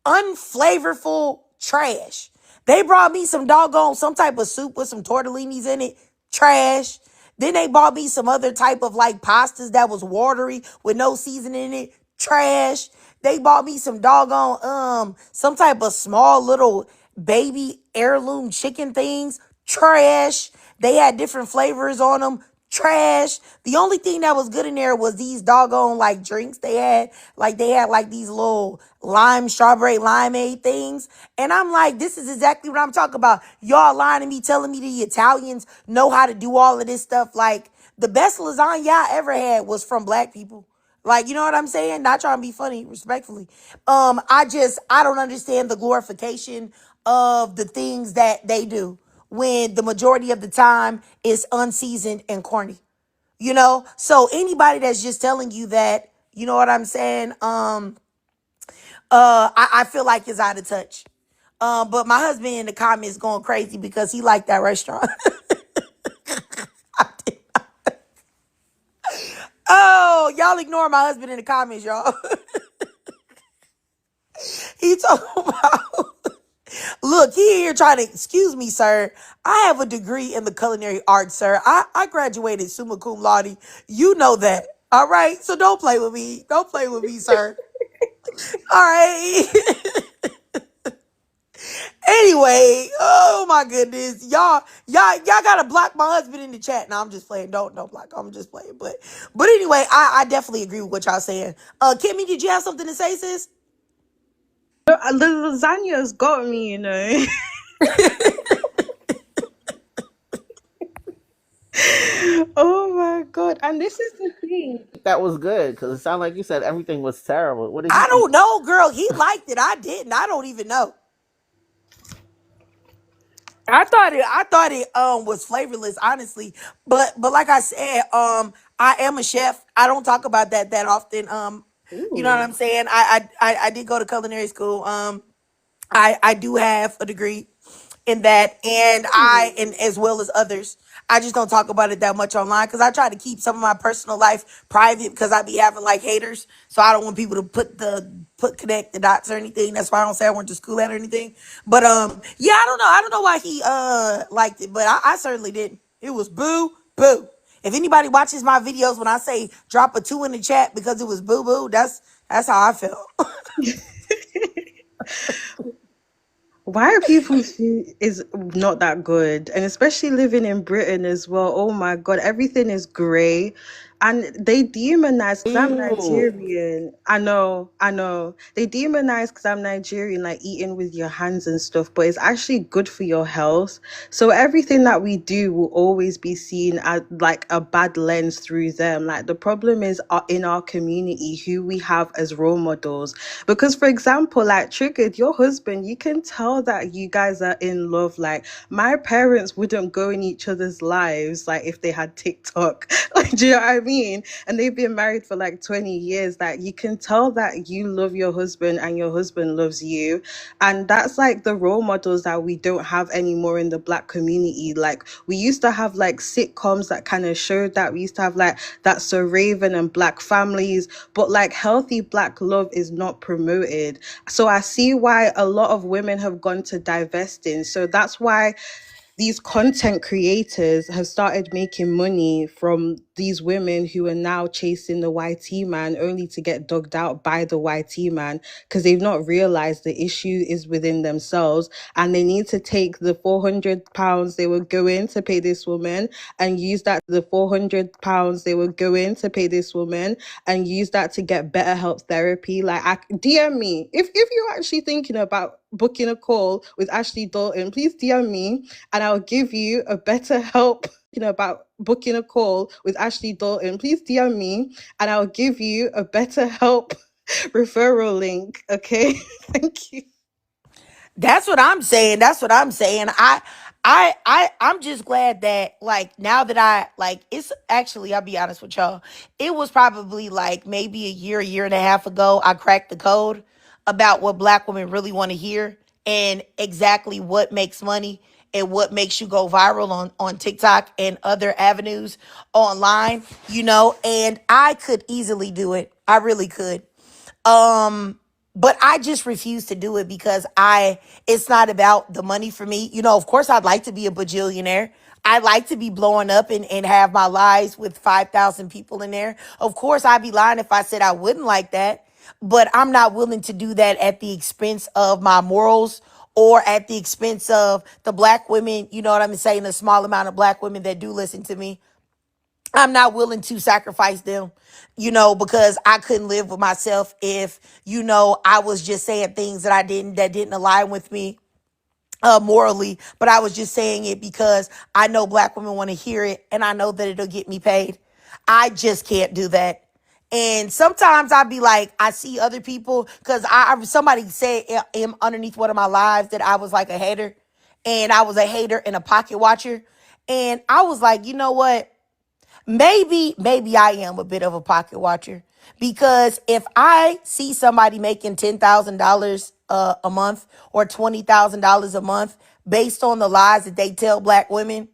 unflavorful trash. They brought me some doggone, some type of soup with some tortellinis in it. Trash. Then they bought me some other type of like pastas that was watery with no seasoning in it. Trash. They bought me some doggone, some type of small little baby heirloom chicken things. Trash. They had different flavors on them. Trash. The only thing that was good in there was these doggone like drinks they had. Like they had like these little strawberry limeade things. And I'm like, this is exactly what I'm talking about. Y'all lying to me, telling me the Italians know how to do all of this stuff. Like the best lasagna I ever had was from black people. Like, you know what I'm saying? Not trying to be funny, respectfully. I don't understand the glorification of the things that they do when the majority of the time it's unseasoned and corny. You know? So anybody that's just telling you that, you know what I'm saying? I feel like is out of touch. But my husband in the comments going crazy because he liked that restaurant. Oh, y'all ignore my husband in the comments, y'all. He talking about, look, he here trying to, excuse me, sir. I have a degree in the culinary arts, sir. I graduated summa cum laude. You know that. All right. So don't play with me. Don't play with me, sir. All right. Anyway, oh my goodness. Y'all gotta block my husband in the chat. No, I'm just playing. Don't block. I'm just playing. But anyway, I definitely agree with what y'all saying. Kimmy, did you have something to say, sis? The lasagna's got me, you know. Oh my god! And this is the thing. That was good because it sounded like you said everything was terrible. What did he I eat? don't know, girl. He liked it. I didn't. I don't even know. I thought it was flavorless, honestly. But like I said, I am a chef. I don't talk about that often. You know what Ooh. I'm saying? I did go to culinary school. I do have a degree in that, and as well as others. I just don't talk about it that much online because I try to keep some of my personal life private because I be having like haters. So I don't want people to connect the dots or anything. That's why I don't say I went to school at or anything. But yeah, I don't know. I don't know why he liked it, but I certainly didn't. It was boo boo. If anybody watches my videos when I say drop a 2 in the chat because it was boo boo, that's how I felt. Why are people's food is not that good? And especially living in Britain as well. Oh my God, everything is grey. And they demonize because I'm Ooh. Nigerian. I know. They demonize because I'm Nigerian, like eating with your hands and stuff, but it's actually good for your health. So everything that we do will always be seen as like a bad lens through them. Like the problem is in our community, who we have as role models. Because, for example, like Triggered, your husband, you can tell that you guys are in love. Like my parents wouldn't go in each other's lives like if they had TikTok. Like, do you know what I mean? And they've been married for like 20 years. Like you can tell that you love your husband and your husband loves you. And that's like the role models that we don't have anymore in the Black community. Like we used to have like sitcoms that kind of showed that. We used to have like that So Raven and Black families, but like healthy Black love is not promoted. So I see why a lot of women have gone to divesting. So that's why these content creators have started making money from these women who are now chasing the YT man only to get dogged out by the YT man because they've not realized the issue is within themselves and they need to take the £400 they were going to pay this woman and use that £400 they were going to pay this woman and use that to get better help therapy. Like DM me if you're actually thinking about booking a call with Ashley Dalton, please DM me and I'll give you a better help. About booking a call with Ashley Dalton, please DM me and I'll give you a better help referral link. Okay. Thank you. That's what I'm saying. That's what I'm saying. I'm just glad that like now that I like it's actually I'll be honest with y'all. It was probably like maybe a year and a half ago I cracked the code about what Black women really want to hear and exactly what makes money and what makes you go viral on TikTok and other avenues online, and I could easily do it. I really could. But I just refuse to do it because it's not about the money for me. Of course I'd like to be a bajillionaire. I'd like to be blowing up and have my lives with 5,000 people in there. Of course I'd be lying if I said I wouldn't like that, but I'm not willing to do that at the expense of my morals or at the expense of the Black women, you know what I'm saying, the small amount of Black women that do listen to me. I'm not willing to sacrifice them, because I couldn't live with myself if, I was just saying things that didn't align with me morally, but I was just saying it because I know Black women want to hear it and I know that it'll get me paid. I just can't do that. And sometimes I'd be like, I see other people because somebody said underneath one of my lives that I was like a hater and I was a hater and a pocket watcher. And I was like, you know what? Maybe I am a bit of a pocket watcher because if I see somebody making $10,000 a month or $20,000 a month based on the lies that they tell Black women,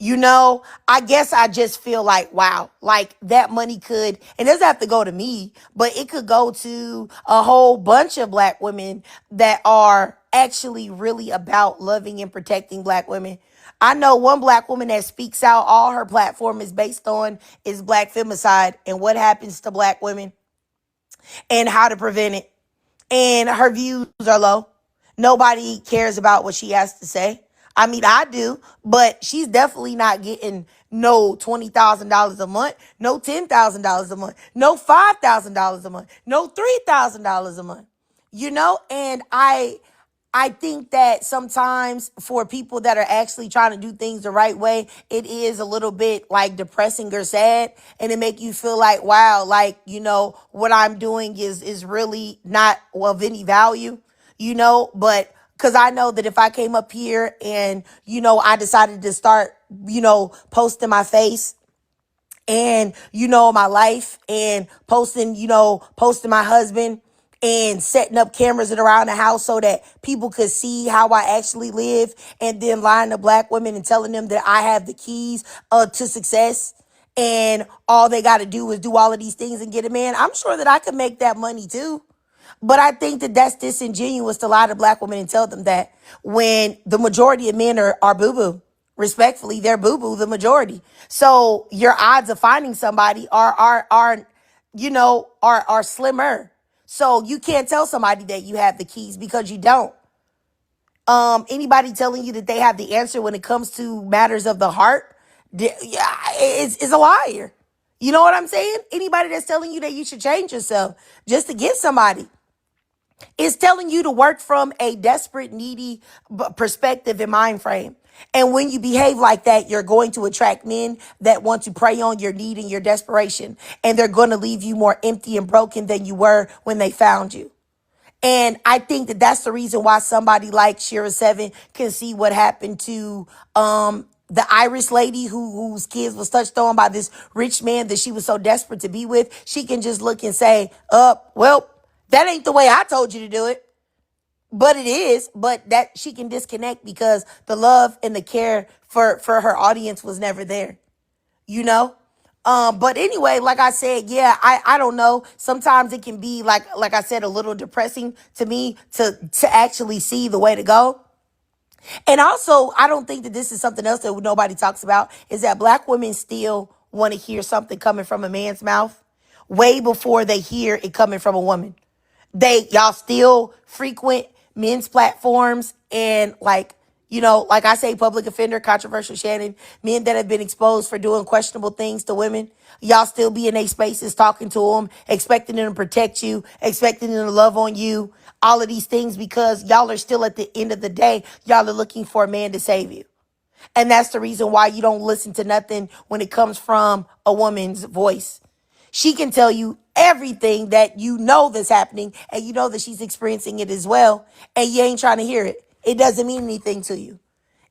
I guess I just feel like, wow, like that money it doesn't have to go to me, but it could go to a whole bunch of Black women that are actually really about loving and protecting Black women. I know one Black woman that speaks out, all her platform is based on is Black femicide and what happens to Black women and how to prevent it. And her views are low. Nobody cares about what she has to say. I mean, I do, but she's definitely not getting no $20,000 a month, no $10,000 a month, no $5,000 a month, no $3,000 a month, and I think that sometimes for people that are actually trying to do things the right way, it is a little bit like depressing or sad. And it make you feel like, wow, like, what I'm doing is really not of any value, but because I know that if I came up here and, I decided to start, posting my face and, my life and posting my husband and setting up cameras around the house so that people could see how I actually live and then lying to Black women and telling them that I have the keys to success and all they got to do is do all of these things and get a man. I'm sure that I could make that money too. But I think that that's disingenuous to lie to Black women and tell them that when the majority of men are boo-boo. Respectfully, they're boo-boo, the majority. So your odds of finding somebody are slimmer. So you can't tell somebody that you have the keys because you don't. Anybody telling you that they have the answer when it comes to matters of the heart is a liar. You know what I'm saying? Anybody that's telling you that you should change yourself just to get somebody is telling you to work from a desperate, needy perspective and mind frame. And when you behave like that, you're going to attract men that want to prey on your need and your desperation. And they're going to leave you more empty and broken than you were when they found you. And I think that that's the reason why somebody like Shira Seven can see what happened to the Irish lady whose kids was touched on by this rich man that she was so desperate to be with. She can just look and say, well, that ain't the way I told you to do it. But it is, but that she can disconnect because the love and the care for her audience was never there, you know? But anyway, like I said, yeah, I don't know. Sometimes it can be like I said, a little depressing to me to actually see the way to go. And also, I don't think that this is something else that nobody talks about is that black women still want to hear something coming from a man's mouth way before they hear it coming from a woman. Y'all still frequent men's platforms and like I say, public offender, controversial Shannon, men that have been exposed for doing questionable things to women. Y'all still be in their spaces talking to them, expecting them to protect you, expecting them to love on you, all of these things because y'all are still at the end of the day, y'all are looking for a man to save you. And that's the reason why you don't listen to nothing when it comes from a woman's voice. She can tell you everything that you know that's happening and you know that she's experiencing it as well. And you ain't trying to hear it. It doesn't mean anything to you.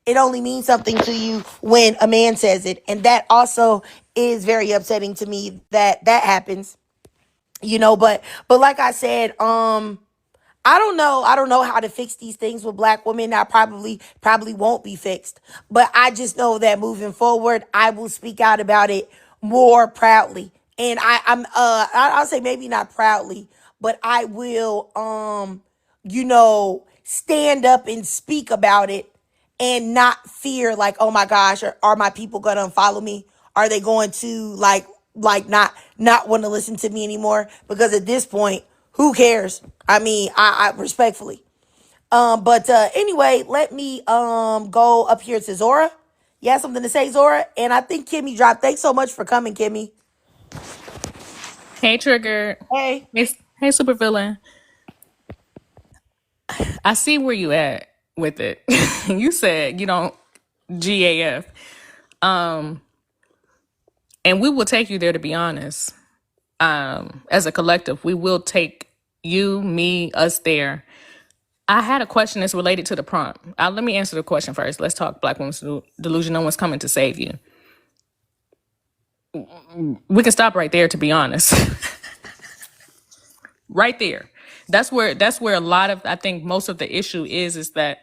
It only means something to you when a man says it. And that also is very upsetting to me that happens, but like I said, I don't know. I don't know how to fix these things with black women. I probably won't be fixed. But I just know that moving forward, I will speak out about it more proudly. And I'll say maybe not proudly, but I will stand up and speak about it and not fear like, oh my gosh, are my people gonna unfollow me? Are they going to not want to listen to me anymore? Because at this point, who cares? I mean, I respectfully. But anyway, let me go up here to Zora. You have something to say, Zora? And I think Kimmy dropped. Thanks so much for coming, Kimmy. Hey, Trigger. Hey. Hey, super villain. I see where you at with it. You said you don't GAF. And we will take you there, to be honest. As a collective, we will take you, me, us there. I had a question that's related to the prompt. Let me answer the question first. Let's talk Black Women's Delusion. No one's coming to save you. We can stop right there, to be honest. Right there. That's where a lot of, I think most of the issue is that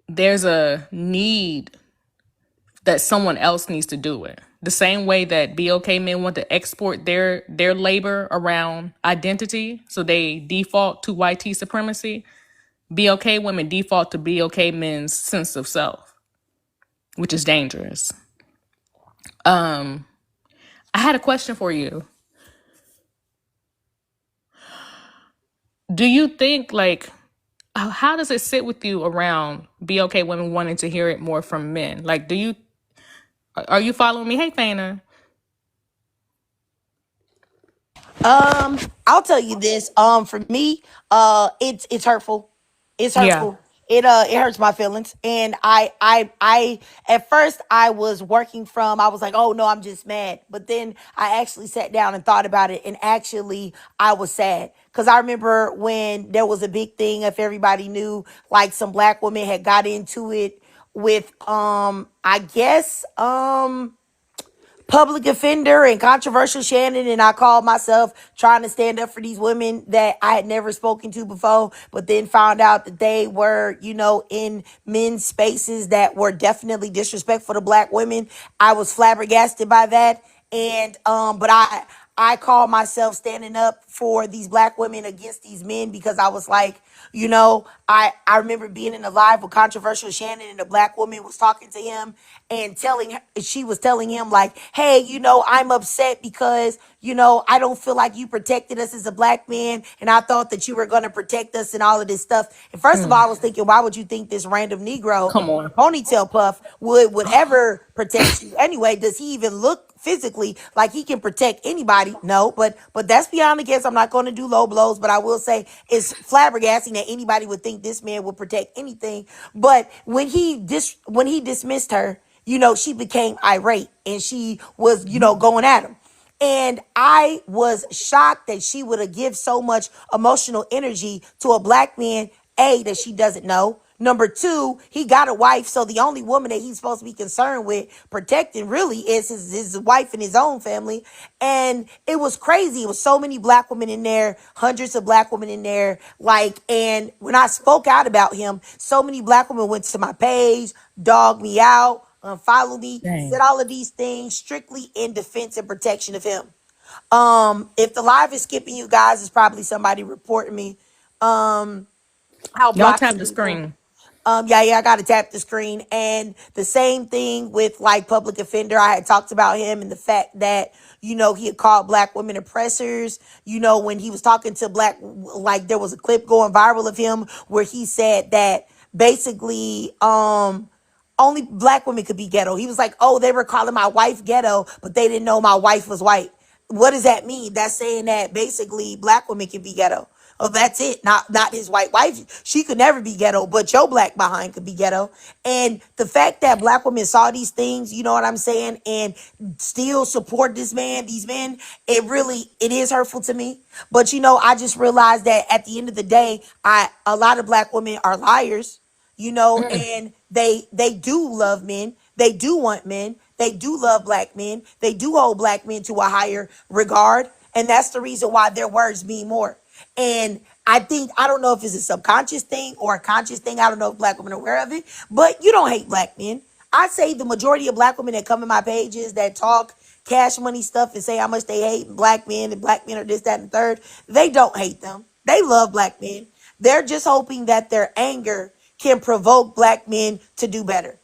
there's a need that someone else needs to do it. The same way that BOK men want to export their labor around identity, so they default to YT supremacy. BOK women default to BOK men's sense of self, which is dangerous. I had a question for you. Do you think how does it sit with you around BOK women wanting to hear it more from men? Like, are you following me? Hey, Fana. I'll tell you this. For me, it's hurtful. It's Yeah. hurtful. It hurts my feelings. And I at first I was I was like, oh no, I'm just mad. But then I actually sat down and thought about it, and actually I was sad. Cause I remember when there was a big thing, if everybody knew, like some black women had got into it with I guess public offender and controversial Shannon, and I called myself trying to stand up for these women that I had never spoken to before, but then found out that they were, in men's spaces that were definitely disrespectful to black women. I was flabbergasted by that. And but I call myself standing up for these black women against these men because I was like, I remember being in a live with controversial Shannon, and a black woman was talking to him and she was telling him like, hey, I'm upset because, I don't feel like you protected us as a black man. And I thought that you were going to protect us and all of this stuff. And first of all, I was thinking, why would you think this random Negro Come with a on. ponytail puff would ever protect you? Anyway, does he even look physically like he can protect anybody? No, but that's beyond the guess. I'm not going to do low blows, but I will say it's flabbergasting that anybody would think this man would protect anything. But when he dismissed her, she became irate and she was, going at him. And I was shocked that she would have give so much emotional energy to a black man, A, that she doesn't know. Number two, he got a wife, so the only woman that he's supposed to be concerned with protecting really is his wife and his own family. And it was crazy. It was so many black women in there, hundreds of black women in there. And when I spoke out about him, so many black women went to my page, dogged me out, unfollow me, said Dang. all of these things strictly in defense and protection of him. If the live is skipping you guys, it's probably somebody reporting me. I'll Y'all block tap some the people. screen. Yeah, I gotta tap the screen. And the same thing with like public offender. I had talked about him and the fact that, he had called black women oppressors. When he was talking to like there was a clip going viral of him where he said that basically, only black women could be ghetto. He was like, oh, they were calling my wife ghetto, but they didn't know my wife was white. What does that mean? That's saying that basically black women can be ghetto. Oh, that's it. Not his white wife. She could never be ghetto, but your black behind could be ghetto. And the fact that black women saw these things, you know what I'm saying, and still support these men, it is hurtful to me. But I just realized that at the end of the day, a lot of black women are liars, and they do love men. They do want men. They do love black men. They do hold black men to a higher regard. And that's the reason why their words mean more. And I don't know if it's a subconscious thing or a conscious thing. I don't know if black women are aware of it, but you don't hate black men. I say the majority of black women that come in my pages that talk cash money stuff and say how much they hate black men and black men are this, that, and the third, they don't hate them. They love black men. They're just hoping that their anger can provoke black men to do better.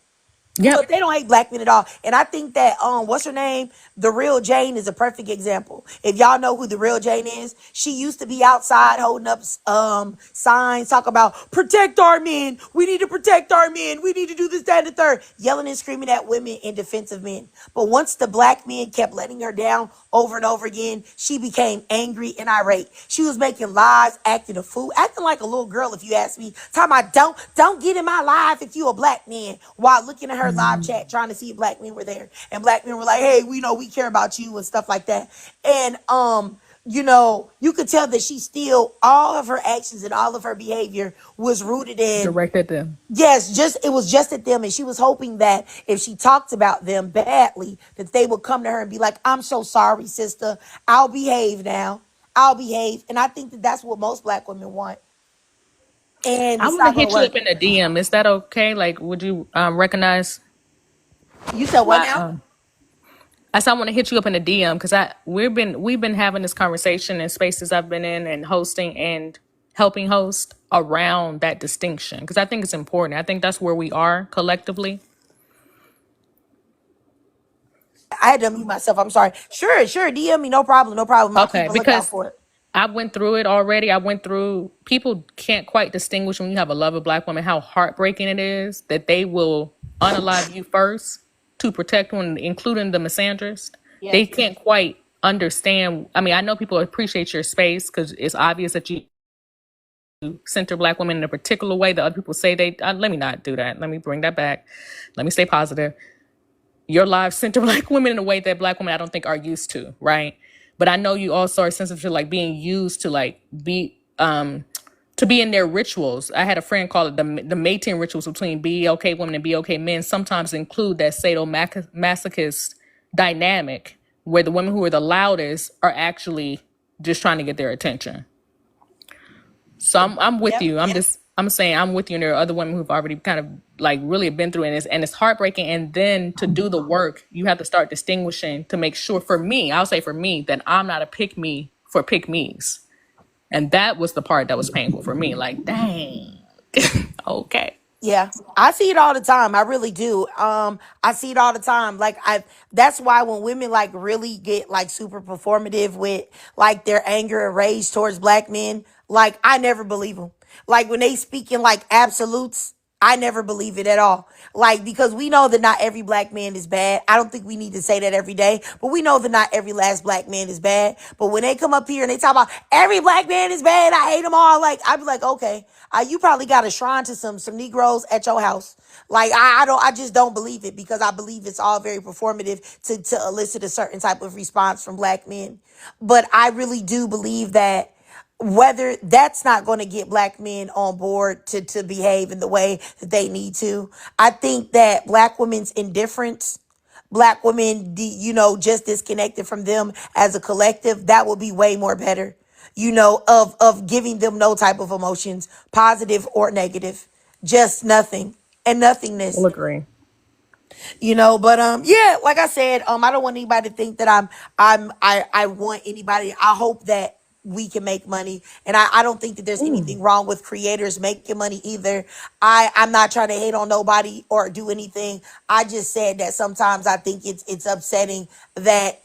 But Yep. they don't hate black men at all. And I think that what's her name? The Real Jane is a perfect example. If y'all know who the Real Jane is, she used to be outside holding up signs, talk about protect our men. We need to protect our men. We need to do this, that, and the third, yelling and screaming at women in defense of men. But once the black men kept letting her down over and over again, she became angry and irate. She was making lies, acting a fool, acting like a little girl, if you ask me. Talking about don't get in my live if you a black man, while looking at her live chat trying to see if black men were there. And black men were like, hey, we know we care about you and stuff like that. And you could tell that she still, all of her actions and all of her behavior was rooted in, Directed them. yes, it was just at them. And she was hoping that if she talked about them badly, that they would come to her and be like, I'm so sorry, sister. I'll behave now. I'll behave. And I think that that's what most black women want. And I it's want to not going to hit you up work. in a DM. Is that okay? Like, would you recognize You said what my? now? I said I want to hit you up in a DM because we've been having this conversation in spaces I've been in and hosting and helping host around that distinction because I think it's important. I think that's where we are collectively. I had to mute myself. I'm sorry. Sure, sure. DM me. No problem. No problem. I'll keep Okay, a lookout because for it. I went through it already. I went through, people can't quite distinguish when you have a love of black woman, how heartbreaking it is that they will unalive you first to protect one, including the misandrist. They Yes. can't quite understand. I mean, I know people appreciate your space because it's obvious that you center black women in a particular way that other people say they, let me not do that. Let me bring that back. Let me stay positive. Your lives center black women in a way that black women I don't think are used to, right? But I know you also are sensitive to like being used to like be to be in their rituals. I had a friend call it the mating rituals between BLK women and BLK men sometimes include that sadomasochist dynamic where the women who are the loudest are actually just trying to get their attention. So I'm with Yep. you. I'm just I'm saying I'm with you, and there are other women who've already kind of like really been through it, and it's heartbreaking. And then to do the work, you have to start distinguishing to make sure. For me, I'll say for me that I'm not a pick me for pick me's, and that was the part that was painful for me. Like, dang, okay. Yeah, I see it all the time. I really do. I see it all the time. Like I, that's why when women like really get like super performative with like their anger and rage towards black men, like I never believe them. Like when they speak in like absolutes, I never believe it at all. Like, because we know that not every black man is bad. I don't think we need to say that every day, but we know that not every last black man is bad. But when they come up here and they talk about every black man is bad, I hate them all. Like, I'd be like, okay, you probably got a shrine to some Negroes at your house. Like, I just don't believe it, because I believe it's all very performative to elicit a certain type of response from black men. But I really do believe that whether that's not going to get black men on board to behave in the way that they need to. I think that black women's indifference, black women, just disconnected from them as a collective, that would be way more better, of giving them no type of emotions, positive or negative, just nothing and We'll nothingness. agree. But yeah, like I said, I don't want anybody to think that I want anybody. I hope that we can make money, and I don't think that there's anything wrong with creators making money either. I'm not trying to hate on nobody or do anything. I just said that sometimes I think it's upsetting that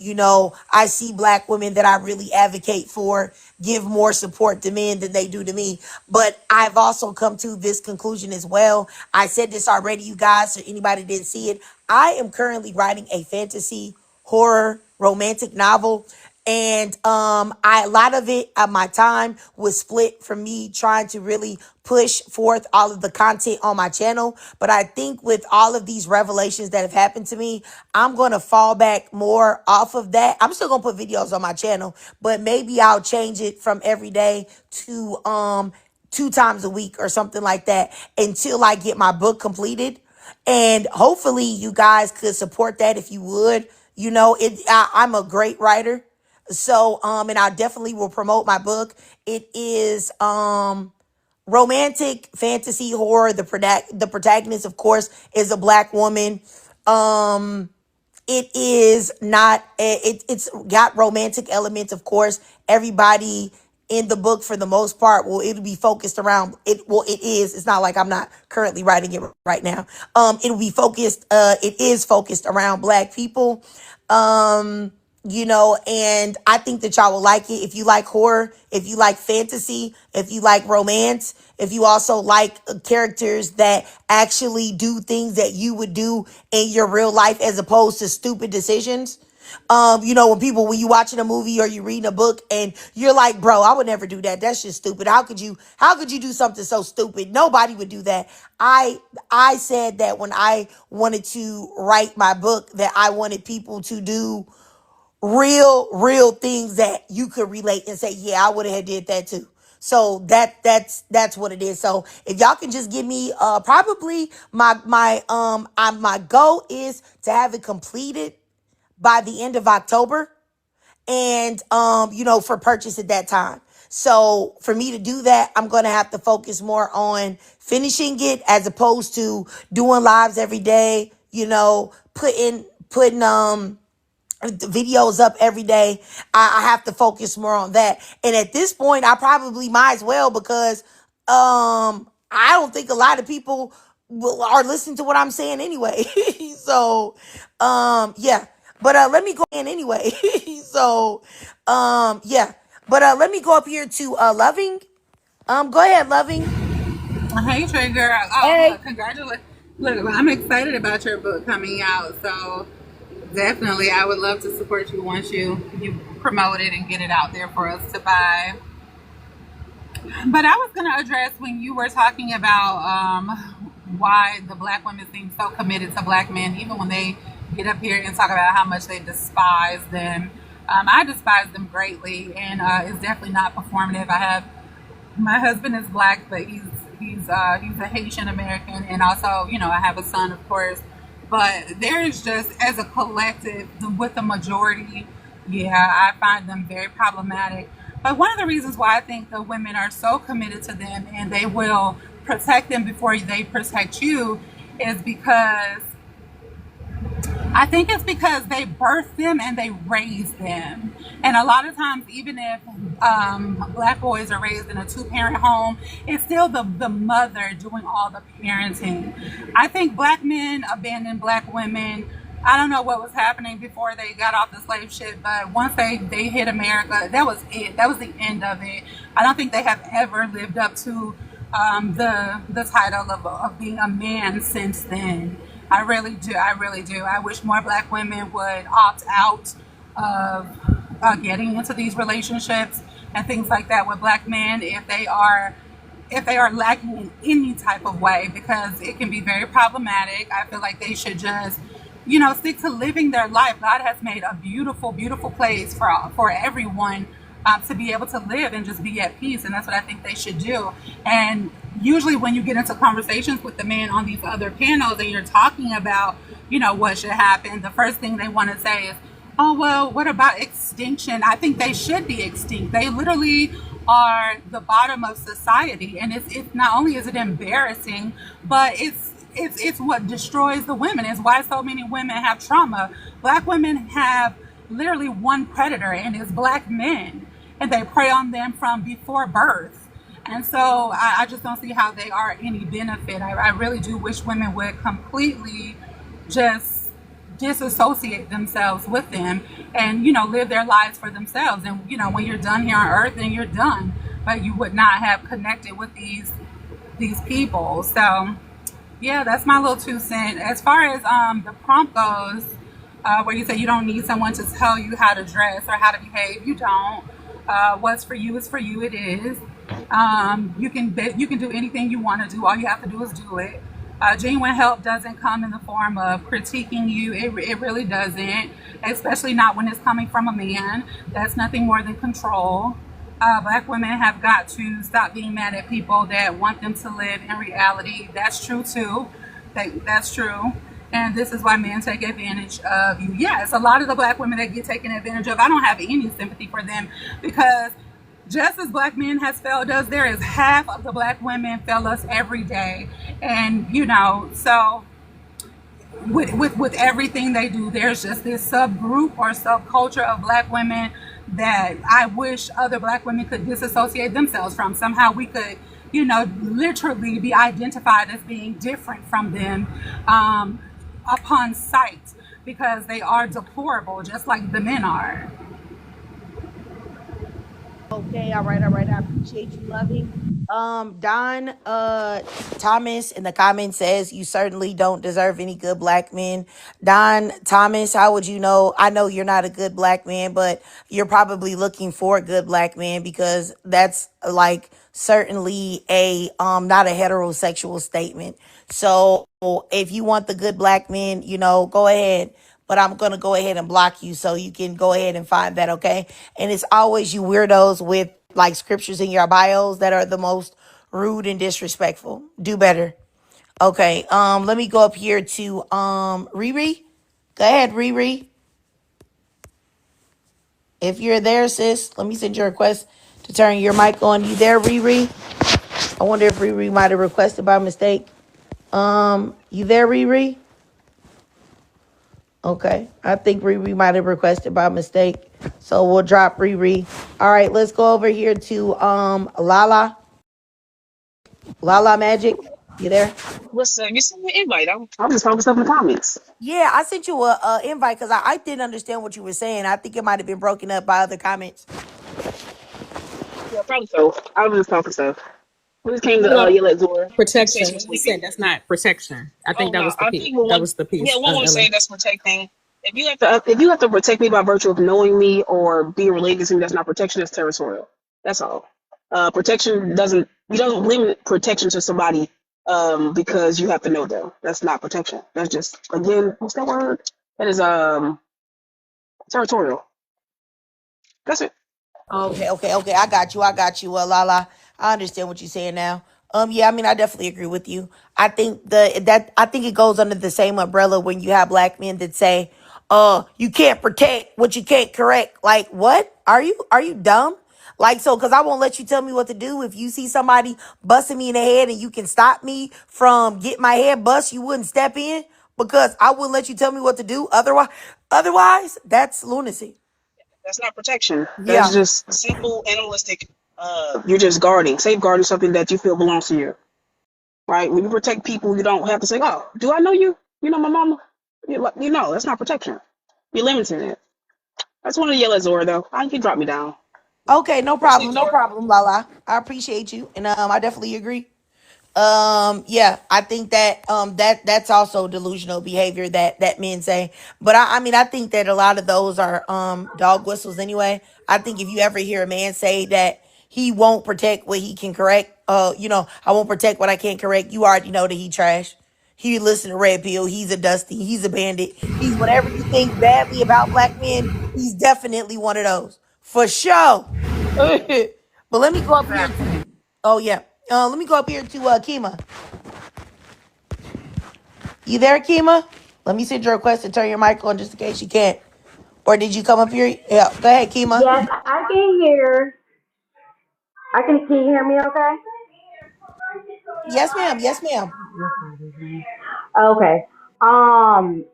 I see black women that I really advocate for give more support to men than they do to me. But I've also come to this conclusion as well. I said this already, you guys, so anybody didn't see it. I am currently writing a fantasy horror romantic novel. And a lot of it, my time was split from me trying to really push forth all of the content on my channel. But I think with all of these revelations that have happened to me, I'm going to fall back more off of that. I'm still going to put videos on my channel, but maybe I'll change it from every day to 2 times a week or something like that until I get my book completed. And hopefully you guys could support that if you would. I'm a great writer. So, and I definitely will promote my book. It is, romantic fantasy horror. The protagonist, of course, is a black woman. It is not, it's got romantic elements, of course. Everybody in the book, for the most part, it'll be focused around it. Well, it is. It's not like I'm not currently writing it right now. It is focused around black people. And I think that y'all will like it. If you like horror, if you like fantasy, if you like romance, if you also like characters that actually do things that you would do in your real life as opposed to stupid decisions. When you watching a movie or you reading a book and you're like, bro, I would never do that. That's just stupid. How could you do something so stupid? Nobody would do that. I said that when I wanted to write my book, that I wanted people to do real things that you could relate and say, yeah, I would have did that too. So that's what it is. So if y'all can just give me probably my goal is to have it completed by the end of October, and for purchase at that time. So for me to do that, I'm going to have to focus more on finishing it as opposed to doing lives every day, putting videos up every day. I have to focus more on that. And at this point, I probably might as well, because I don't think a lot of people are listening to what I'm saying anyway. So yeah. But let me go in anyway. So yeah. But let me go up here to Loving. Go ahead, Loving. Hey, Trey girl. Oh, Hey. look, congratulations. Look, I'm excited about your book coming out. So definitely, I would love to support you once you promote it and get it out there for us to buy. But I was going to address when you were talking about why the black women seem so committed to black men, even when they get up here and talk about how much they despise them. I despise them greatly, and it's definitely not performative. My husband is black, but he's a Haitian American, and also, I have a son, of course. But there is just, as a collective, with the majority, yeah, I find them very problematic. But one of the reasons why I think the women are so committed to them and they will protect them before they protect you is because I think it's because they birthed them and they raised them. And a lot of times, even if black boys are raised in a two-parent home, it's still the mother doing all the parenting. I think black men abandon black women. I don't know what was happening before they got off the slave ship, but once they hit America, that was it. That was the end of it. I don't think they have ever lived up to the title of being a man since then. I really do. I really do. I wish more black women would opt out of getting into these relationships and things like that with black men if they are lacking in any type of way, because it can be very problematic. I feel like they should just, stick to living their life. God has made a beautiful, beautiful place for everyone to be able to live and just be at peace. And that's what I think they should do. And usually when you get into conversations with the men on these other panels and you're talking about, what should happen, the first thing they want to say is, oh, well, what about extinction? I think they should be extinct. They literally are the bottom of society. And it's not only is it embarrassing, but it's what destroys the women. It's why so many women have trauma. Black women have literally one predator, and it's black men. And they prey on them from before birth. And so I just don't see how they are any benefit. I really do wish women would completely just disassociate themselves with them and, live their lives for themselves. And, when you're done here on earth, then you're done. But you would not have connected with these people. So, yeah, that's my little 2 cents. As far as the prompt goes, where you say you don't need someone to tell you how to dress or how to behave, you don't. What's for you is for you. It is. You can do anything you want to do. All you have to do is do it. Genuine help doesn't come in the form of critiquing you. It really doesn't, especially not when it's coming from a man. That's nothing more than control. Black women have got to stop being mad at people that want them to live in reality. That's true too. That's true. And this is why men take advantage of you. Yes, a lot of the black women that get taken advantage of, I don't have any sympathy for them, because just as black men has failed us, there is half of the black women fail us every day. And, so with everything they do, there's just this subgroup or subculture of black women that I wish other black women could disassociate themselves from. Somehow we could, literally be identified as being different from them upon sight, because they are deplorable, just like the men are. Okay, all right. I appreciate you, loving. Don Thomas in the comments says you certainly don't deserve any good black men. Don Thomas, how would you know? I know you're not a good black man, but you're probably looking for a good black man, because that's like certainly a not a heterosexual statement. So if you want the good black men, go ahead. But I'm going to go ahead and block you so you can go ahead and find that, okay? And it's always you weirdos with like scriptures in your bios that are the most rude and disrespectful. Do better. Okay, let me go up here to Riri. Go ahead, Riri. If you're there, sis, let me send you a request to turn your mic on. You there, Riri? I wonder if Riri might have requested by mistake. You there, Riri? Okay, I think Riri might have requested by mistake, so we'll drop Riri. All right, let's go over here to Lala Magic. You there? What's up? You sent me an invite. I'm just focused up in the comments. Yeah, I sent you a invite because I didn't understand what you were saying. I think it might have been broken up by other comments. Yeah, probably so. I was just talking stuff. We just came to No, yell at Zora. She said she protection. was He said sleepy. that's not protection. I Oh think that no, was the I piece. think That was the piece. one would Ella. say that's protecting. If you have to protect me by virtue of knowing me or being related to me, that's not protection. That's territorial. That's all. Protection doesn't. You don't limit protection to somebody because you have to know them. That's not protection. That's just, again, what's that word? That is territorial. That's it. Okay. I got you, Lala. I understand what you're saying now. Yeah, I mean, I definitely agree with you. I think I think it goes under the same umbrella when you have black men that say, you can't protect what you can't correct. Like, what? Are you dumb? Like, so, because I won't let you tell me what to do. If you see somebody busting me in the head and you can stop me from getting my head bust, you wouldn't step in because I wouldn't let you tell me what to do. Otherwise, that's lunacy. That's not protection. That's Yeah. just simple analytic. You're just guarding, safeguarding something that you feel belongs to you, right? When you protect people, you don't have to say, "Oh, do I know you? You know my mama." You know, that's not protection. You're limiting it. That's one of the yellow Zora, though. I can drop me down. Okay, no Proceed, problem. No Zora. problem, Lala. I appreciate you. And I definitely agree. Yeah, I think that that's also delusional behavior that men say. But I mean I think that a lot of those are dog whistles anyway. I think if you ever hear a man say that he won't protect what he can correct, I won't protect what I can't correct, you already know that he trash. He listen to Red Pill, he's a dusty, he's a bandit, he's whatever you think badly about black men, he's definitely one of those. For sure. But let me go up here Exactly. to oh yeah. Let me go up here to Kima. You there, Kima? Let me send your request to turn your mic on just in case you can't. Or did you come up here? Yeah, go ahead, Kima. Yes, I can hear. Can you hear me okay? Yes, ma'am. Yes, ma'am. Okay. Um,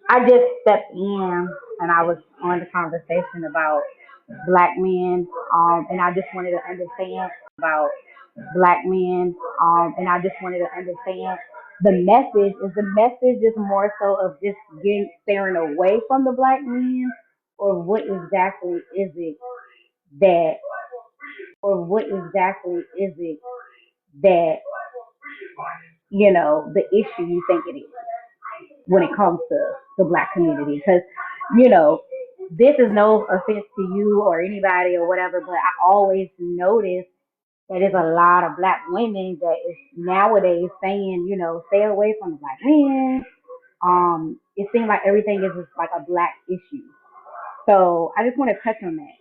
I just stepped in and I was on the conversation about black men. And I just wanted to understand about black men. And I just wanted to understand the message. Is the message just more so of just getting staring away from the black men, or what exactly is it that, or what exactly is it that the issue you think it is when it comes to the black community? Because you know this is no offense to you or anybody or whatever, but I always notice that there's a lot of black women that is nowadays saying, stay away from the black men. It seems like everything is just like a black issue. So I just want to touch on that.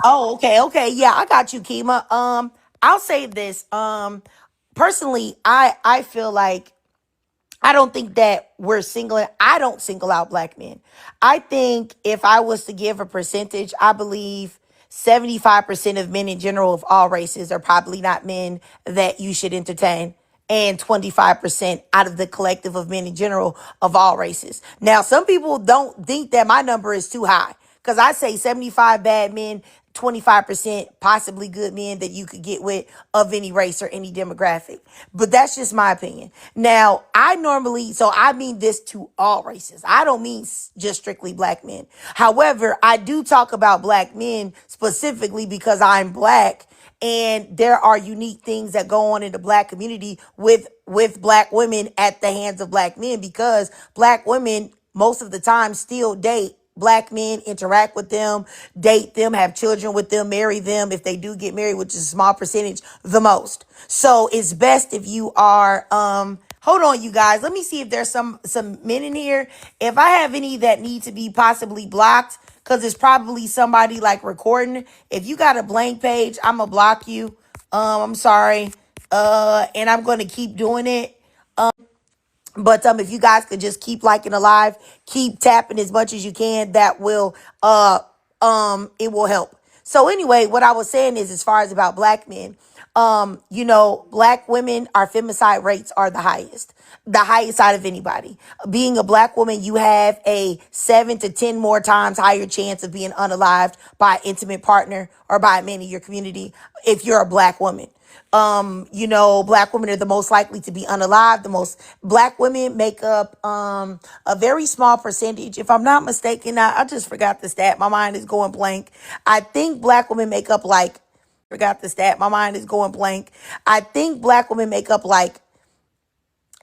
Oh, okay, okay. Yeah, I got you, Kima. I'll say this. Personally, I feel like I don't think that I don't single out black men. I think if I was to give a percentage, I believe 75% of men in general of all races are probably not men that you should entertain. And 25% out of the collective of men in general of all races. Now, some people don't think that my number is too high because I say 75 bad men, 25% possibly good men that you could get with of any race or any demographic. But that's just my opinion. Now, I mean this to all races. I don't mean just strictly black men. However, I do talk about black men specifically because I'm black and there are unique things that go on in the black community with black women at the hands of black men because black women most of the time still date black men, interact with them, date them, have children with them, marry them if they do get married, which is a small percentage, the most. So it's best if you are hold on, you guys. Let me see if there's some men in here. If I have any that need to be possibly blocked, because it's probably somebody like recording. If you got a blank page, I'm gonna block you. I'm sorry. And I'm gonna keep doing it. But if you guys could just keep liking the live, keep tapping as much as you can, that will it will help. So anyway, what I was saying is as far as about black men, black women, our femicide rates are the highest out of anybody. Being a black woman, you have a 7 to 10 more times higher chance of being unalived by an intimate partner or by a man in your community if you're a black woman. Black women are the most likely to be unalived. The most black women make up a very small percentage. If I'm not mistaken, I just forgot the stat. My mind is going blank. I think black women make up like forgot the stat. My mind is going blank. I think black women make up like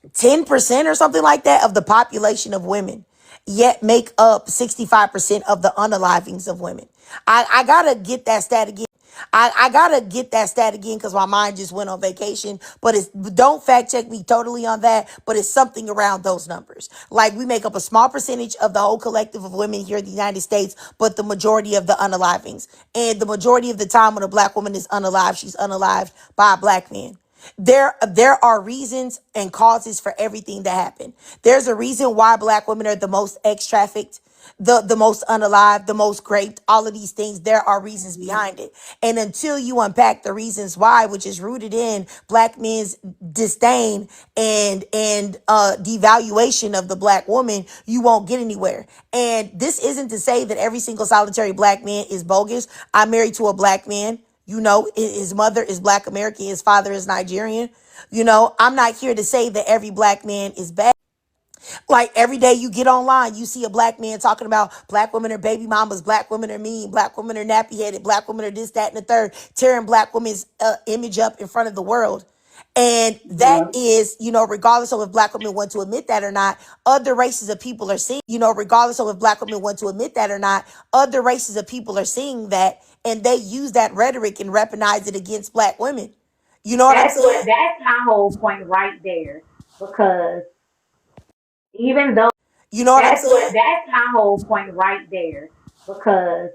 10% or something like that of the population of women, yet make up 65% of the unalivings of women. I gotta get that stat again. I gotta get that stat again because my mind just went on vacation. But don't fact check me totally on that. But it's something around those numbers. Like we make up a small percentage of the whole collective of women here in the United States, but the majority of the unalivings. And the majority of the time when a black woman is unalived, she's unalived by a black man. There are reasons and causes for everything that happened. There's a reason why black women are the most ex-trafficked. the most unalive, the most raped, all of these things, there are reasons behind it. And until you unpack the reasons why, which is rooted in black men's disdain and devaluation of the black woman, you won't get anywhere. And this isn't to say that every single solitary black man is bogus. I'm married to a black man. You know, his mother is black American, his father is Nigerian. You know, I'm not here to say that every black man is bad. Like every day you get online, you see a black man talking about black women are baby mamas, black women are mean, black women are nappy headed, black women are this, that, and the third, tearing black women's image up in front of the world. And that Yeah. is, you know, regardless of if black women want to admit that or not, other races of people are seeing, you know, regardless of if black women want to admit that or not, other races of people are seeing that, and they use that rhetoric and weaponize it against black women. You know what I'm saying? That's my whole point right there. Because even though You know what I'm saying? that's my whole point right there. Because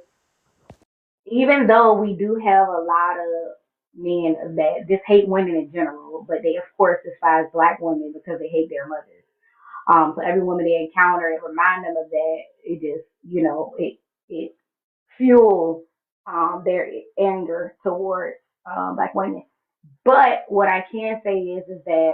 even though we do have a lot of men that just hate women in general, but they of course despise black women because they hate their mothers. So every woman they encounter, it remind them of that. It just, it fuels their anger towards black women. But what I can say is that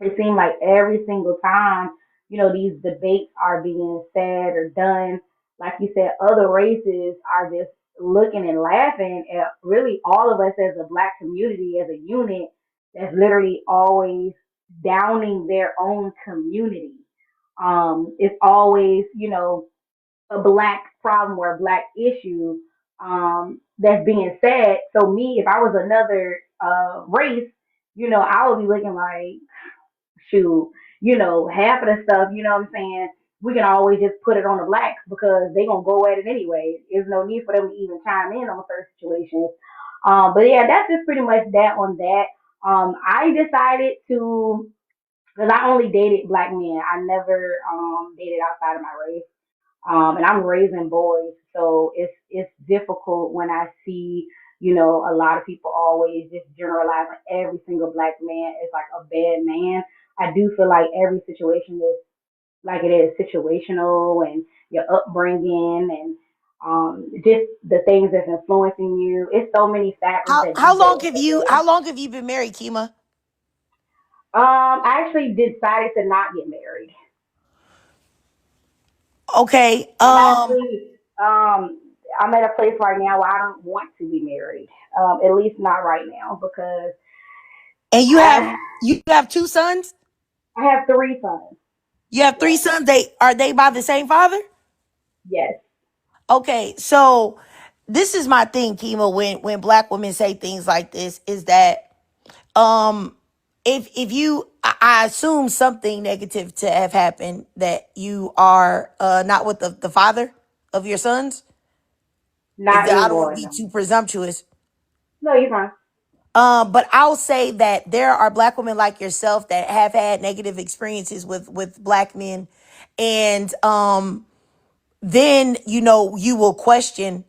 it seems like every single time, these debates are being said or done, like you said, other races are just looking and laughing at really all of us as a black community, as a unit, that's literally always downing their own community. It's always, a black problem or a black issue that's being said. So me, if I was another race, I would be looking like, shoot, half of the stuff, what I'm saying, we can always just put it on the blacks because they're gonna go at it anyway. There's no need for them to even chime in on certain situations. But yeah, that's just pretty much that on that. I decided to, because I only dated black men. I never dated outside of my race. And I'm raising boys, so it's difficult when I see, a lot of people always just generalizing every single black man as like a bad man. I do feel like every situation is like it is situational, and your upbringing and just the things that's influencing you. It's so many factors How that do how go long have into you it. how long have you been married, Kima? I actually decided to not get married. Okay. I'm actually I'm at a place right now where I don't want to be married. At least not right now because And I you have two sons? I have three sons. You have three Yes, sons. They by the same father? yes, Okay. So this is my thing, Kima, when black women say things like this, is that um if you I assume something negative to have happened that you are not with the father of your sons. not I don't want anymore. to be No, too presumptuous. no, you're fine. But I'll say that there are black women like yourself that have had negative experiences with black men, and then you will question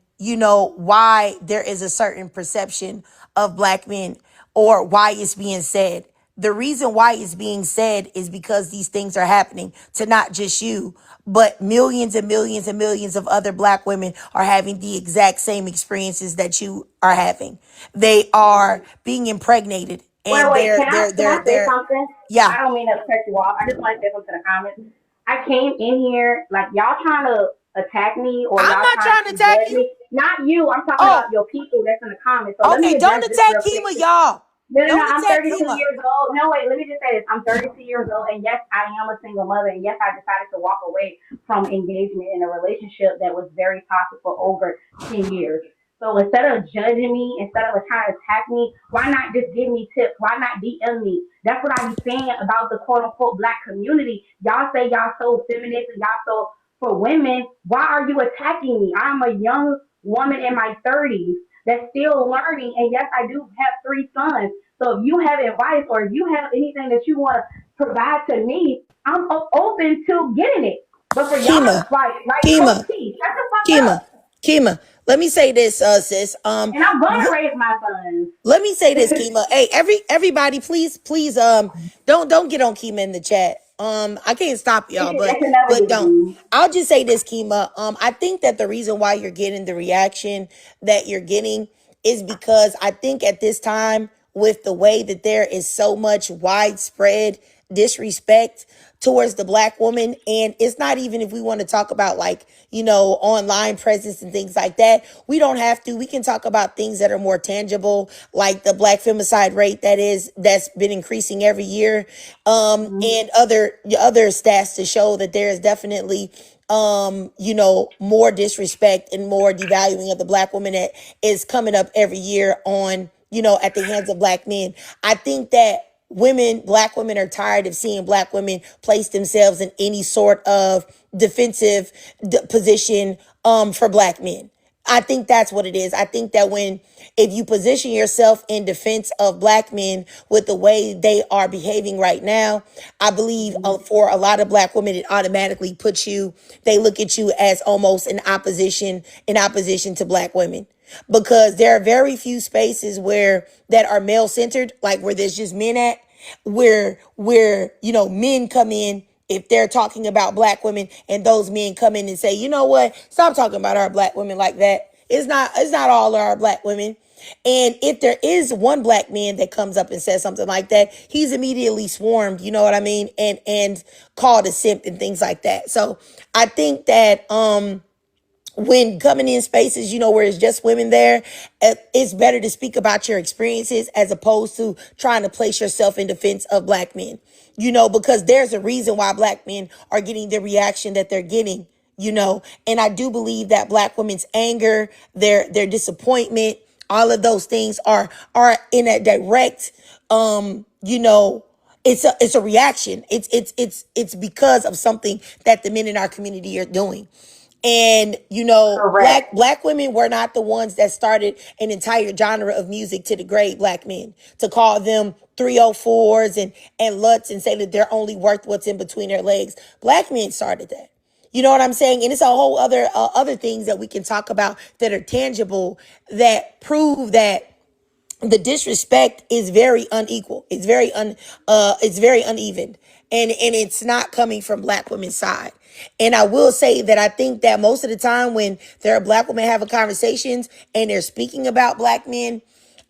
why there is a certain perception of black men or why it's being said. The reason why it's being said is because these things are happening to not just you, but millions and millions and millions of other black women are having the exact same experiences that you are having. They are being impregnated, and Wait. Can I say they're something? yeah. I don't mean to cut you off. I just want to say something in the comments. I came in here like y'all trying to attack me or I'm y'all not trying trying to to attack judge you. me. Not you. I'm talking about Oh, your people that's in the comments. So let me okay. Don't address this attack real quick. Kima, y'all. No, no, no. Don't I'm attack 32 Kima. years old. No, wait. Let me just say this. I'm 32 years old, and yes, I am a single mother, and yes, I decided to walk away from engagement in a relationship that was very toxic for over 10 years. So instead of judging me, instead of trying to attack me, why not just give me tips? Why not DM me? That's what I be saying about the quote unquote black community. Y'all say y'all so feminist and y'all so for women. Why are you attacking me? I'm a young woman in my 30s that's still learning, and yes, I do have three sons. So if you have advice or if you have anything that you want to provide to me, I'm open to getting it. But for y'all to Kima, like Coach Kima, T, shut the fuck Kima, up. Kima. Let me say this, sis. And I'm gonna raise my sons. Let me say this, Kima. Hey, everybody, please, don't get on Kima in the chat. I can't stop y'all, That's another but big don't. thing. I'll just say this, Kima. I think that the reason why you're getting the reaction that you're getting is because I think at this time, with the way that there is so much widespread disrespect towards the black woman, and it's not even if we want to talk about like, online presence and things like that. We don't have to. We can talk about things that are more tangible, like the black femicide rate that's been increasing every year, and other stats to show that there is definitely more disrespect and more devaluing of the black woman that is coming up every year on, at the hands of black men. I think that black women are tired of seeing black women place themselves in any sort of defensive position for black men. I think that's what it is. I think that if you position yourself in defense of black men with the way they are behaving right now, I believe for a lot of black women, it automatically they look at you as almost in opposition to black women. Because there are very few spaces that are male centered, like where there's just men at, where men come in if they're talking about black women, and those men come in and say, you know what, stop talking about our black women like that. It's not all our black women. And if there is one black man that comes up and says something like that, he's immediately swarmed, you know what I mean, and called a simp and things like that. So I think that when coming in spaces, where it's just women there, it's better to speak about your experiences as opposed to trying to place yourself in defense of black men, because there's a reason why black men are getting the reaction that they're getting, and I do believe that black women's anger, their disappointment, all of those things are in a direct, it's a reaction. It's because of something that the men in our community are doing. And Correct. black women were not the ones that started an entire genre of music to degrade black men, to call them 304s and luts and say that they're only worth what's in between their legs. Black men started that. You know what I'm saying? And it's a whole other things that we can talk about that are tangible that prove that the disrespect is very unequal. It's very uneven. And it's not coming from black women's side. And I will say that I think that most of the time when there are black women having conversations and they're speaking about black men,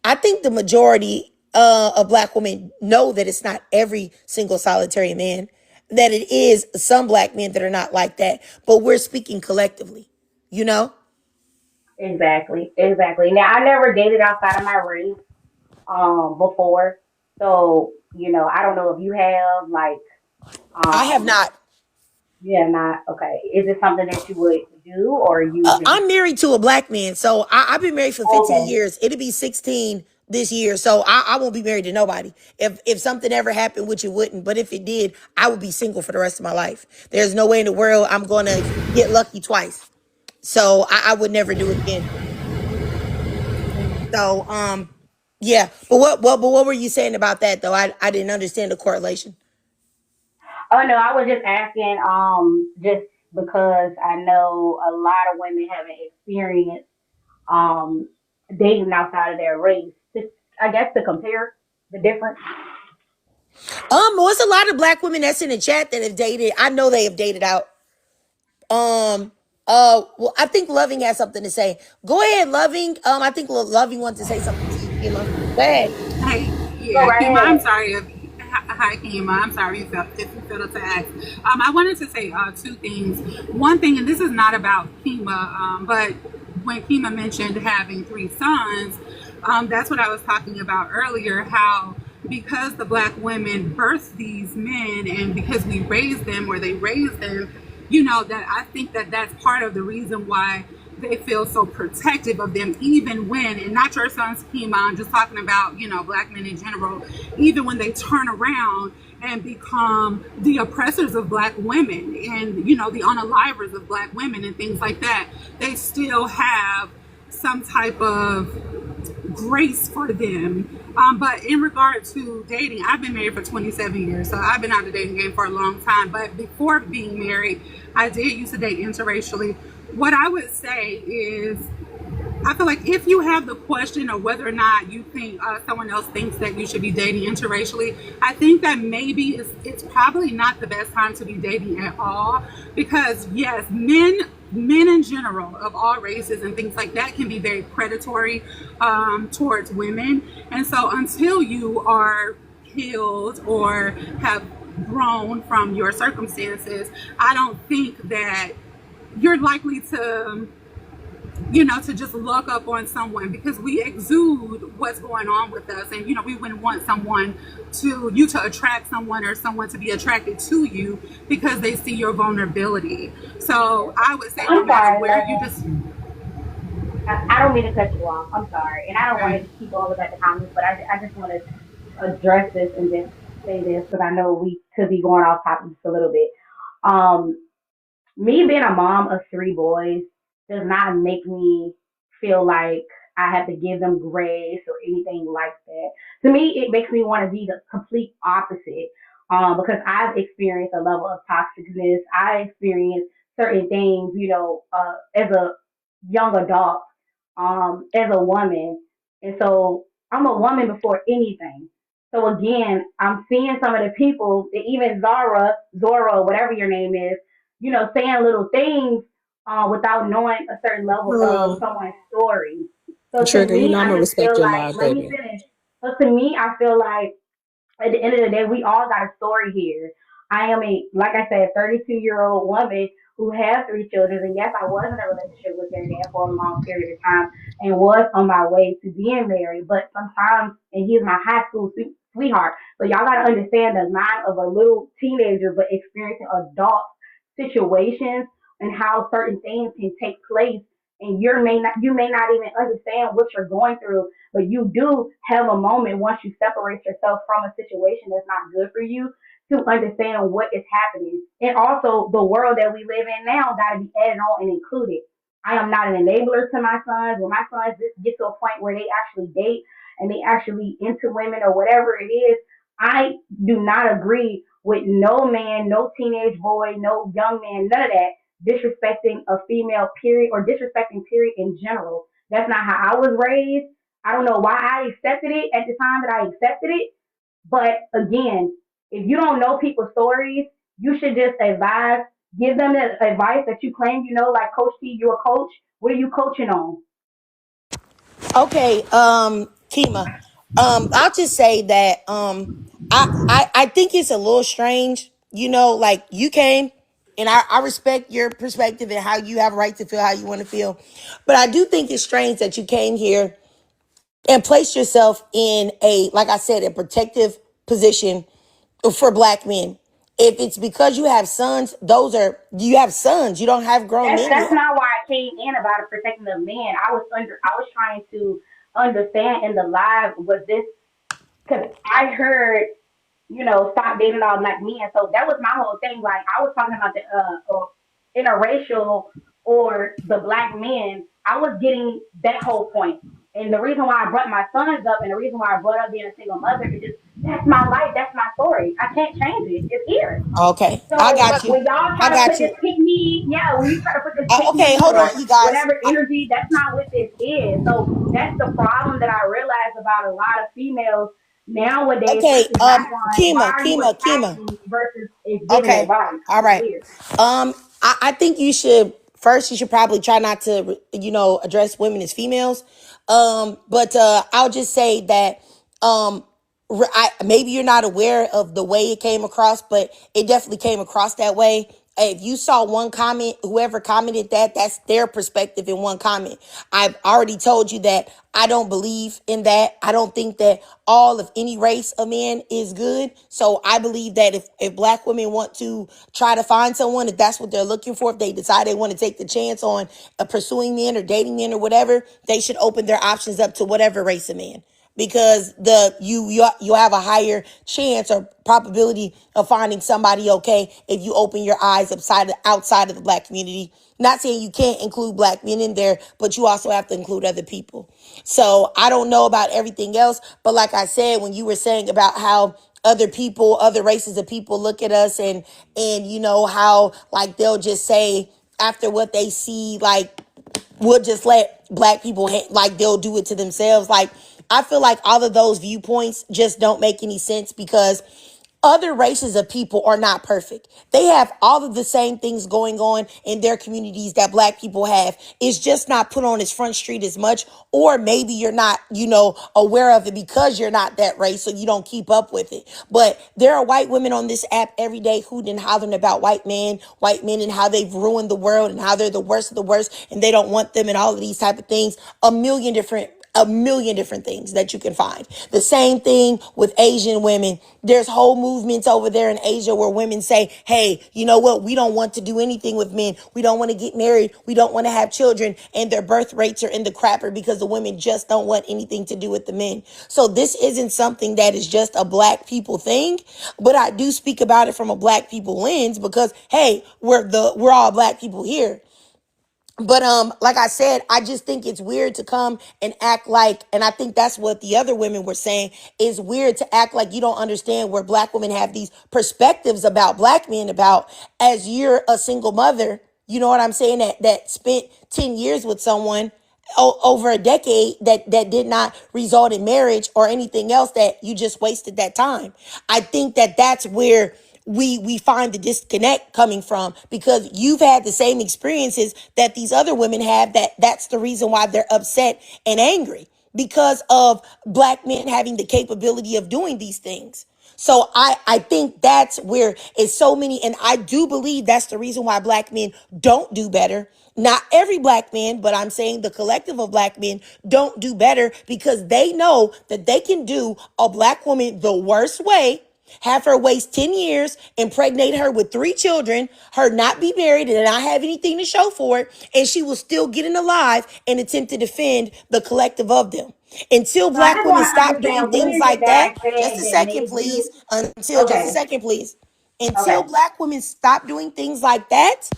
I think the majority of black women know that it's not every single solitary man, that it is some black men that are not like that. But we're speaking collectively, you know? Exactly. Exactly. Now, I never dated outside of my race before, so I don't know if you have like I have um not. yeah, not okay. Is it something that you would do, or you just I'm married to a black man, so I've been married for 15 okay? years. It'll be 16 this year, so I won't be married to nobody. If something ever happened, which it wouldn't, but if it did, I would be single for the rest of my life. There's no way in the world I'm going to get lucky twice. So I would never do it again. So yeah. But what were you saying about that though? I didn't understand the correlation. Oh no, I was just asking, just because I know a lot of women haven't experienced um dating outside of their race. Just, I guess to compare the difference. Well, it's a lot of black women that's in the chat that have dated. I know they have dated out. Um. Well, I think Loving has something to say. Go ahead, Loving. I think Loving wants to say something to you, Kima. Go ahead. Hey, Go yeah, right Kima, I'm ahead. sorry. Hi, Kima. I'm sorry if you felt to ask. I wanted to say two things. One thing, and this is not about Kima, but when Kima mentioned having three sons, that's what I was talking about earlier, how because the black women birthed these men and because we raised them or they raised them, that I think that that's part of the reason why they feel so protective of them, even when, and not your son's Kima, I'm just talking about, black men in general, even when they turn around and become the oppressors of black women and, the unalivers of black women and things like that, they still have some type of grace for them. But in regard to dating, I've been married for 27 years, so I've been out of the dating game for a long time. But before being married, I did used to date interracially. What I would say is I feel like if you have the question of whether or not you think someone else thinks that you should be dating interracially, I think that maybe it's probably not the best time to be dating at all, because yes, men in general of all races and things like that can be very predatory towards women, and so until you are healed or have grown from your circumstances, I don't think that you're likely to, to just look up on someone, because we exude what's going on with us, and we wouldn't want you to attract someone, or someone to be attracted to you because they see your vulnerability. So I would say no I'm matter sorry, where love. you just I don't mean to cut you off. I'm sorry, and I don't want okay. to keep all about the comments, but I just want to address this and just say this because I know we could be going off topic just a little bit. Um, Me being a mom of three boys does not make me feel like I have to give them grace or anything like that. To me, it makes me want to be the complete opposite. Because I've experienced a level of toxicness. I experienced certain things, as a young adult, as a woman. And so I'm a woman before anything. So again, I'm seeing some of the people, even Zora, whatever your name is, saying little things without knowing a certain level of Girl, someone's story. So to Trigger, you me, know I'm I gonna just respect feel your like, mod, let me baby. finish. So to me, I feel like at the end of the day, we all got a story here. I am like I said, 32-year-old woman who has three children. And yes, I was in a relationship with their dad for a long period of time and was on my way to being married. But sometimes, and he's my high school sweetheart. So y'all got to understand the mind of a little teenager, but experiencing adult situations and how certain things can take place. And you may not even understand what you're going through, but you do have a moment once you separate yourself from a situation that's not good for you to understand what is happening. And also the world that we live in now got to be added on and included. I am not an enabler to my sons. When my sons get to a point where they actually date and they actually into women or whatever it is, I do not agree with no man, no teenage boy, no young man, none of that disrespecting a female period or disrespecting period in general. That's not how I was raised. I don't know why I accepted it at the time that I accepted it. But again, if you don't know people's stories, you should just give them the advice that you claim you know, like Coach T, you're a coach. What are you coaching on? Okay, Kima, I'll just say that I think it's a little strange, like you came, and I respect your perspective and how you have a right to feel how you want to feel, but I do think it's strange that you came here and placed yourself in like I said, a protective position for black men. If it's because you have sons, you have sons. You don't have grown That's men that's yet. not why I came in about protecting the man. I was trying to understand in the live was this because I heard stop dating all black men. So that was my whole thing. Like I was talking about the interracial or the black men. I was getting that whole point. And the reason why I brought my sons up and the reason why I brought up being a single mother is just that's my life, that's my story. I can't change it. It's here. Okay, I So got you. when y'all I try to got put you. this pick me, yeah, when you try to put this pick Okay, me hold or on, you guys. whatever energy, that's not what this is. So that's the problem that I realize about a lot of females nowadays, Okay, especially black ones. Why Kima, are you Kima, Kima. attacking me versus is giving Okay. advice? All It's right. weird. I think you should probably try not to, address women as females. But I'll just say that, maybe you're not aware of the way it came across, but it definitely came across that way. If you saw one comment, whoever commented that's their perspective in one comment. I've already told you that I don't believe in that. I don't think that all of any race of men is good. So I believe that if black women want to try to find someone, if that's what they're looking for, if they decide they want to take the chance on pursuing men or dating men or whatever, they should open their options up to whatever race of man, because you have a higher chance or probability of finding somebody okay if you open your eyes outside of the black community. Not saying you can't include black men in there, but you also have to include other people. So I don't know about everything else, but like I said, when you were saying about how other races of people look at us, and how like they'll just say after what they see, like we'll just let black people like they'll do it to themselves. Like, I feel like all of those viewpoints just don't make any sense because other races of people are not perfect. They have all of the same things going on in their communities that black people have. It's just not put on its front street as much, or maybe you're not, aware of it because you're not that race, so you don't keep up with it. But there are white women on this app every day hooting and hollering about white men, and how they've ruined the world and how they're the worst of the worst and they don't want them and all of these type of things. A million different things that you can find. The same thing with Asian women. There's whole movements over there in Asia where women say, hey, you know what? We don't want to do anything with men. We don't want to get married. We don't want to have children. And their birth rates are in the crapper because the women just don't want anything to do with the men. So this isn't something that is just a black people thing, but I do speak about it from a black people lens because, hey, we're all black people here. But like I said, I just think it's weird to come and act like, and I think that's what the other women were saying, is weird to act like you don't understand where black women have these perspectives about black men about as you're a single mother, you know what I'm saying, that spent 10 years with someone over a decade that did not result in marriage or anything else, that you just wasted that time. I think that that's where we find the disconnect coming from, because you've had the same experiences that these other women have. That's the reason why they're upset and angry, because of black men having the capability of doing these things. So I think that's where it's so many, and I do believe that's the reason why black men don't do better. Not every black man, but I'm saying the collective of black men don't do better because they know that they can do a black woman the worst way, have her waste 10 years, impregnate her with 3 children, her not be married and not have anything to show for it, and she will still get in alive and attempt to defend the collective of them. Until So I black just women want to stop doing understand what things is it like that I that, just said a that second, made please. you Just a okay? second, please. Until Okay. black women stop doing things like that,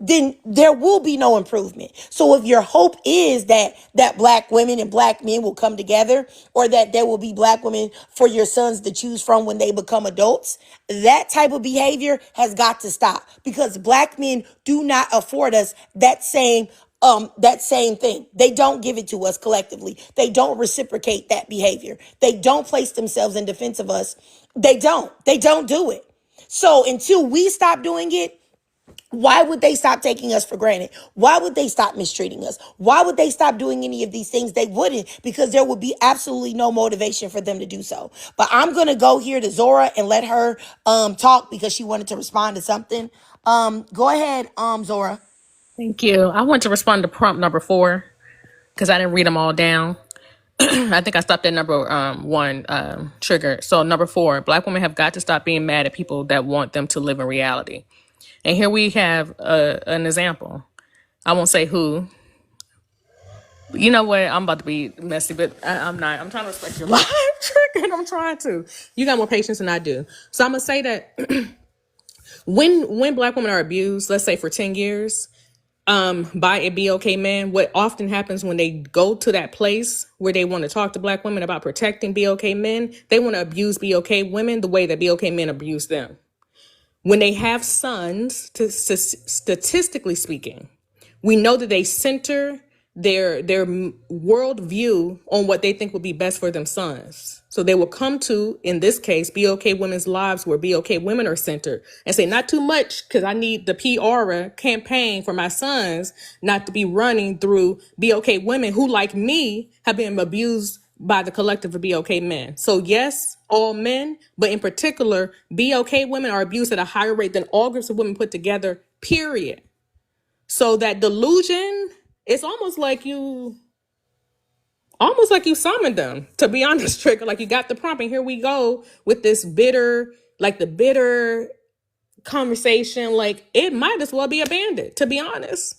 then there will be no improvement. So if your hope is that black women and black men will come together, or that there will be black women for your sons to choose from when they become adults, that type of behavior has got to stop, because black men do not afford us that same thing. They don't give it to us collectively. They don't reciprocate that behavior. They don't place themselves in defense of us. They don't do it. So until we stop doing it, why would they stop taking us for granted? Why would they stop mistreating us? Why would they stop doing any of these things? They wouldn't, because there would be absolutely no motivation for them to do so. But I'm going to go here to Zora and let her talk because she wanted to respond to something. Go ahead, Zora. Thank you. I want to respond to prompt number 4 because I didn't read them all down. I think I stopped at number 1 trigger. So number 4, black women have got to stop being mad at people that want them to live in reality. And here we have an example. I won't say who. You know what? I'm about to be messy, but I'm not. I'm trying to respect your life, trigger. I'm trying to. You got more patience than I do. So I'm gonna say that when black women are abused, let's say for 10 years, by a BOK man, what often happens when they go to that place where they want to talk to black women about protecting BOK men, they want to abuse BOK women the way that BOK men abuse them. When they have sons, statistically speaking, we know that they center their worldview on what they think would be best for them sons. So they will come to, in this case, BOK women's lives where BOK women are centered and say, not too much, because I need the PR campaign for my sons not to be running through BOK women who, like me, have been abused by the collective of BOK men. So yes, all men, but in particular, BOK women are abused at a higher rate than all groups of women put together, period. So that delusion, it's almost like you summoned them, to be honest, Trigger. Like you got the prompt, and here we go with this bitter conversation. Like it might as well be abandoned, to be honest.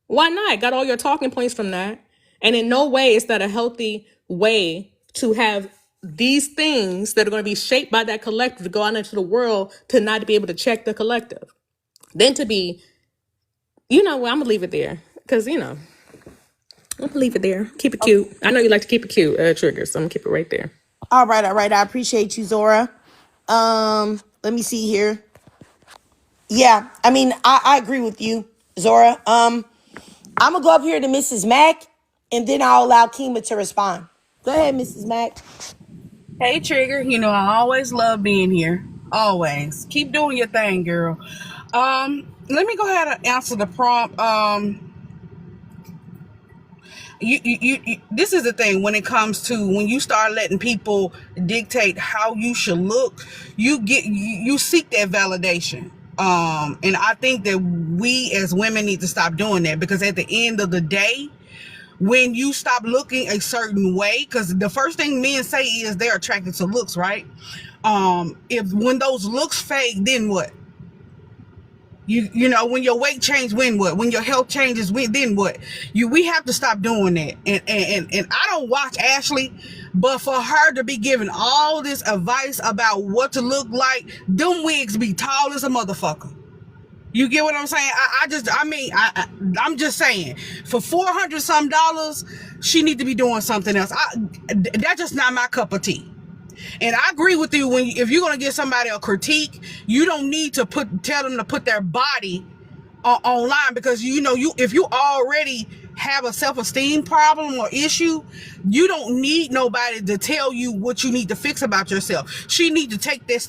Why not? Got all your talking points from that. And in no way is that a healthy way to have these things that are going to be shaped by that collective to go out into the world, to not be able to check the collective. Then to be, I'm going to leave it there. Because, I'm gonna leave it there. Keep it cute. I know you like to keep it cute, Trigger, so I'm gonna keep it right there. All right. I appreciate you, Zora. Let me see here. Yeah, I mean, I agree with you, Zora. I'm gonna go up here to Mrs. Mack. and then I'll allow Kima to respond. Go ahead, Mrs. Mack. Hey, Trigger. You know, I always love being here. Always. Keep doing your thing, girl. Let me go ahead and answer the prompt. This is the thing when it comes to when you start letting people dictate how you should look, you seek that validation. And I think that we as women need to stop doing that, because at the end of the day, when you stop looking a certain way, because the first thing men say is they're attracted to looks, right? If when those looks fade, then what? You know, when your weight change, when what? When your health changes, then what? We have to stop doing that. And I don't watch Ashley, but for her to be giving all this advice about what to look like, them wigs be tall as a motherfucker. You get what I'm saying? I'm just saying, for $400 some, she need to be doing something else. That's just not my cup of tea. And I agree with you, if you're gonna give somebody a critique, you don't need to tell them to put their body online, because if you already have a self-esteem problem or issue, you don't need nobody to tell you what you need to fix about yourself. She need to take that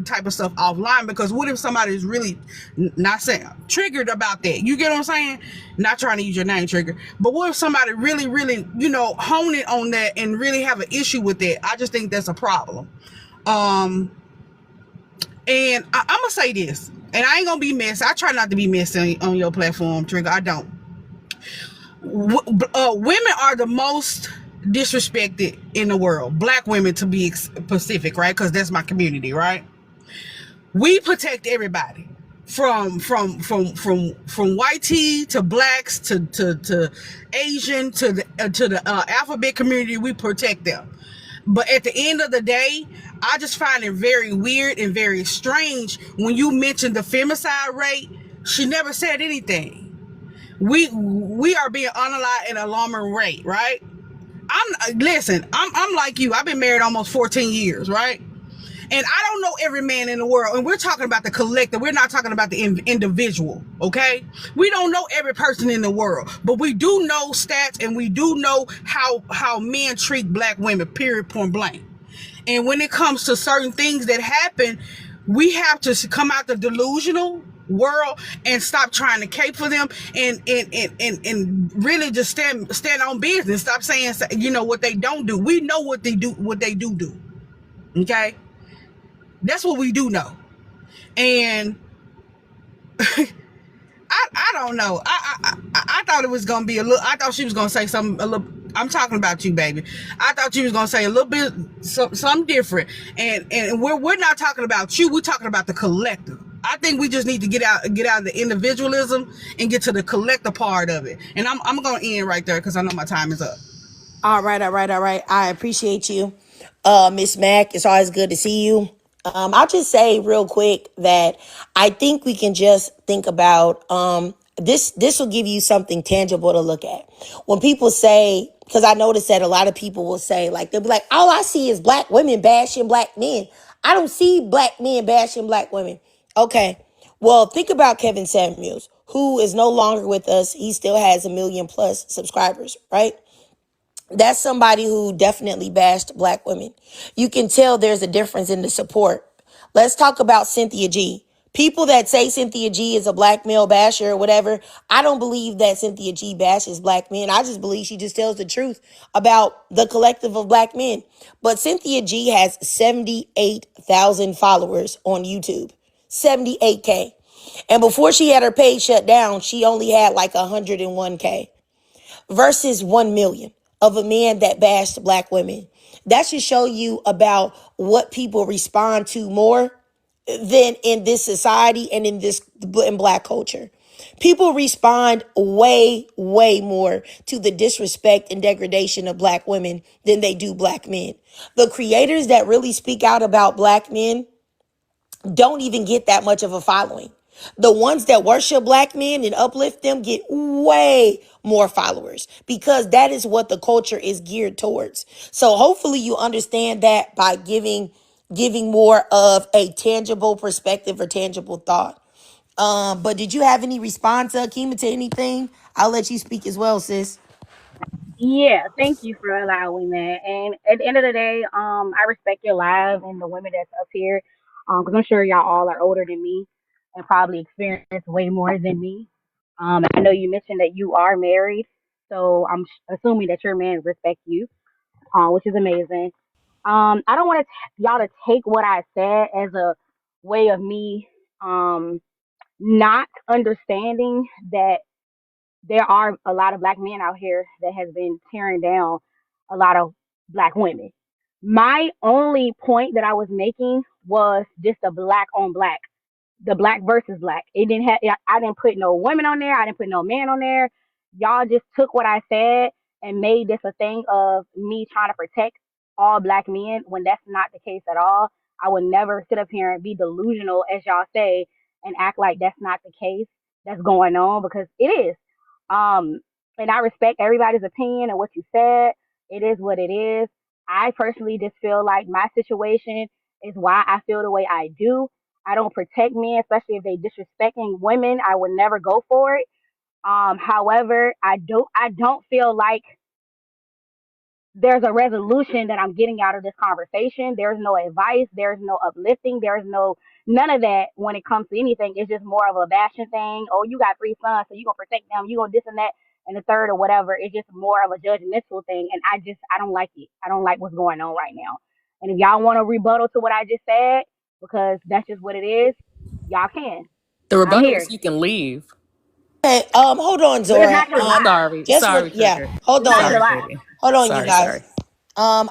type of stuff offline, because what if somebody is really not saying triggered about that? You get what I'm saying? Not trying to use your name, Trigger, but what if somebody really hone it on that and really have an issue with that? I just think that's a problem. And I'm gonna say this, and I ain't gonna be messy. I try not to be messy on your platform, Trigger. I don't. Women are the most disrespected in the world. Black women, to be specific, right? Because that's my community, right? We protect everybody, from white tea to blacks to Asian to the alphabet community. We protect them. But at the end of the day, I just find it very weird and very strange when you mention the femicide rate. She never said anything. We are being unalive at an alarming rate, right? I'm like you. I've been married almost 14 years, right? And I don't know every man in the world. And we're talking about the collective. We're not talking about the individual, okay? We don't know every person in the world, but we do know stats, and we do know how men treat black women, period, point blank. And when it comes to certain things that happen, we have to come out the delusional world and stop trying to cape for them, and really just stand on business. Stop saying what they don't do. We know what they do, okay? That's what we do know. And I don't know. I thought it was gonna be a little. I thought she was gonna say something a little. I'm talking about you, baby. I thought you was gonna say a little bit something different. And we're not talking about you. We're talking about the collective. I think we just need to get out of the individualism and get to the collective part of it. And I'm gonna end right there, because I know my time is up. All right. I appreciate you, Miss Mack. It's always good to see you. I'll just say real quick that I think we can just think about this. This will give you something tangible to look at. When people say, because I noticed that a lot of people will say, like, they'll be like, all I see is black women bashing black men. I don't see black men bashing black women. Okay. Well, think about Kevin Samuels, who is no longer with us. He still has 1 million plus subscribers, right? That's somebody who definitely bashed black women. You can tell there's a difference in the support. Let's talk about Cynthia G. People that say Cynthia G is a black male basher or whatever, I don't believe that Cynthia G bashes black men. I just believe she just tells the truth about the collective of black men. But Cynthia G has 78,000 followers on YouTube. 78K. And before she had her page shut down, she only had like 101K. Versus 1 million of a man that bashed black women. That should show you about what people respond to more than in this society and in black culture. People respond way more to the disrespect and degradation of black women than they do black men. The creators that really speak out about black men don't even get that much of a following. The ones that worship black men and uplift them get way more followers, because that is what the culture is geared towards. So hopefully you understand that by giving more of a tangible perspective or tangible thought. But did you have any response, Akima, to anything? I'll let you speak as well, sis. Yeah, thank you for allowing that. And at the end of the day, I respect your live and the women that's up here, because I'm sure y'all all are older than me and probably experience way more than me. And I know you mentioned that you are married, so I'm assuming that your man respects you, which is amazing. I don't want y'all to take what I said as a way of me, not understanding that there are a lot of black men out here that has been tearing down a lot of black women. My only point that I was making was just a black on black, the black versus black. It didn't have. I didn't put no women on there. I didn't put no man on there. Y'all just took what I said and made this a thing of me trying to protect all black men when that's not the case at all. I would never sit up here and be delusional, as y'all say, and act like that's not the case that's going on, because it is. Um, and I respect everybody's opinion and what you said. It is what it is. I personally just feel like my situation is why I feel the way I do. I don't protect men, especially if they disrespecting women. I would never go for it. However, I don't feel like there's a resolution that I'm getting out of this conversation. There's no advice. There's no uplifting. There's no none of that when it comes to anything. It's just more of a bashing thing. Oh, you got three sons, so you gonna protect them. You gonna this and that and the third or whatever. It's just more of a judgmental thing, and I don't like it. I don't like what's going on right now. And if y'all want to rebuttal to what I just said, because that's just what it is, y'all can. The I'm rebuttal is here, you can leave. Okay, hold on, but it's Zora. not your live. Just what? Sorry, Yeah, Trigger. hold It's not on, your Sorry, live. baby. hold on, you Sorry, guys. sorry.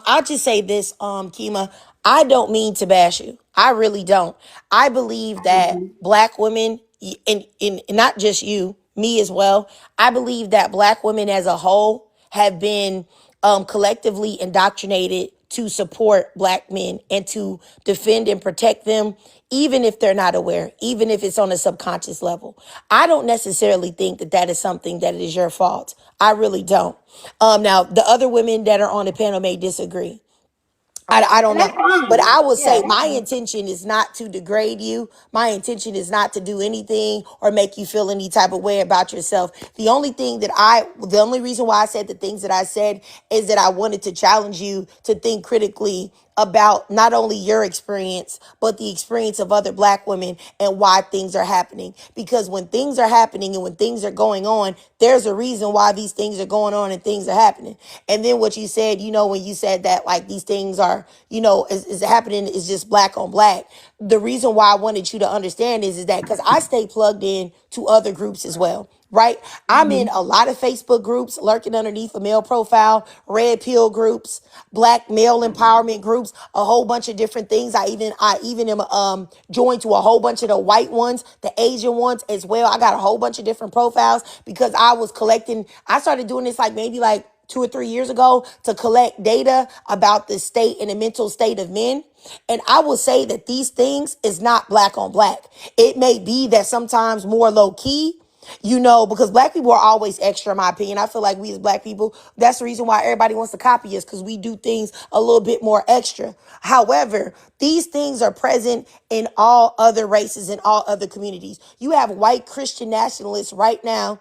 I'll just say this, Kima. I don't mean to bash you. I really don't. I believe that Hmm. black women, and not just you, me as well. I believe that black women as a whole have been collectively indoctrinated to support black men and to defend and protect them, even if they're not aware, even if it's on a subconscious level. I don't necessarily think that that is something that is your fault. I really don't. Now, the other women that are on the panel may disagree. I don't And that's know. But fine. I will Yeah, say that's my fine. intention is not to degrade you. My intention is not to do anything or make you feel any type of way about yourself. The only reason why I said the things that I said is that I wanted to challenge you to think critically about not only your experience, but the experience of other black women and why things are happening. Because when things are happening and when things are going on, there's a reason why these things are going on and things are happening. And then what you said, when you said that like these things are, is happening is just black on black. The reason why I wanted you to understand is that because I stay plugged in to other groups as well. Right? I'm in Hmm. a lot of Facebook groups, lurking underneath a male profile, red pill groups, black male empowerment groups, a whole bunch of different things. I even am joined to a whole bunch of the white ones, the Asian ones as well. I got a whole bunch of different profiles because I started doing this like maybe like 2 or 3 years ago to collect data about the state and the mental state of men. And I will say that these things is not black on black. It may be that sometimes more low key, because black people are always extra, in my opinion. I feel like we as black people, that's the reason why everybody wants to copy us, because we do things a little bit more extra. However, these things are present in all other races and all other communities. You have white Christian nationalists right now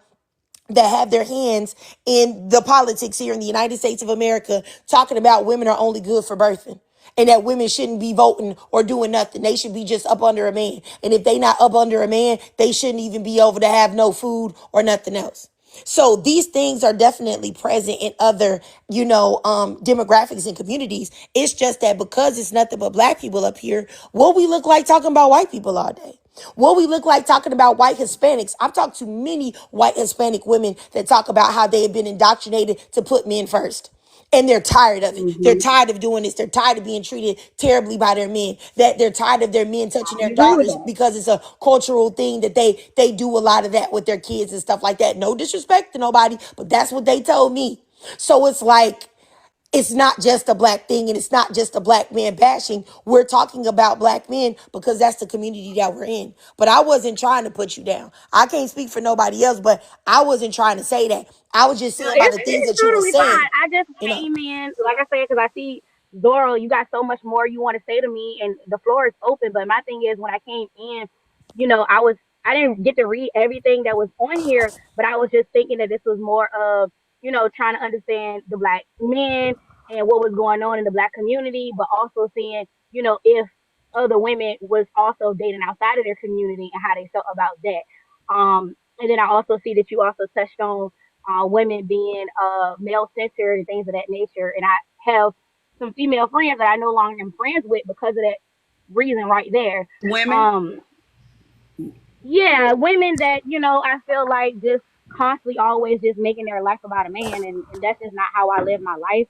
that have their hands in the politics here in the United States of America, talking about women are only good for birthing and that women shouldn't be voting or doing nothing. They should be just up under a man. And if they not up under a man, they shouldn't even be able to have no food or nothing else. So these things are definitely present in other, demographics and communities. It's just that because it's nothing but black people up here, what we look like talking about white people all day. What we look like talking about white Hispanics. I've talked to many white Hispanic women that talk about how they have been indoctrinated to put men first. And they're tired of it. They're Hmm. tired of doing this. They're tired of being treated terribly by their men. That they're tired of their men touching I their agree with daughters that. because it's a cultural thing that they do a lot of that with their kids and stuff like that. No disrespect to nobody, but that's what they told me. So it's like it's not just a black thing and it's not just a black man bashing. We're talking about black men because that's the community that we're in. But I wasn't trying to put you down. I can't speak for nobody else, but I wasn't trying to say that. I was just No, saying by it's the things it's that you were totally fine. saying, I just you know. came in, like I said, because I see Zoro. You got so much more you want to say to me, and the floor is open. But my thing is, when I came in, I didn't get to read everything that was on here, but I was just thinking that this was more of trying to understand the black men and what was going on in the black community, but also seeing, if other women was also dating outside of their community and how they felt about that. And then I also see that you also touched on women being male centered and things of that nature. And I have some female friends that I no longer am friends with because of that reason right there. Women. Um, yeah, women that, I feel like just constantly always just making their life about a man, and that's just not how I live my life.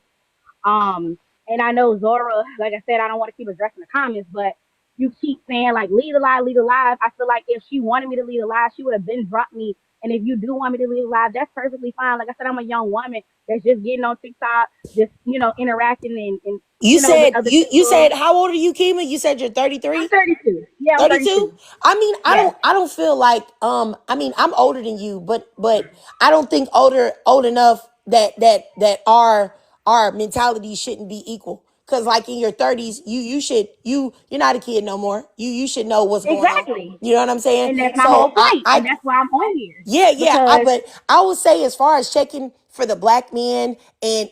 Um, and I know Zora, like I said, I don't want to keep addressing the comments, but you keep saying like lead a live, lead a live. I feel like if she wanted me to lead a live, she would have been dropped me. And if you do want me to lead a live, that's perfectly fine. Like I said, I'm a young woman that's just getting on TikTok, just interacting and You with said other you people. said how old are you, Kima? You said you're I'm 33? 32. Yeah, I'm 32. 32. I mean, Yes, I don't feel like I mean, I'm older than you, but I don't think old enough that our mentality shouldn't be equal. Cause like in your 30s, you're not a kid no more. You should know what's going on. exactly. You know what I'm saying? And that's my whole So point. And that's why I'm on here. yeah. Because But I would say as far as checking for the black men and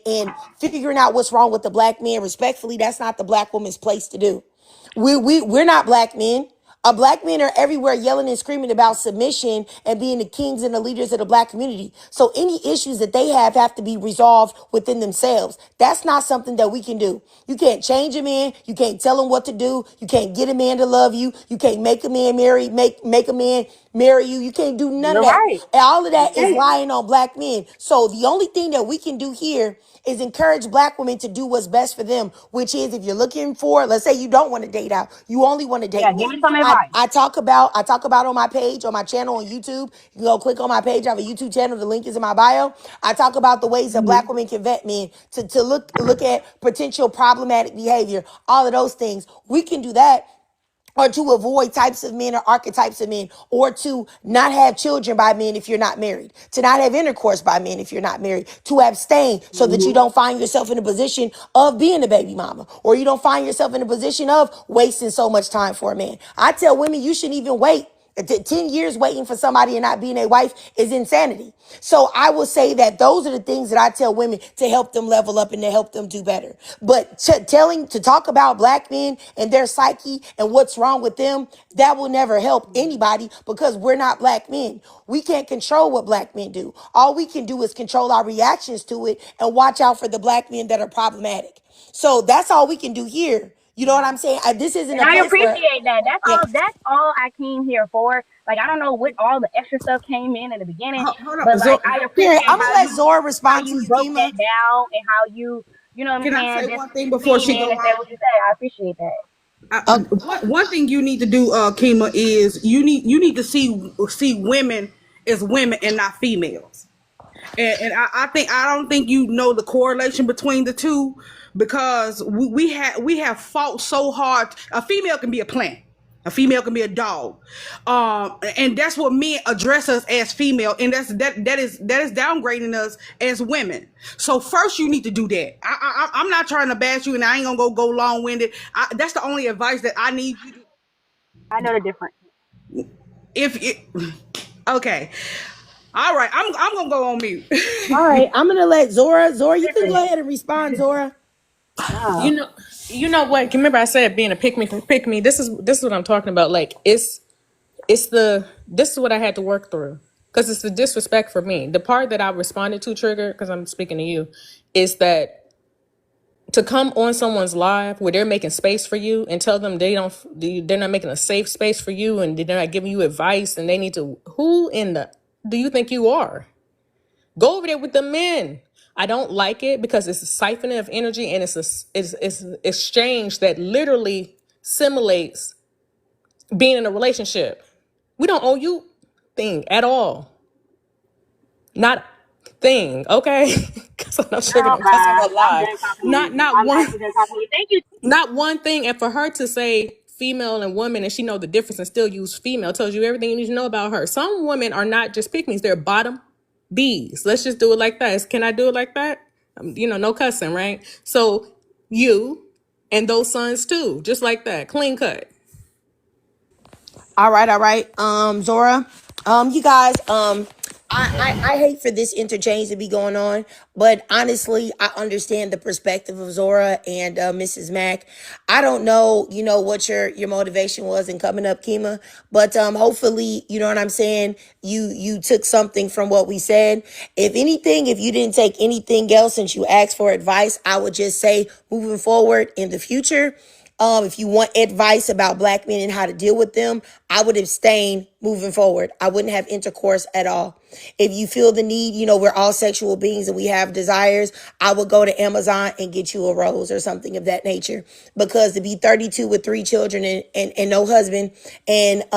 figuring out what's wrong with the black men, respectfully, that's not the black woman's place to do. We're not black men. Black men are everywhere yelling and screaming about submission and being the kings and the leaders of the black community. So any issues that they have to be resolved within themselves. That's not something that we can do. You can't change a man. You can't tell him what to do. You can't get a man to love you. You can't make a man make a man marry you. You can't do none of you're that. right. And all of You that is can't. lying on black men. So the only thing that we can do here is encourage black women to do what's best for them, which is if you're looking for, let's say you don't want to date out, you only want to date Yeah, give one. me some advice. I talk about on my page, on my channel on YouTube. You can go click on my page. I have a YouTube channel. The link is in my bio. I talk about the ways that black women can vet men to look at potential problematic behavior, all of those things. We can do that, or to avoid types of men or archetypes of men, or to not have children by men if you're not married, to not have intercourse by men if you're not married, to abstain so that you don't find yourself in a position of being a baby mama, or you don't find yourself in a position of wasting so much time for a man. I tell women you shouldn't even wait. 10 years waiting for somebody and not being a wife is insanity. So I will say that those are the things that I tell women to help them level up and to help them do better. But to talk about black men and their psyche and what's wrong with them, that will never help anybody because we're not black men. We can't control what black men do. All we can do is control our reactions to it and watch out for the black men that are problematic. So that's all we can do here. You know what I'm saying? This isn't And a I place where, appreciate that. That's yeah. all. That's all I came here for. Like I don't know what all the extra stuff came in the beginning, Hold but on. like So I Here, appreciate I'm gonna let Zora how respond to you you, broke that Kima. down and how you know what I'm can I saying. say Just one thing before came she in go and said off? what you say. I appreciate that. One thing you need to do, Kima, is you need to see women as women and not females. And I don't think you know the correlation between the two because we have fought so hard. A female can be a plant. A female can be a dog, and that's what men address us as female, and that is downgrading us as women. So first, you need to do that. I'm not trying to bash you, and I ain't gonna go long winded. That's the only advice that I need you to. I know the difference. If it, okay, all right, I'm gonna go on mute. All right, I'm gonna let Zora. Zora, you can Listen, go ahead and respond, Zora. You no, know, you know what? Remember, I said being a pick me. This is what I'm talking about. Like this is what I had to work through because it's the disrespect for me. The part that I responded to trigger because I'm speaking to you is that to come on someone's live where they're making space for you and tell them they're not making a safe space for you and they're not giving you advice and they need to who in the do you think you are? Go over there with the men. I don't like it because it's a siphoning of energy and it's an exchange that literally simulates being in a relationship. We don't owe you thing at all. Not thing, okay? Because I know Sugar girl, don't cuss on bye. her I'm live. done talking to Not you. not I'm one actually done talking to you. Thank you. not one thing. And for her to say female and woman and she know the difference and still use female tells you everything you need to know about her. Some women are not just pick me's, they're bottom B's. Let's just do it like that. Can I do it like that? No cussing, right? So you and those sons too, just like that. Clean cut. All right, Zora. You guys, I hate for this interchange to be going on, but honestly, I understand the perspective of Zora and Mrs. Mack. I don't know, what your motivation was in coming up, Kima, but hopefully, you know what I'm saying. You took something from what we said. If anything, if you didn't take anything else since you asked for advice, I would just say moving forward in the future. If you want advice about black men and how to deal with them, I would abstain moving forward. I wouldn't have intercourse at all. If you feel the need, we're all sexual beings and we have desires, I would go to Amazon and get you a rose or something of that nature. Because to be 32 with 3 children and no husband and to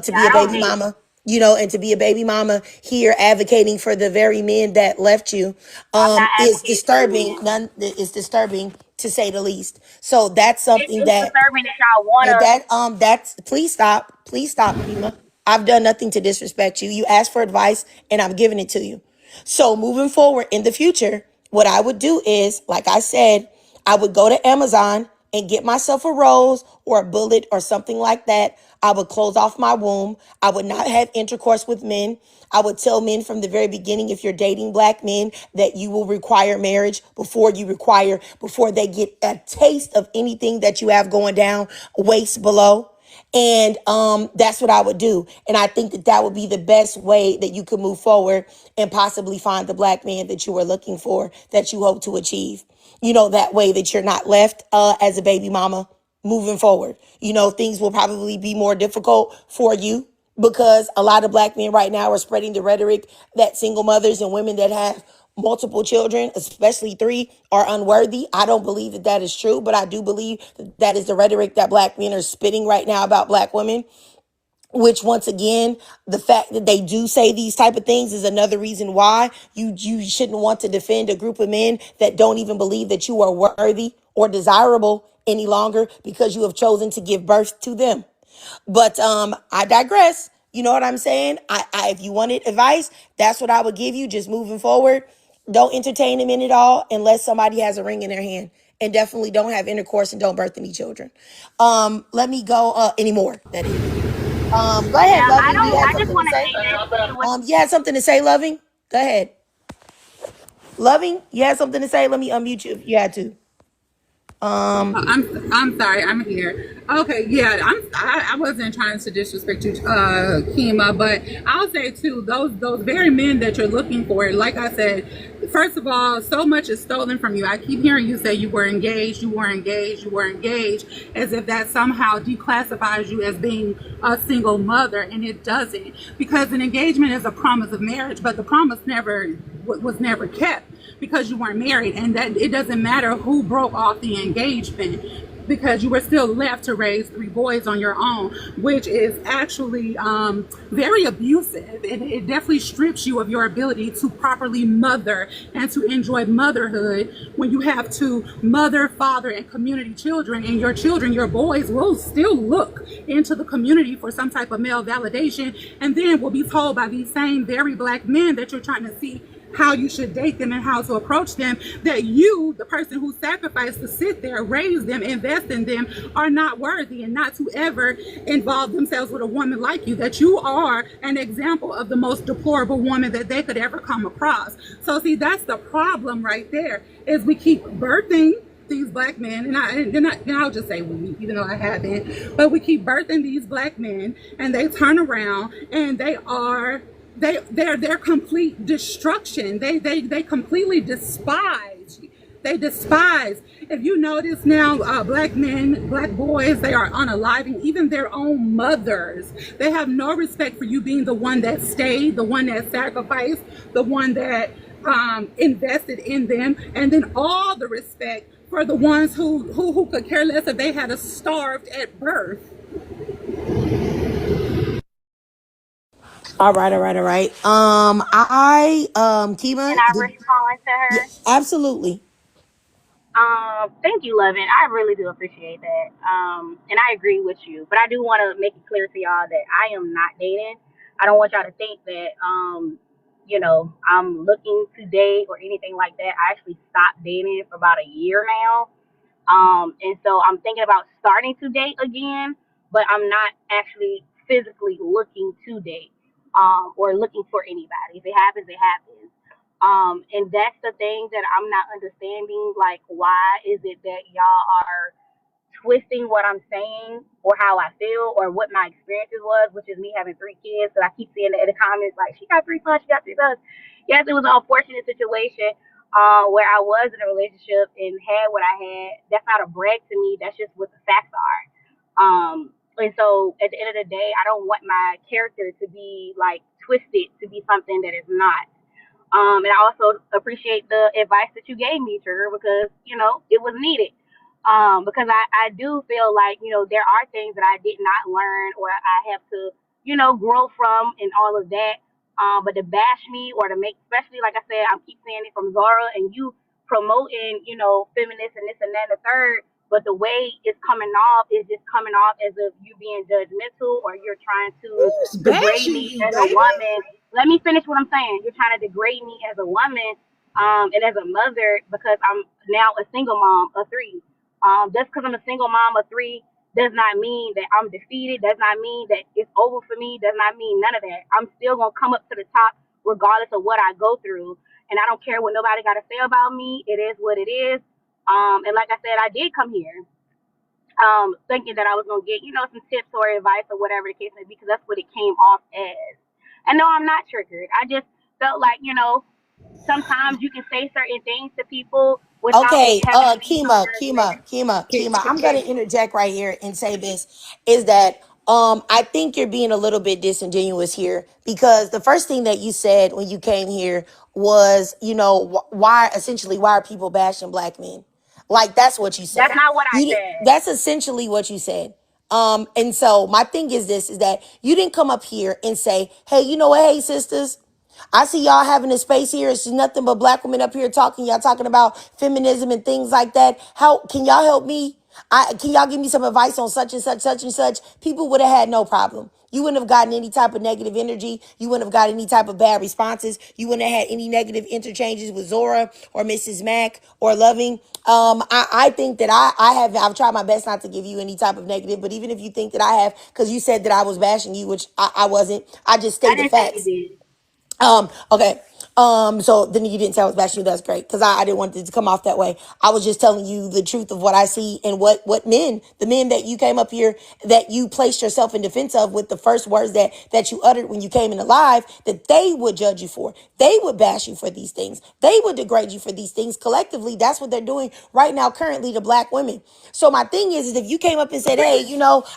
Yeah, be a I don't baby date. mama, and to be a baby mama here advocating for the very men that left you, I'm not is advocating for the disturbing. men. Is disturbing to say the least. So that's something It's that disturbing that y'all wanna. that's please stop, Kima. I've done nothing to disrespect you. You asked for advice and I'm giving it to you. So moving forward in the future, what I would do is, like I said, I would go to Amazon and get myself a rose or a bullet or something like that. I would close off my womb. I would not have intercourse with men. I would tell men from the very beginning, if you're dating black men, that you will require marriage before they get a taste of anything that you have going down waist below. And that's what I would do. And I think that that would be the best way that you could move forward and possibly find the black man that you are looking for, that you hope to achieve. That way that you're not left as a baby mama moving forward. Things will probably be more difficult for you because a lot of black men right now are spreading the rhetoric that single mothers and women that have multiple children, especially 3, are unworthy. I don't believe that that is true, but I do believe that that is the rhetoric that black men are spitting right now about black women. Which, once again, the fact that they do say these type of things is another reason why you shouldn't want to defend a group of men that don't even believe that you are worthy or desirable any longer because you have chosen to give birth to them. But I digress. You know what I'm saying? I if you wanted advice, that's what I would give you. Just moving forward, don't entertain them in it all unless somebody has a ring in their hand, and definitely don't have intercourse and don't birth any children. Let me go anymore. That is. Go ahead, Yeah, I loving. You don't. had I just something to want to say? date that situation. You had something to say, loving. Go ahead, loving. You had something to say. Let me unmute you if you had to. I'm sorry, I'm here. Okay, yeah, I wasn't trying to disrespect you, Kima, but I'll say too, those very men that you're looking for, like I said, first of all, so much is stolen from you. I keep hearing you say you were engaged, you were engaged, you were engaged, as if that somehow declassifies you as being a single mother, and it doesn't, because an engagement is a promise of marriage, but the promise was never kept because you weren't married, and that it doesn't matter who broke off the engagement, because you were still left to raise 3 boys on your own, which is actually very abusive. It definitely strips you of your ability to properly mother and to enjoy motherhood when you have to mother, father, and community children, and your children, your boys, will still look into the community for some type of male validation, and then will be told by these same very black men that you're trying to see how you should date them and how to approach them, that you, the person who sacrificed to sit there, raise them, invest in them, are not worthy, and not to ever involve themselves with a woman like you, that you are an example of the most deplorable woman that they could ever come across. So see, that's the problem right there, is we keep birthing these black men, and I'll just say we, even though I haven't, but we keep birthing these black men, and they turn around and they're complete destruction. They completely despise. They despise. If you notice now, black men, black boys, they are unaliving even their own mothers. They have no respect for you being the one that stayed, the one that sacrificed, the one that invested in them, and then all the respect for the ones who could care less if they had a starved at birth. All right. Can Kima, I respond to yeah, her? absolutely. Thank you, Lovin. I really do appreciate that. And I agree with you, but I do want to make it clear to y'all that I am not dating. I don't want y'all to think that, I'm looking to date or anything like that. I actually stopped dating for about a year now. And so I'm thinking about starting to date again, but I'm not actually physically looking to date. or looking for anybody. If it happens, it happens. And that's the thing that I'm not understanding. Like, why is it that y'all are twisting what I'm saying or how I feel or what my experiences was, which is me having 3 kids. So I keep seeing in the comments like, she got 3 sons, she got 3 sons. Yes, it was an unfortunate situation where I was in a relationship and had what I had. That's not a brag to me. That's just what the facts are. And so at the end of the day, I don't want my character to be like twisted to be something that is not. And I also appreciate the advice that you gave me, Trigger, because, it was needed. Because I do feel like, there are things that I did not learn or I have to, grow from and all of that. But to bash me or to make, especially like I said, I keep saying it from Zara and you promoting, feminists and this and that and the third. But the way it's coming off is just coming off as if you being judgmental or you're trying to Who's degrade bashing me you, as a baby? woman. Let me finish what I'm saying. You're trying to degrade me as a woman, and as a mother because I'm now a single mom of 3. Just because I'm a single mom of 3 does not mean that I'm defeated. Does not mean that it's over for me. Does not mean none of that. I'm still gonna come up to the top regardless of what I go through, and I don't care what nobody got to say about me. It is what it is. And like I said, I did come here thinking that I was gonna get, some tips or advice or whatever the case may be, because that's what it came off as. And no, I'm not triggered. I just felt like, sometimes you can say certain things to people without it Okay, having to be some Kima, judgment. Kima, Kima, Kima. I'm gonna interject right here and say this is that I think you're being a little bit disingenuous here because the first thing that you said when you came here was, why are people bashing black men? Like that's what you That's said. not what I You did, said. that's essentially what you said. And so my thing is this is that you didn't come up here and say, hey, you know what, hey sisters, I see y'all having a space here. It's nothing but black women up here talking. Y'all talking about feminism and things like that. How can y'all help me? Can y'all give me some advice on such and such, such and such? People would have had no problem. You wouldn't have gotten any type of negative energy. You wouldn't have got any type of bad responses. You wouldn't have had any negative interchanges with Zora or Mrs. Mack or Loving. I think that I've tried my best not to give you any type of negative, but even if you think that I have, because you said that I was bashing you, which I wasn't, I just I stated didn't say you facts. did. Okay. So then you didn't say I was bashing you. That's great. Cause I didn't want it to come off that way. I was just telling you the truth of what I see and what the men that you came up here, that you placed yourself in defense of with the first words that you uttered when you came in alive, that they would judge you for. They would bash you for these things. They would degrade you for these things. Collectively, that's what they're doing right now, currently to black women. So my thing is if you came up and said, hey,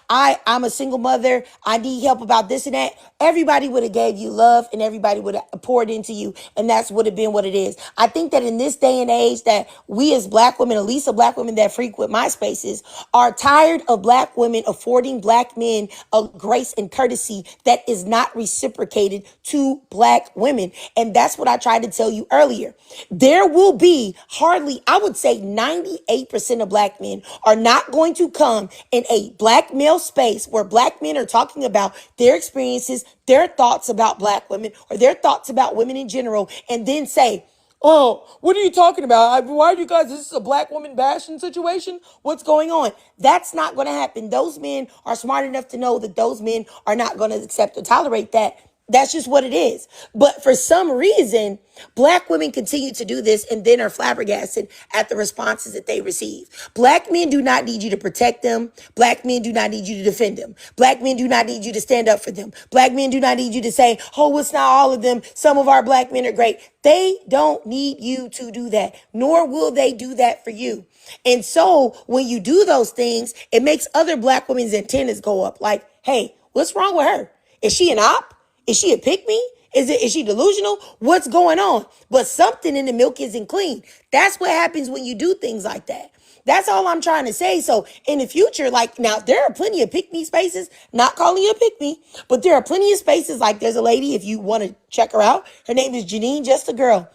I'm a single mother. I need help about this and that. Everybody would have gave you love and everybody would have poured into you. And that's would have been what it is. I think that in this day and age that we as black women, at least the black women that frequent my spaces, are tired of black women affording black men a grace and courtesy that is not reciprocated to black women. And that's what I tried to tell you earlier. There will be hardly, I would say 98% of black men are not going to come in a black male space where black men are talking about their experiences, their thoughts about black women, or their thoughts about women in general, and then say, oh, what are you talking about? Why are you guys, this is a black woman bashing situation? What's going on? That's not going to happen. Those men are smart enough to know that those men are not going to accept or tolerate that. That's just what it is. But for some reason, black women continue to do this and then are flabbergasted at the responses that they receive. Black men do not need you to protect them. Black men do not need you to defend them. Black men do not need you to stand up for them. Black men do not need you to say, oh, it's not all of them. Some of our black men are great. They don't need you to do that, nor will they do that for you. And so when you do those things, it makes other black women's antennas go up like, hey, what's wrong with her? Is she an op? Is she a pick me? Is she delusional? What's going on? But something in the milk isn't clean. That's what happens when you do things like that. That's all I'm trying to say. So in the future, like now, there are plenty of pick me spaces, not calling you a pick me, but there are plenty of spaces. Like there's a lady, if you want to check her out, her name is Janine, just a girl.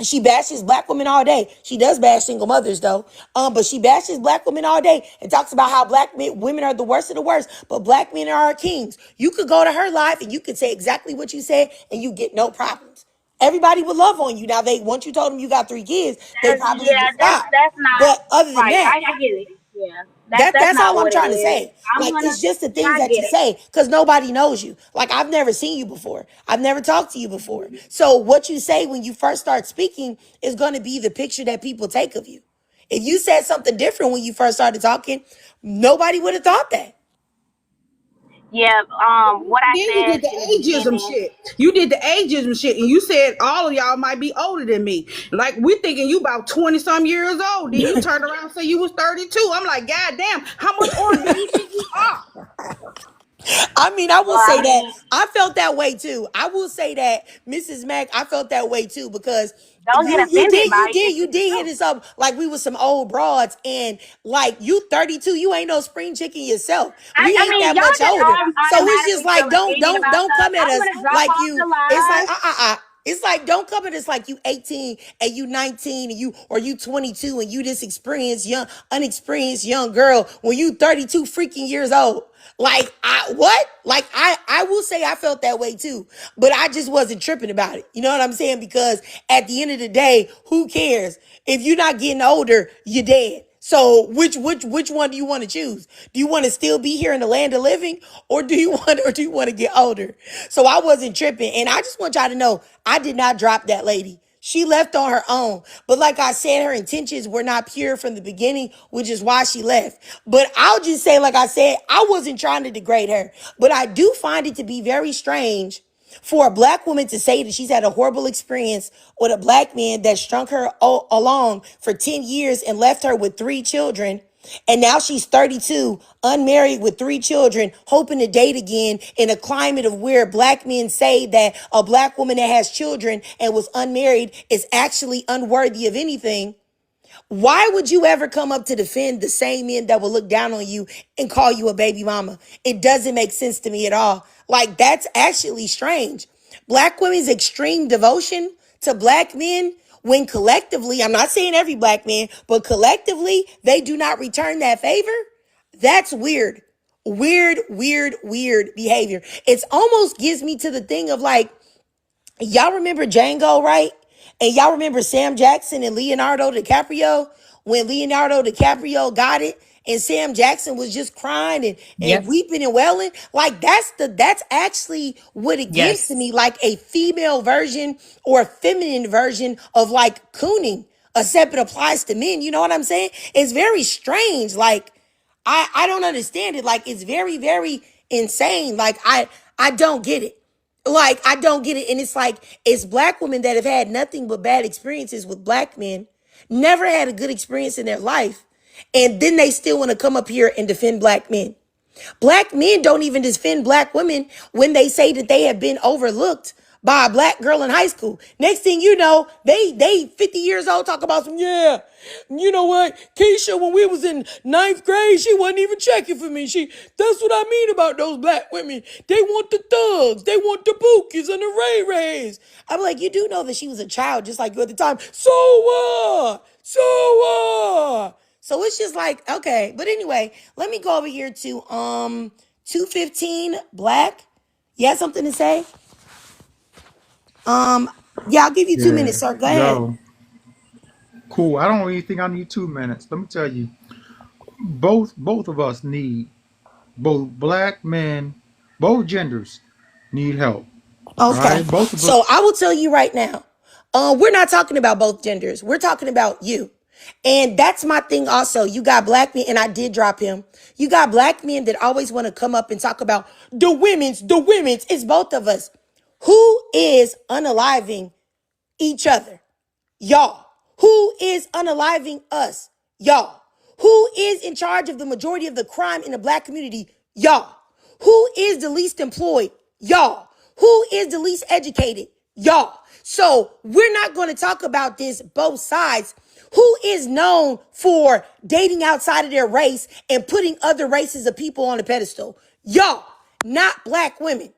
She bashes black women all day. She does bash single mothers though. But she bashes black women all day and talks about how women are the worst of the worst, but black men are our kings. You could go to her live and you could say exactly what you said and you get no problems. Everybody would love on you. Now once you told them you got 3 kids, they probably would Yeah, stop. that's not But other than right. that, I get it. Yeah, that's That's not all I'm what it trying to is. say. I'm Like, gonna, it's just the and things I that get you it. say because nobody knows you. Like, I've never seen you before. I've never talked to you before. So what you say when you first start speaking is going to be the picture that people take of you. If you said something different when you first started talking, nobody would have thought that. Yeah, what I Then you did said the in the ageism beginning. shit. You did the ageism shit, and you said all of y'all might be older than me. Like we thinking you about 20 some years old. Then you turned around and say you was 32. I'm like, God damn, how much older do you think you are? I mean, I will Well, I say that mean, I felt that way too. I will say that, Mrs. Mack, I felt that way too because don't get you offended did by it. you It's the did hit truth. us up like we was some old broads, and like you 32, you ain't no spring chicken yourself. We I ain't mean, that y'all much just older, so it's just automatically feel like opinion about don't stuff. come at I'm us gonna drop like off the you. It's like line. It's like don't come at us like you 18 and you 19 and you 22 and you this experienced young unexperienced young girl when you 32 freaking years old. Like what? Like I will say I felt that way too, but I just wasn't tripping about it. You know what I'm saying? Because at the end of the day, who cares? If you're not getting older, you're dead. So which one do you want to choose? Do you want to still be here in the land of living, or do you want to get older? So I wasn't tripping, and I just want y'all to know I did not drop that lady. She left on her own. But like I said, her intentions were not pure from the beginning, which is why she left. But I'll just say, like I said, I wasn't trying to degrade her. But I do find it to be very strange for a black woman to say that she's had a horrible experience with a black man that strung her along for 10 years and left her with 3 children. And now she's 32, unmarried with 3 children, hoping to date again in a climate of where black men say that a black woman that has children and was unmarried is actually unworthy of anything. Why would you ever come up to defend the same men that will look down on you and call you a baby mama? It doesn't make sense to me at all. Like, that's actually strange. Black women's extreme devotion to black men, when collectively, I'm not saying every black man, but collectively, they do not return that favor. That's weird. Weird behavior. It's almost gives me to the thing of like, y'all remember Django, right? And y'all remember Sam Jackson and Leonardo DiCaprio when Leonardo DiCaprio got it and Sam Jackson was just crying and Yep. weeping and wailing. Like that's actually what it gives to Yes. me, like a female version or a feminine version of like cooning, except it applies to men. You know what I'm saying? It's very strange. Like I don't understand it. Like it's very insane. Like I don't get it. Like, I don't get it. And it's like, it's black women that have had nothing but bad experiences with black men, never had a good experience in their life. And then they still want to come up here and defend black men. Black men don't even defend black women when they say that they have been overlooked by a black girl in high school. Next thing you know, they 50 years old talk about some, yeah, you know what, Keisha, when we was in ninth grade, she wasn't even checking for me. That's what I mean about those black women. They want the thugs. They want the bookies and the ray-rays. I'm like, you do know that she was a child just like you at the time. So what? So what? So it's just like, okay. But anyway, let me go over here to 215 Black. You have something to say? Yeah, I'll give you 2 minutes, Yeah, sir. Go ahead. yo, cool. I don't even think I need 2 minutes. Let me tell you, both of us need both black men, both genders need help. All Okay. right, both of us. So I will tell you right now, we're not talking about both genders. We're talking about you. And that's my thing also. You got black men, and I did drop him. You got black men that always want to come up and talk about the women's. It's both of us. Who is unaliving each other? Y'all. Who is unaliving us? Y'all. Who is in charge of the majority of the crime in the black community? Y'all. Who is the least employed? Y'all. Who is the least educated? Y'all. So we're not going to talk about this both sides. Who is known for dating outside of their race and putting other races of people on a pedestal? Y'all, not black women.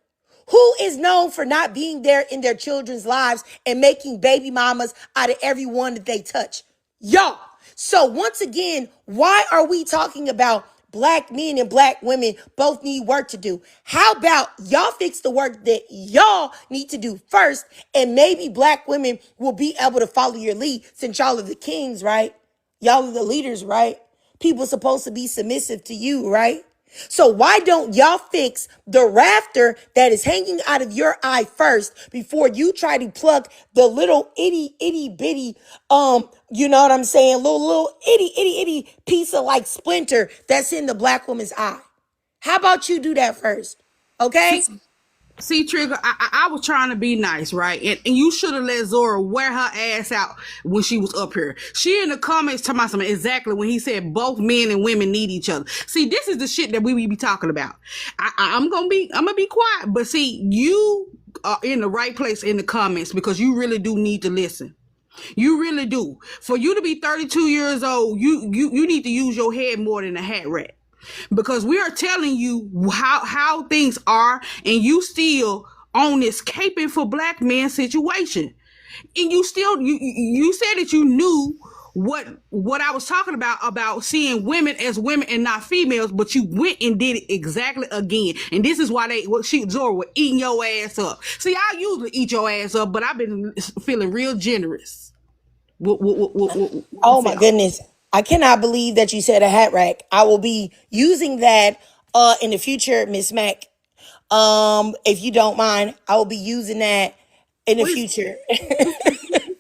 Who is known for not being there in their children's lives and making baby mamas out of everyone that they touch? Y'all. So once again, why are we talking about black men and black women both need work to do? How about y'all fix the work that y'all need to do first, and maybe black women will be able to follow your lead since y'all are the kings, right? Y'all are the leaders, right? people supposed to be submissive to you, right? So why don't y'all fix the rafter that is hanging out of your eye first before you try to pluck the little itty bitty, you know what I'm saying? Little itty piece of like splinter that's in the black woman's eye. How about you do that first? Okay? See, Trigger, I was trying to be nice, right? And you should have let Zora wear her ass out when she was up here. She in the comments talking about something exactly when he said both men and women need each other. See, this is the shit that we be talking about. I'm gonna be quiet, but see, you are in the right place in the comments because you really do need to listen. You really do. For you to be 32 years old, you need to use your head more than a hat rack. Because we are telling you how things are, and you still on this caping for black men situation. And you still you said that you knew what I was talking about seeing women as women and not females, but you went and did it exactly again. And this is why Zora was eating your ass up. See, I usually eat your ass up, but I've been feeling real generous. Oh my goodness. I cannot believe that you said a hat rack. I will be using that in the future, Miss Mac. If you don't mind, I will be using that in the future.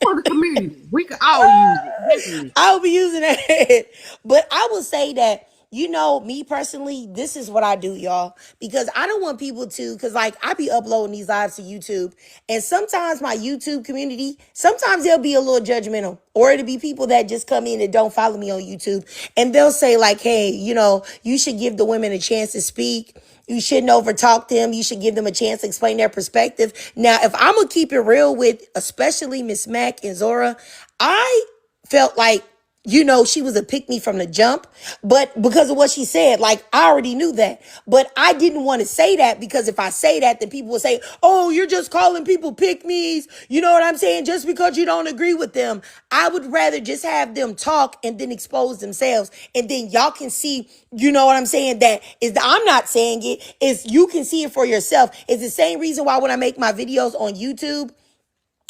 For the community. We can all use it. Definitely. I'll be using it. But I will say that, you know, me personally, this is what I do, y'all. Because I don't want people to, because like I be uploading these lives to YouTube. And sometimes my YouTube community, sometimes they'll be a little judgmental. Or it'll be people that just come in and don't follow me on YouTube. And they'll say like, hey, you know, you should give the women a chance to speak. You shouldn't overtalk them. You should give them a chance to explain their perspective. Now, if I'm going to keep it real with, especially Miss Mac and Zora, I felt like, you know, she was a pick me from the jump, but because of what she said, like I already knew that, but I didn't want to say that because if I say that, then people will say, oh, you're just calling people pick me's. You know what I'm saying? Just because you don't agree with them. I would rather just have them talk and then expose themselves. And then y'all can see, you know what I'm saying? I'm not saying it, is you can see it for yourself. It's the same reason why when I make my videos on YouTube,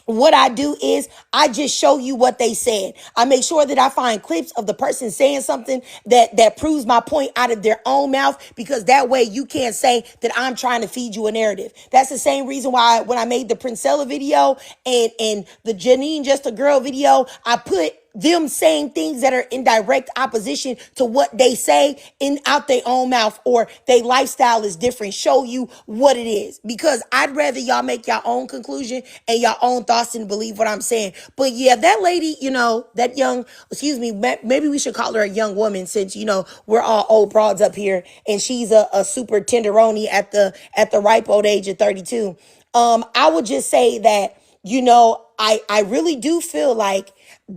what I do is I just show you what they said. I make sure that I find clips of the person saying something that proves my point out of their own mouth, because that way you can't say that I'm trying to feed you a narrative. That's the same reason why when I made the Princella video and the Janine Just a Girl video, I put them saying things that are in direct opposition to what they say in out their own mouth, or their lifestyle is different. Show you what it is, because I'd rather y'all make your own conclusion and your own thoughts and believe what I'm saying. But yeah, that lady, you know, that young, excuse me, maybe we should call her a young woman, since, you know, we're all old broads up here and she's a super tenderoni at the ripe old age of 32. I would just say that, you know, I really do feel like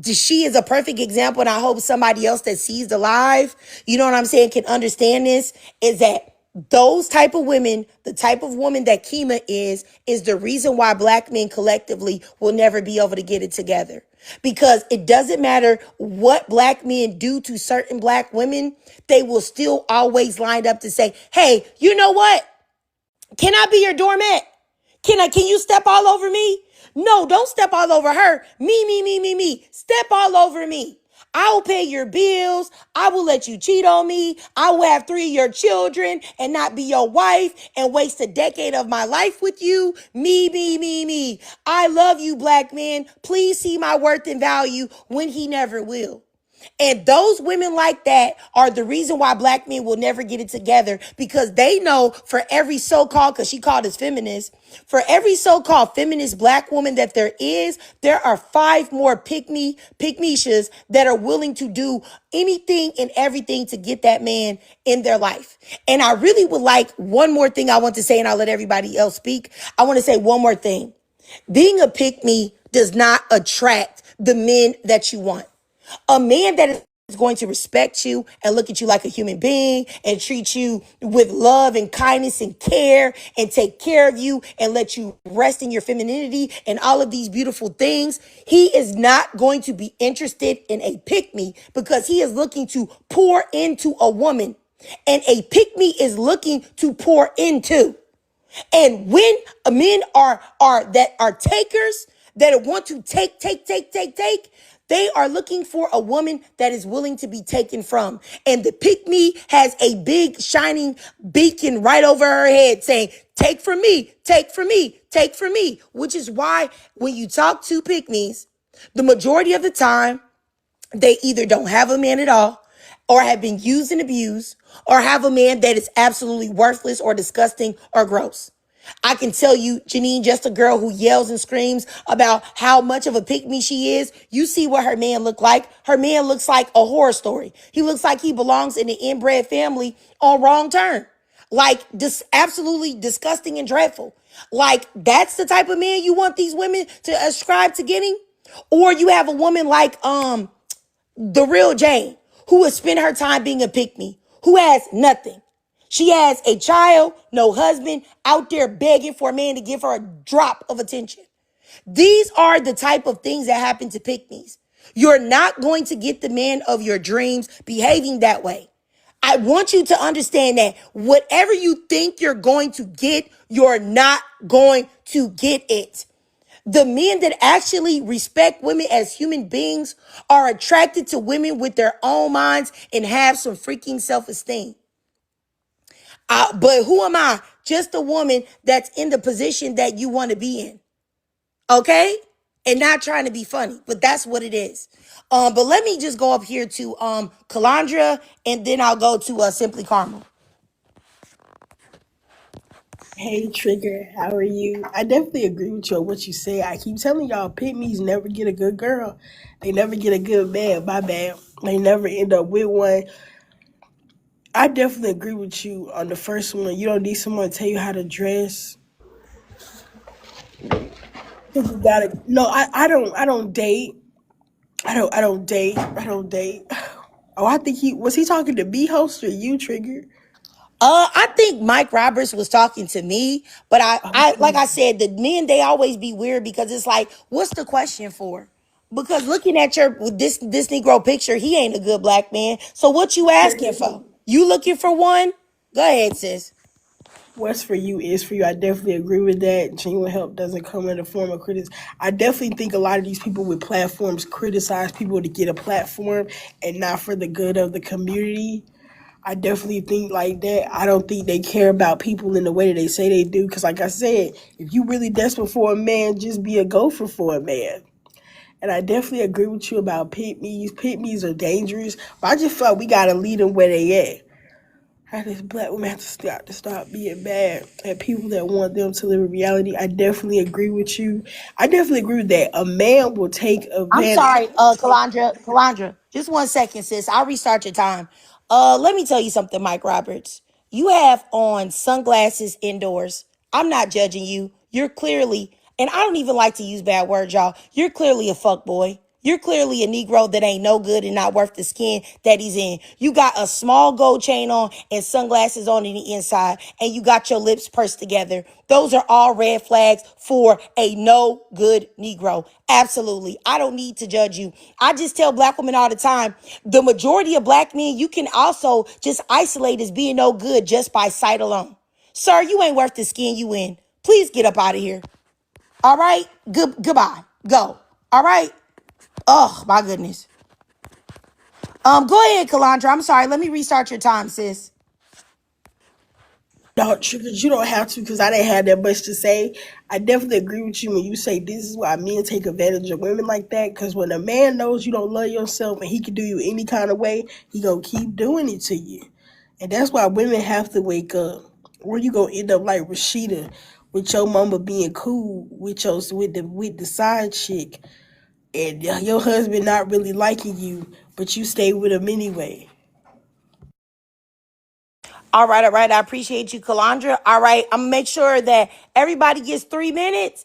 she is a perfect example, and I hope somebody else that sees the live, you know what I'm saying, can understand this, is that those type of women, the type of woman that Kima is the reason why black men collectively will never be able to get it together. Because it doesn't matter what black men do to certain black women, they will still always line up to say, hey, you know what? Can I be your doormat? Can you step all over me? No, don't step all over her. Me. Step all over me. I will pay your bills. I will let you cheat on me. I will have 3 of your children and not be your wife and waste a decade of my life with you. Me. I love you, black men. Please see my worth and value when he never will. And those women like that are the reason why black men will never get it together, because they know for every so-called, because she called us feminist, for every so-called feminist black woman that there are 5 more pick-meshas that are willing to do anything and everything to get that man in their life. And I really would like one more thing I want to say, and I'll let everybody else speak. I want to say one more thing. Being a pick-me does not attract the men that you want. A man that is going to respect you and look at you like a human being and treat you with love and kindness and care and take care of you and let you rest in your femininity and all of these beautiful things, he is not going to be interested in a pick-me, because he is looking to pour into a woman, and a pick-me is looking to pour into. And when men are takers, that want to take, They are looking for a woman that is willing to be taken from. And the pick me has a big shining beacon right over her head saying, take from me, take from me, take from me. Which is why when you talk to pick me's, the majority of the time, they either don't have a man at all, or have been used and abused, or have a man that is absolutely worthless or disgusting or gross. I can tell you, Janine, just a girl who yells and screams about how much of a pick me she is. You see what her man look like. Her man looks like a horror story. He looks like he belongs in the inbred family on Wrong Turn. Like, this absolutely disgusting and dreadful. Like, that's the type of man you want these women to ascribe to getting? Or you have a woman like the real Jane, who would spend her time being a pick me, who has nothing. She has a child, no husband, out there begging for a man to give her a drop of attention. These are the type of things that happen to pick me's. You're not going to get the man of your dreams behaving that way. I want you to understand that whatever you think you're going to get, you're not going to get it. The men that actually respect women as human beings are attracted to women with their own minds and have some freaking self-esteem. But who am I? Just a woman that's in the position that you want to be in. Okay? And not trying to be funny, but that's what it is. But let me just go up here to Calandra, and then I'll go to Simply Carmel. Hey Trigger, how are you? I definitely agree with you on what you say. I keep telling y'all, pygmies never get a good girl. They never get a good man. My bad. They never end up with one. I definitely agree with you on the first one. You don't need someone to tell you how to dress. You gotta. No, I don't. I don't date. I don't date. I don't date. Oh, I think he talking to me, host, or you, Trigger? I think Mike Roberts was talking to me, but I like I said, the men, they always be weird because it's like, what's the question for? Because looking at this Negro picture, he ain't a good black man. So what you asking for? You looking for one? Go ahead, sis. What's for you is for you. I definitely agree with that. Genuine help doesn't come in the form of criticism. I definitely think a lot of these people with platforms criticize people to get a platform and not for the good of the community. I definitely think like that. I don't think they care about people in the way that they say they do. Because like I said, if you really desperate for a man, just be a gopher for a man. And I definitely agree with you about pit me's. Pit me's are dangerous. But I just felt we got to lead them where they at. I just black women have to stop being mad at people that want them to live in reality. I definitely agree with you. I definitely agree with that. A man will take I'm advantage. sorry, Calandra, just 1 second, sis. I'll restart your time. Let me tell you something, Mike Roberts. You have on sunglasses indoors. I'm not judging you. You're clearly, and I don't even like to use bad words, y'all. You're clearly a fuck boy. You're clearly a Negro that ain't no good and not worth the skin that he's in. You got a small gold chain on and sunglasses on the inside, and you got your lips pursed together. Those are all red flags for a no good Negro. Absolutely. I don't need to judge you. I just tell black women all the time, the majority of black men, you can also just isolate as being no good just by sight alone. Sir, you ain't worth the skin you in. Please get up out of here. All right? Goodbye. Go. All right? Oh, my goodness. Go ahead, Calandra. I'm sorry. Let me restart your time, sis. No, Triggers, you don't have to because I didn't have that much to say. I definitely agree with you when you say this is why men take advantage of women like that. Because when a man knows you don't love yourself and he can do you any kind of way, he gonna keep doing it to you. And that's why women have to wake up. Or you gonna end up like Rashida, with your mama being cool with the side chick, and your husband not really liking you, but you stay with him anyway. All right, all right. I appreciate you, Calandra. All right, I'm gonna make sure that everybody gets 3 minutes.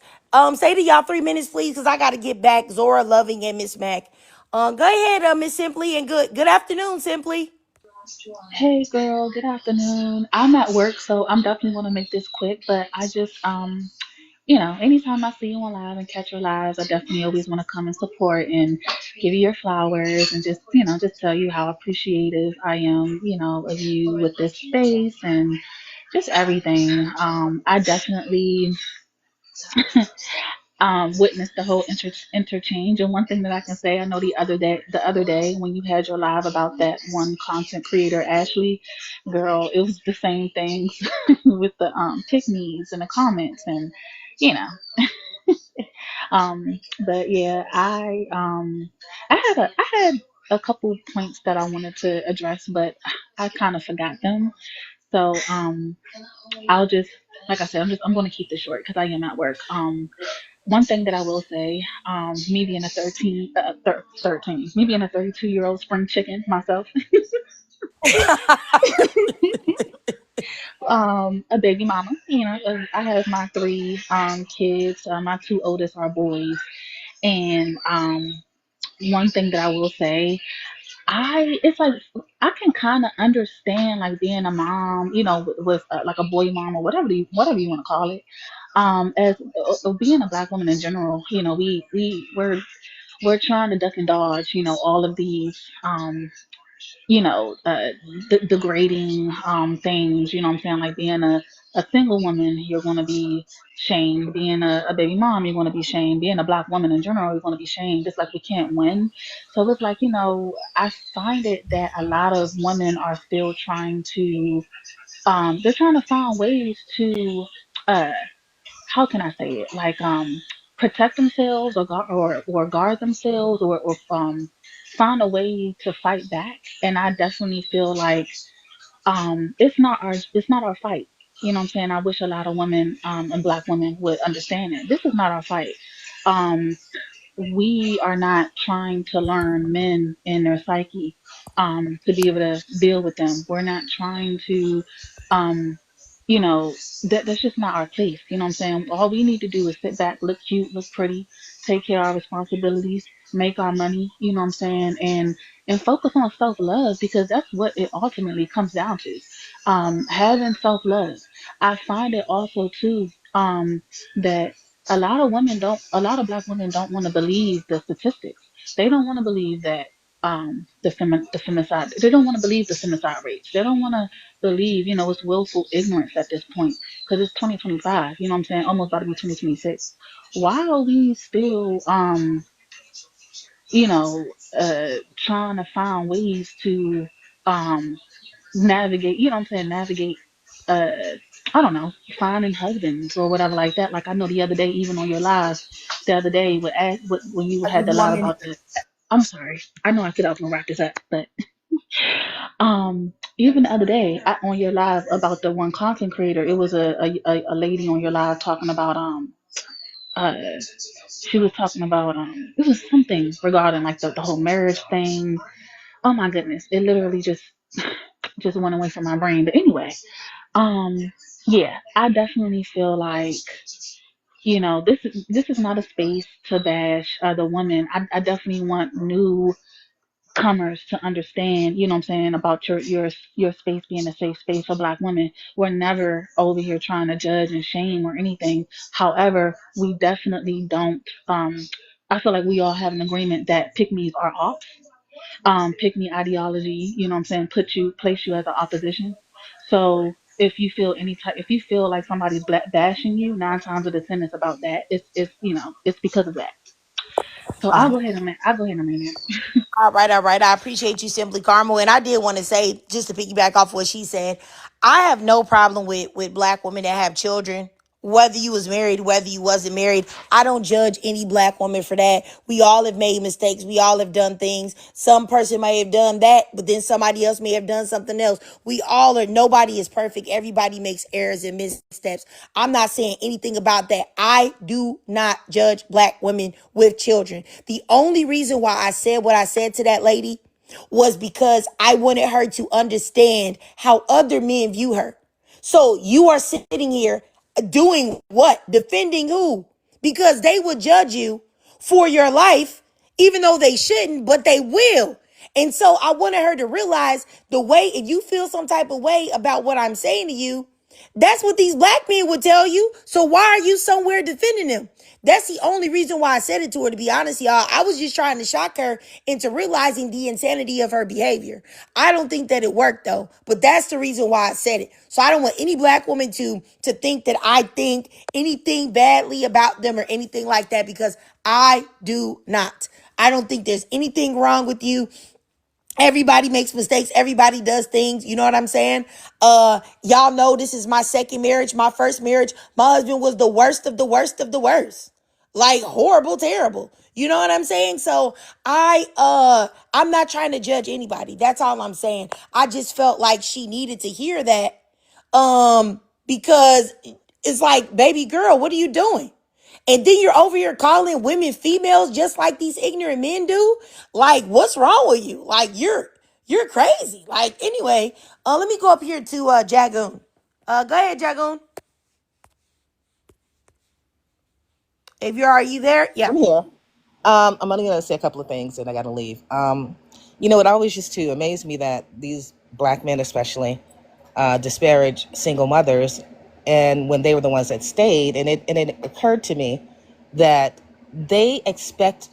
Say to y'all 3 minutes, please, because I gotta get back. Zora, Loving, and Miss Mac. Go ahead, Miss Simply, and good afternoon, Simply. Hey girl, good afternoon. I'm at work, so I'm definitely gonna make this quick, but I just anytime I see you on live and catch your lives, I definitely always want to come and support and give you your flowers and just, just tell you how appreciative I am, of you with this space and just everything. I definitely witnessed the whole interchange. And one thing that I can say, I know the other day when you had your live about that one content creator, Ashley, girl, it was the same things with the pick me's and the comments, and you know. But yeah, I had a couple points that I wanted to address, but I kind of forgot them. So I'll just, like I said, I'm going to keep this short because I am at work. One thing that I will say, me being a 13, me being a 32-year-old spring chicken myself, a baby mama, I have my three kids. My two oldest are boys, and one thing that I will say, it's like I can kind of understand like being a mom, with like a boy mom or whatever you want to call it. As being a black woman in general, we're trying to duck and dodge, all of these, degrading things. You know what I'm saying? Like being a single woman, you're going to be shamed. Being a baby mom, you're going to be shamed. Being a black woman in general, you're going to be shamed. It's like we can't win. So it's like, I find it that a lot of women are still trying to, they're trying to find ways to, uh, how can I say it? Like protect themselves or guard themselves or find a way to fight back. And I definitely feel like it's not our fight. You know what I'm saying? I wish a lot of women and black women would understand that this is not our fight. Um, we are not trying to learn men and their psyche to be able to deal with them. We're not trying to, um, that's just not our place. You know what I'm saying? All we need to do is sit back, look cute, look pretty, take care of our responsibilities, make our money. You know what I'm saying? And focus on self love because that's what it ultimately comes down to. Having self love. I find it also too that a lot of black women don't want to believe the statistics. They don't want to believe that the femicide, they don't want to believe the femicide rates. They don't want to believe, it's willful ignorance at this point because it's 2025, you know what I'm saying? Almost about to be 2026. Why are we still, you know, trying to find ways to, um, navigate, you know what I'm saying? Navigate, uh, I don't know, finding husbands or whatever like that. Like I know the other day, even on your live, the other day when you Every had the live woman. about the, I'm sorry, I know I said I was gonna wrap this up, but even the other day on your live about the one content creator, it was a lady on your live talking about uh she was talking about it was something regarding like the whole marriage thing. Oh my goodness, it literally just went away from my brain. But anyway, um, yeah, I definitely feel like this is not a space to bash the women. I definitely want newcomers to understand, you know what I'm saying, about your space being a safe space for black women. We're never over here trying to judge and shame or anything. However, we definitely don't. I feel like we all have an agreement that pick me's are off. Pick me ideology, you know what I'm saying, place you as an opposition. So if you feel like somebody's bashing you, 9 times out of 10 it's about that. It's because of that. So I'll go ahead and end there. All right, all right. I appreciate you, Simply Carmel. And I did want to say, just to piggyback off what she said, I have no problem with black women that have children. Whether you was married, whether you wasn't married, I don't judge any black woman for that. We all have made mistakes. We all have done things. Some person may have done that, but then somebody else may have done something else. We all are, nobody is perfect. Everybody makes errors and missteps. I'm not saying anything about that. I do not judge black women with children. The only reason why I said what I said to that lady was because I wanted her to understand how other men view her. So you are sitting here doing what? Defending who? Because they will judge you for your life, even though they shouldn't, but they will. And so I wanted her to realize the way, if you feel some type of way about what I'm saying to you, That's what these black men would tell you. So why are you somewhere defending them? That's the only reason why I said it to her, to be honest, y'all. I was just trying to shock her into realizing the insanity of her behavior. I don't think that it worked though, but that's the reason why I said it. So I don't want any black woman to think that I think anything badly about them or anything like that, because I do not. I don't think there's anything wrong with you. Everybody makes mistakes. Everybody does things. You know what I'm saying? Y'all know this is my second marriage. My first marriage, my husband was the worst of the worst of the worst. Like horrible, terrible. You know what I'm saying? So I'm not trying to judge anybody. That's all I'm saying. I just felt like she needed to hear that. Because it's like, baby girl, what are you doing? And then you're over here calling women females just like these ignorant men do. Like, what's wrong with you? Like, you're crazy. Like, anyway, let me go up here to Jagoon. Go ahead, Jagoon. If are you there? Yeah. I'm here. I'm only going to say a couple of things and I got to leave. It always used to amaze me that these black men, especially, disparage single mothers, and when they were the ones that stayed, and it occurred to me that they expect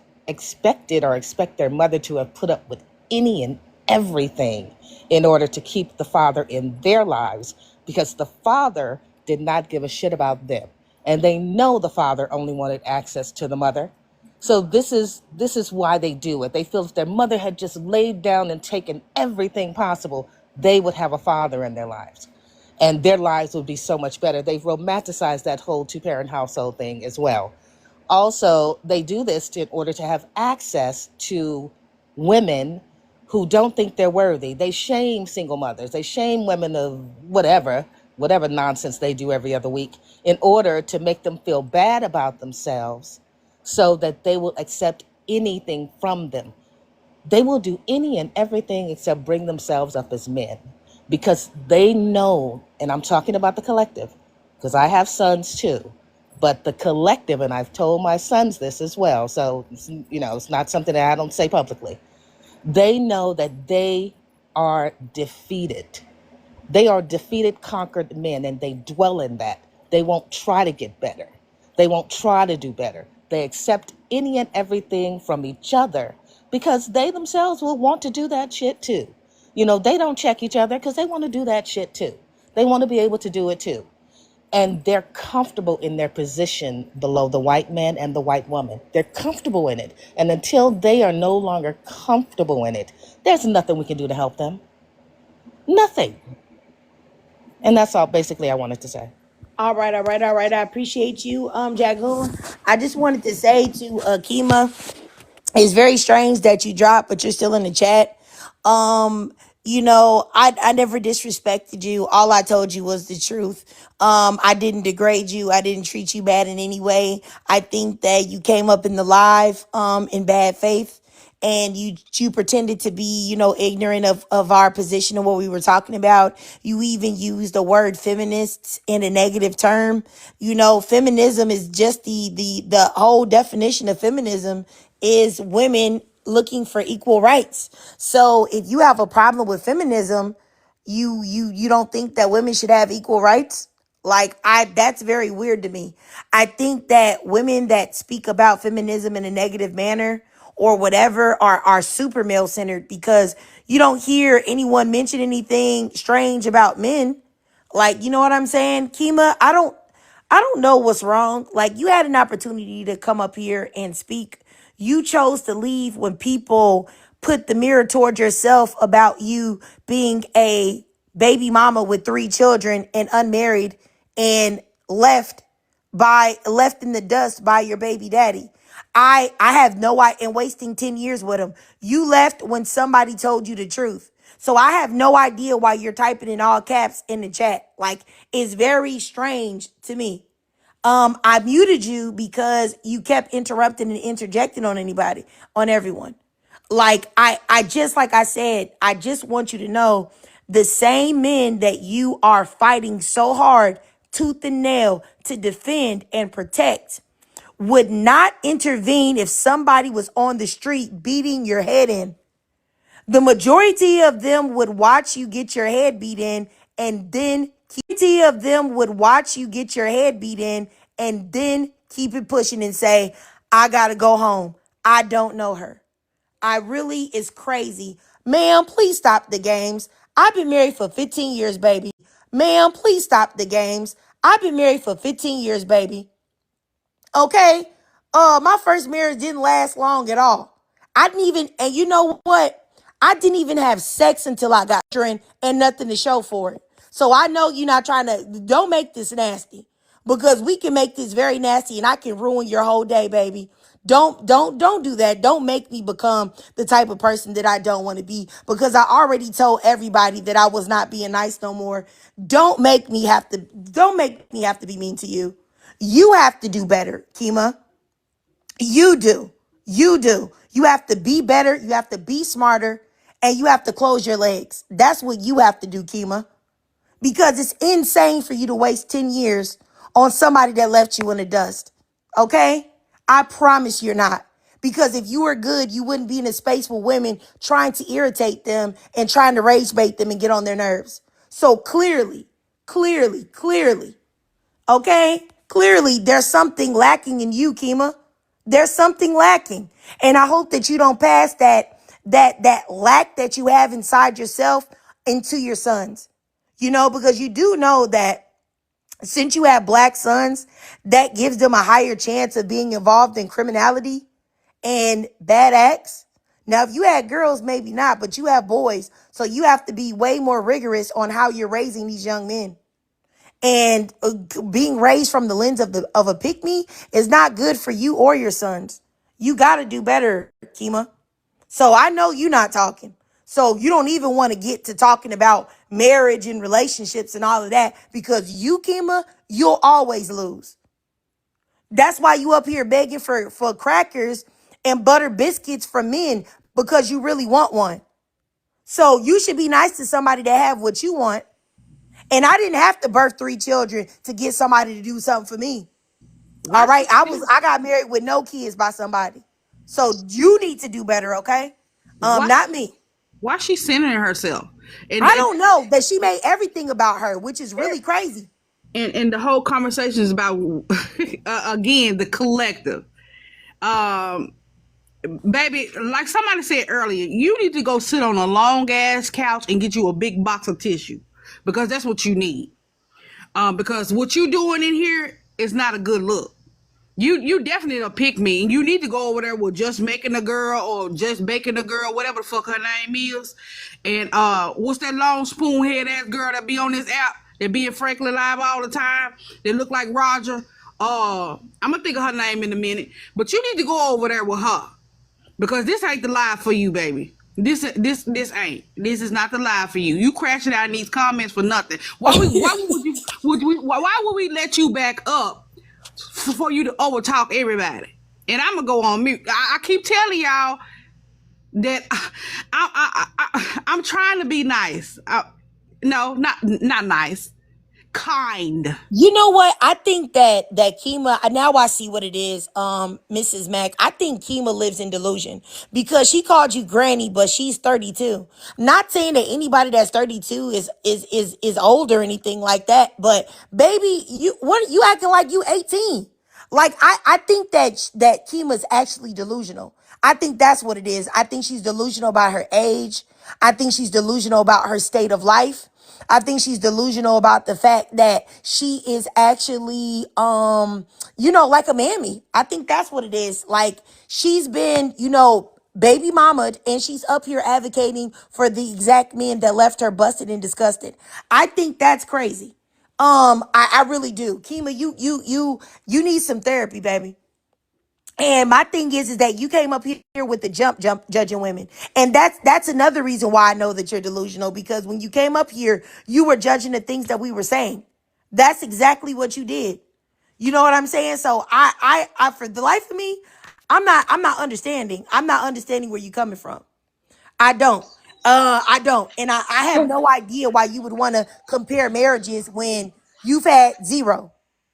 their mother to have put up with any and everything in order to keep the father in their lives, because the father did not give a shit about them, and they know the father only wanted access to the mother. So this is why they do it. They feel if their mother had just laid down and taken everything possible, they would have a father in their lives, and their lives would be so much better. They've romanticized that whole two-parent household thing as well. Also, they do this in order to have access to women who don't think they're worthy. They shame single mothers. They shame women of whatever nonsense they do every other week in order to make them feel bad about themselves so that they will accept anything from them. They will do any and everything except bring themselves up as men, because they know, and I'm talking about the collective, because I have sons too, but the collective, and I've told my sons this as well, so it's not something that I don't say publicly. They know that they are defeated. They are defeated, conquered men, and they dwell in that. They won't try to get better. They won't try to do better. They accept any and everything from each other because they themselves will want to do that shit too. They don't check each other because they want to do that shit too. They want to be able to do it too. And they're comfortable in their position below the white man and the white woman. They're comfortable in it. And until they are no longer comfortable in it, there's nothing we can do to help them. Nothing. And that's all basically I wanted to say. All right. I appreciate you, Jagoon. I just wanted to say to Kima, it's very strange that you dropped, but you're still in the chat. I never disrespected you. All I told you was the truth. I didn't degrade you. I didn't treat you bad in any way. I think that you came up in the live in bad faith, and you pretended to be, ignorant of our position and what we were talking about. You even used the word feminists in a negative term. Feminism is just the whole definition of feminism is women looking for equal rights. So if you have a problem with feminism, you don't think that women should have equal rights? That's very weird to me. I think that women that speak about feminism in a negative manner or whatever are super male centered, because you don't hear anyone mention anything strange about men. You know what I'm saying? Kima, I don't know what's wrong. You had an opportunity to come up here and speak. You chose to leave when people put the mirror towards yourself about you being a baby mama with 3 children and unmarried, and left in the dust by your baby daddy. I have no idea, and wasting 10 years with him. You left when somebody told you the truth. So I have no idea why you're typing in all caps in the chat. It's very strange to me. I muted you because you kept interrupting and interjecting on everyone. Like I said, I just want you to know the same men that you are fighting so hard, tooth and nail, to defend and protect would not intervene if somebody was on the street beating your head in. The majority of them would watch you get your head beat in and then Plenty of them would watch you get your head beat in and then keep it pushing and say, I gotta go home. I don't know her. I really is crazy. Ma'am, please stop the games. I've been married for 15 years, baby. Ma'am, please stop the games. I've been married for 15 years, baby. Okay? My first marriage didn't last long at all. I didn't even, and you know what? I didn't even have sex until I got children and nothing to show for it. So I know you're not trying to, don't make this nasty because we can make this very nasty and I can ruin your whole day, baby. Don't do that. Don't make me become the type of person that I don't want to be because I already told everybody that I was not being nice no more. Don't make me have to be mean to you. You have to do better, Kima. You do. You do. You have to be better. You have to be smarter. And you have to close your legs. That's what you have to do, Kima. Because it's insane for you to waste 10 years on somebody that left you in the dust. Okay? I promise you're not. Because if you were good, you wouldn't be in a space with women trying to irritate them and trying to rage bait them and get on their nerves. So clearly, okay? Clearly, there's something lacking in you, Kima. There's something lacking. And I hope that you don't pass that lack that you have inside yourself into your sons. You know, because you do know that since you have black sons, that gives them a higher chance of being involved in criminality and bad acts. Now, if you had girls, maybe not, but you have boys. So you have to be way more rigorous on how you're raising these young men. And being raised from the lens of a pick me is not good for you or your sons. You got to do better, Kima. So I know you're not talking. So you don't even want to get to talking about marriage and relationships and all of that because you, Kima, you'll always lose. That's why you up here begging for crackers and butter biscuits from men because you really want one. So you should be nice to somebody that have what you want. And I didn't have to birth 3 children to get somebody to do something for me. All Why right. she I got married with no kids by somebody. So you need to do better, okay? why Not me. why she centering herself? And I don't know that she made everything about her, which is really crazy. and the whole conversation is about again the collective. Um Baby, like somebody said earlier, you need to go sit on a long ass couch and get you a big box of tissue because that's what you need. Because what you doing in here is not a good look. You definitely don't pick me, and you need to go over there with just making a girl or just baking a girl, whatever the fuck her name is. And what's that long spoon head ass girl that be on this app that be in Franklin Live all the time? They look like Roger. I'm gonna think of her name in a minute, but you need to go over there with her because this ain't the live for you, baby. This ain't. This is not the live for you. You crashing out in these comments for nothing. Why would we let you back up for you to overtalk everybody? And I'm gonna go on mute. I keep telling y'all that I'm trying to be nice. No, not nice. Kind. You know what? I think that Kima, now I see what it is, Mrs. Mack. I think Kima lives in delusion because she called you granny, but she's 32. Not saying that anybody that's 32 is old or anything like that, but baby, you acting like you 18. Like I think that Kima's actually delusional. I think that's what it is. I think she's delusional about her age. I think she's delusional about her state of life. I think she's delusional about the fact that she is actually, like a mammy. I think that's what it is. Like she's been, baby mamaed and she's up here advocating for the exact men that left her busted and disgusted. I think that's crazy. I really do. Kima, you need some therapy, baby. And my thing is that you came up here with the jump judging women. And that's another reason why I know that you're delusional, because when you came up here, you were judging the things that we were saying. That's exactly what you did. You know what I'm saying? So I for the life of me, I'm not understanding. I'm not understanding where you're coming from. I don't. I don't. And I have no idea why you would want to compare marriages when you've had zero.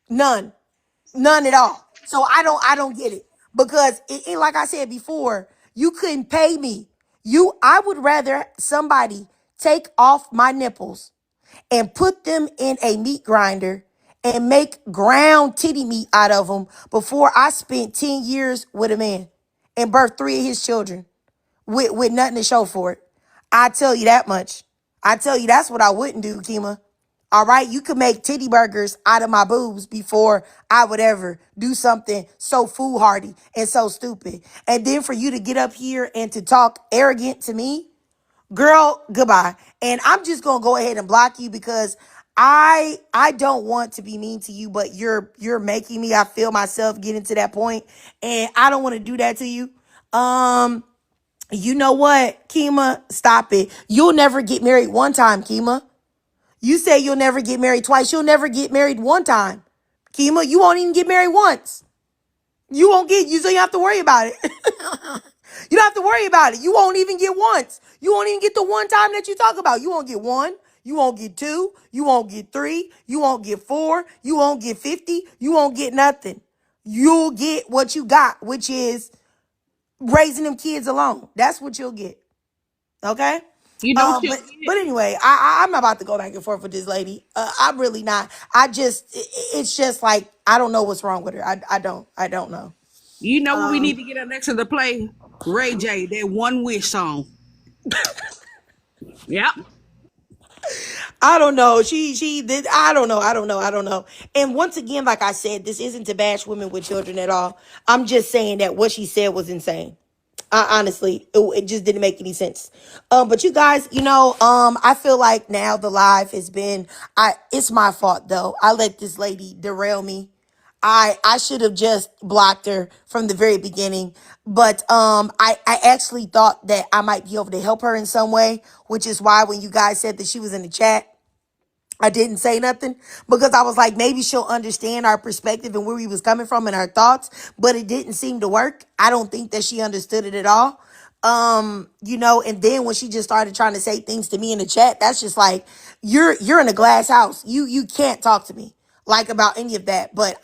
None. None at all. So I don't get it. Because like I said before, you couldn't pay me. I would rather somebody take off my nipples and put them in a meat grinder and make ground titty meat out of them before I spent 10 years with a man and birthed 3 of his children with nothing to show for it. I tell you that much. I tell you that's what I wouldn't do, Kima. All right, you could make titty burgers out of my boobs before I would ever do something so foolhardy and so stupid. And then for you to get up here and to talk arrogant to me, girl, goodbye. And I'm just gonna go ahead and block you because I don't want to be mean to you, but you're making me. I feel myself getting to that point, and I don't want to do that to you. You know what, Kima? Stop it. You'll never get married one time, Kima. You say you'll never get married twice. You'll never get married one time. Kima, you won't even get married once. You won't get, you so you don't have to worry about it. You don't have to worry about it. You won't even get once. You won't even get the one time that you talk about. You won't get one. You won't get two. You won't get three. You won't get four. You won't get 50. You won't get nothing. You'll get what you got, which is raising them kids alone. That's what you'll get. Okay? You know what you But anyway, I'm not about to go back and forth with this lady. I'm really not. It's just like, I don't know what's wrong with her. I don't know. You know what we need to get Alexa to play? Ray J, that One Wish song. Yep. I don't know. She did. I don't know. And once again, like I said, this isn't to bash women with children at all. I'm just saying that what she said was insane. Honestly, it just didn't make any sense. But you guys, I feel like now the live has been, it's my fault though. I let this lady derail me. I should have just blocked her from the very beginning. But I actually thought that I might be able to help her in some way, which is why when you guys said that she was in the chat, I didn't say nothing because I was like, maybe she'll understand our perspective and where we was coming from and our thoughts, but it didn't seem to work. I don't think that she understood it at all. And then when she just started trying to say things to me in the chat, that's just like, you're in a glass house. You can't talk to me like about any of that. But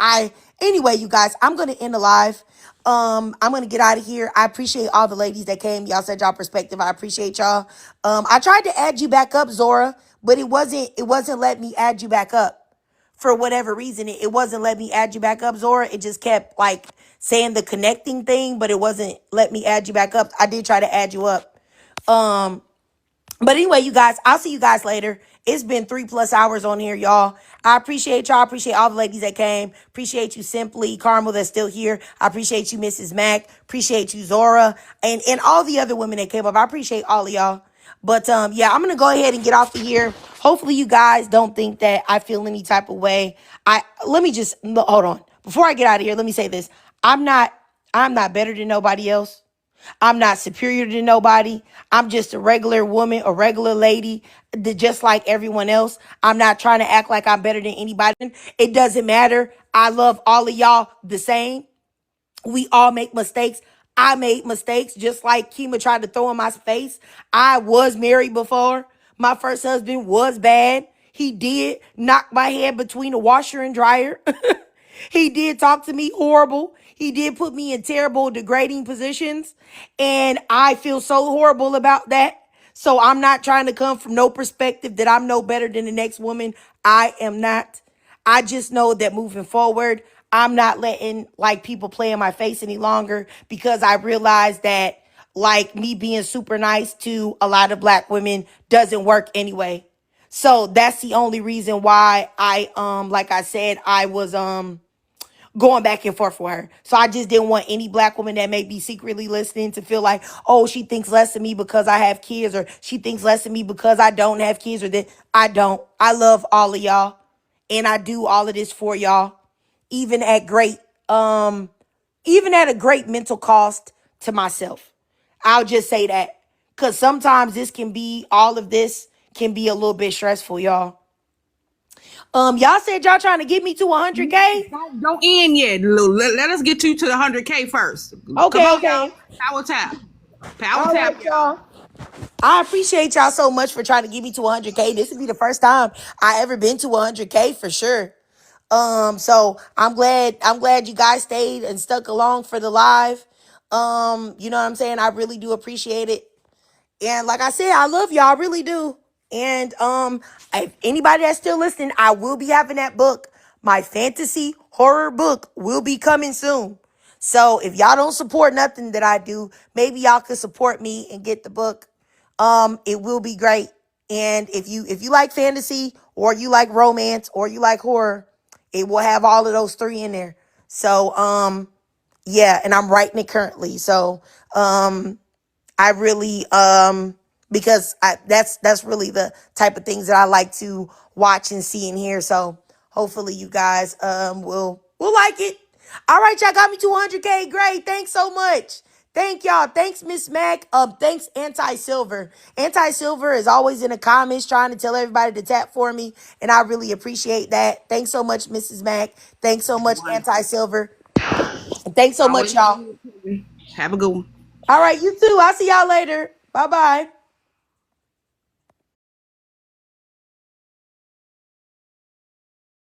anyway, you guys, I'm going to end the live. I'm going to get out of here. I appreciate all the ladies that came. Y'all said y'all perspective. I appreciate y'all. I tried to add you back up, Zora, but it wasn't letting me add you back up for whatever reason. It wasn't letting me add you back up, Zora. It just kept like saying the connecting thing, but it wasn't letting me add you back up. I did try to add you up. But anyway, you guys, I'll see you guys later. It's been 3+ hours on here, y'all. I appreciate y'all. Appreciate all the ladies that came. Appreciate you, Simply, Carmel, that's still here. I appreciate you, Mrs. Mack. Appreciate you, Zora, and all the other women that came up. I appreciate all of y'all. But yeah, I'm gonna go ahead and get off of here. Hopefully, you guys don't think that I feel any type of way. Let me just hold on before I get out of here. Let me say this: I'm not better than nobody else. I'm not superior to nobody. I'm just a regular woman, a regular lady, just like everyone else. I'm not trying to act like I'm better than anybody. It doesn't matter. I love all of y'all the same. We all make mistakes. I made mistakes just like Kima tried to throw in my face. I was married before. My first husband was bad. He did knock my head between the washer and dryer. He did talk to me horrible. He did put me in terrible, degrading positions. And I feel so horrible about that. So I'm not trying to come from no perspective that I'm no better than the next woman. I am not. I just know that moving forward, I'm not letting like people play in my face any longer because I realize that like me being super nice to a lot of black women doesn't work anyway. So that's the only reason why like I said, I was going back and forth with her. So I just didn't want any black woman that may be secretly listening to feel like, oh, she thinks less of me because I have kids, or she thinks less of me because I don't have kids, or that I don't. I love all of y'all. And I do all of this for y'all, even at a great mental cost to myself. I'll just say that. Cause sometimes all of this can be a little bit stressful, y'all. Y'all said y'all trying to get me to 100K? Don't end yet, Lou. Let us get you to the 100K first. Okay, Come on, okay. y'all. Power tap. Power All tap, right, y'all. I appreciate y'all so much for trying to get me to 100K. This would be the first time I ever been to 100K for sure. So I'm glad you guys stayed and stuck along for the live. You know what I'm saying? I really do appreciate it. And like I said, I love y'all. I really do. And if anybody that's still listening, I will be having that book. My fantasy horror book will be coming soon. So if y'all don't support nothing that I do, maybe y'all could support me and get the book. It will be great. And if you like fantasy, or you like romance, or you like horror, it will have all of those three in there. So yeah, and I'm writing it currently. So I really because that's really the type of things that I like to watch and see and hear. So hopefully you guys will like it. All right, y'all got me to 100K. Great. Thanks so much. Thank y'all. Thanks, Miss Mac. Thanks, Anti-Silver. Anti-Silver is always in the comments trying to tell everybody to tap for me, and I really appreciate that. Thanks so much, Mrs. Mac. Thanks so much, Anti-Silver. And thanks so much, Always y'all. have a good one. All right, you too. I'll see y'all later. Bye-bye.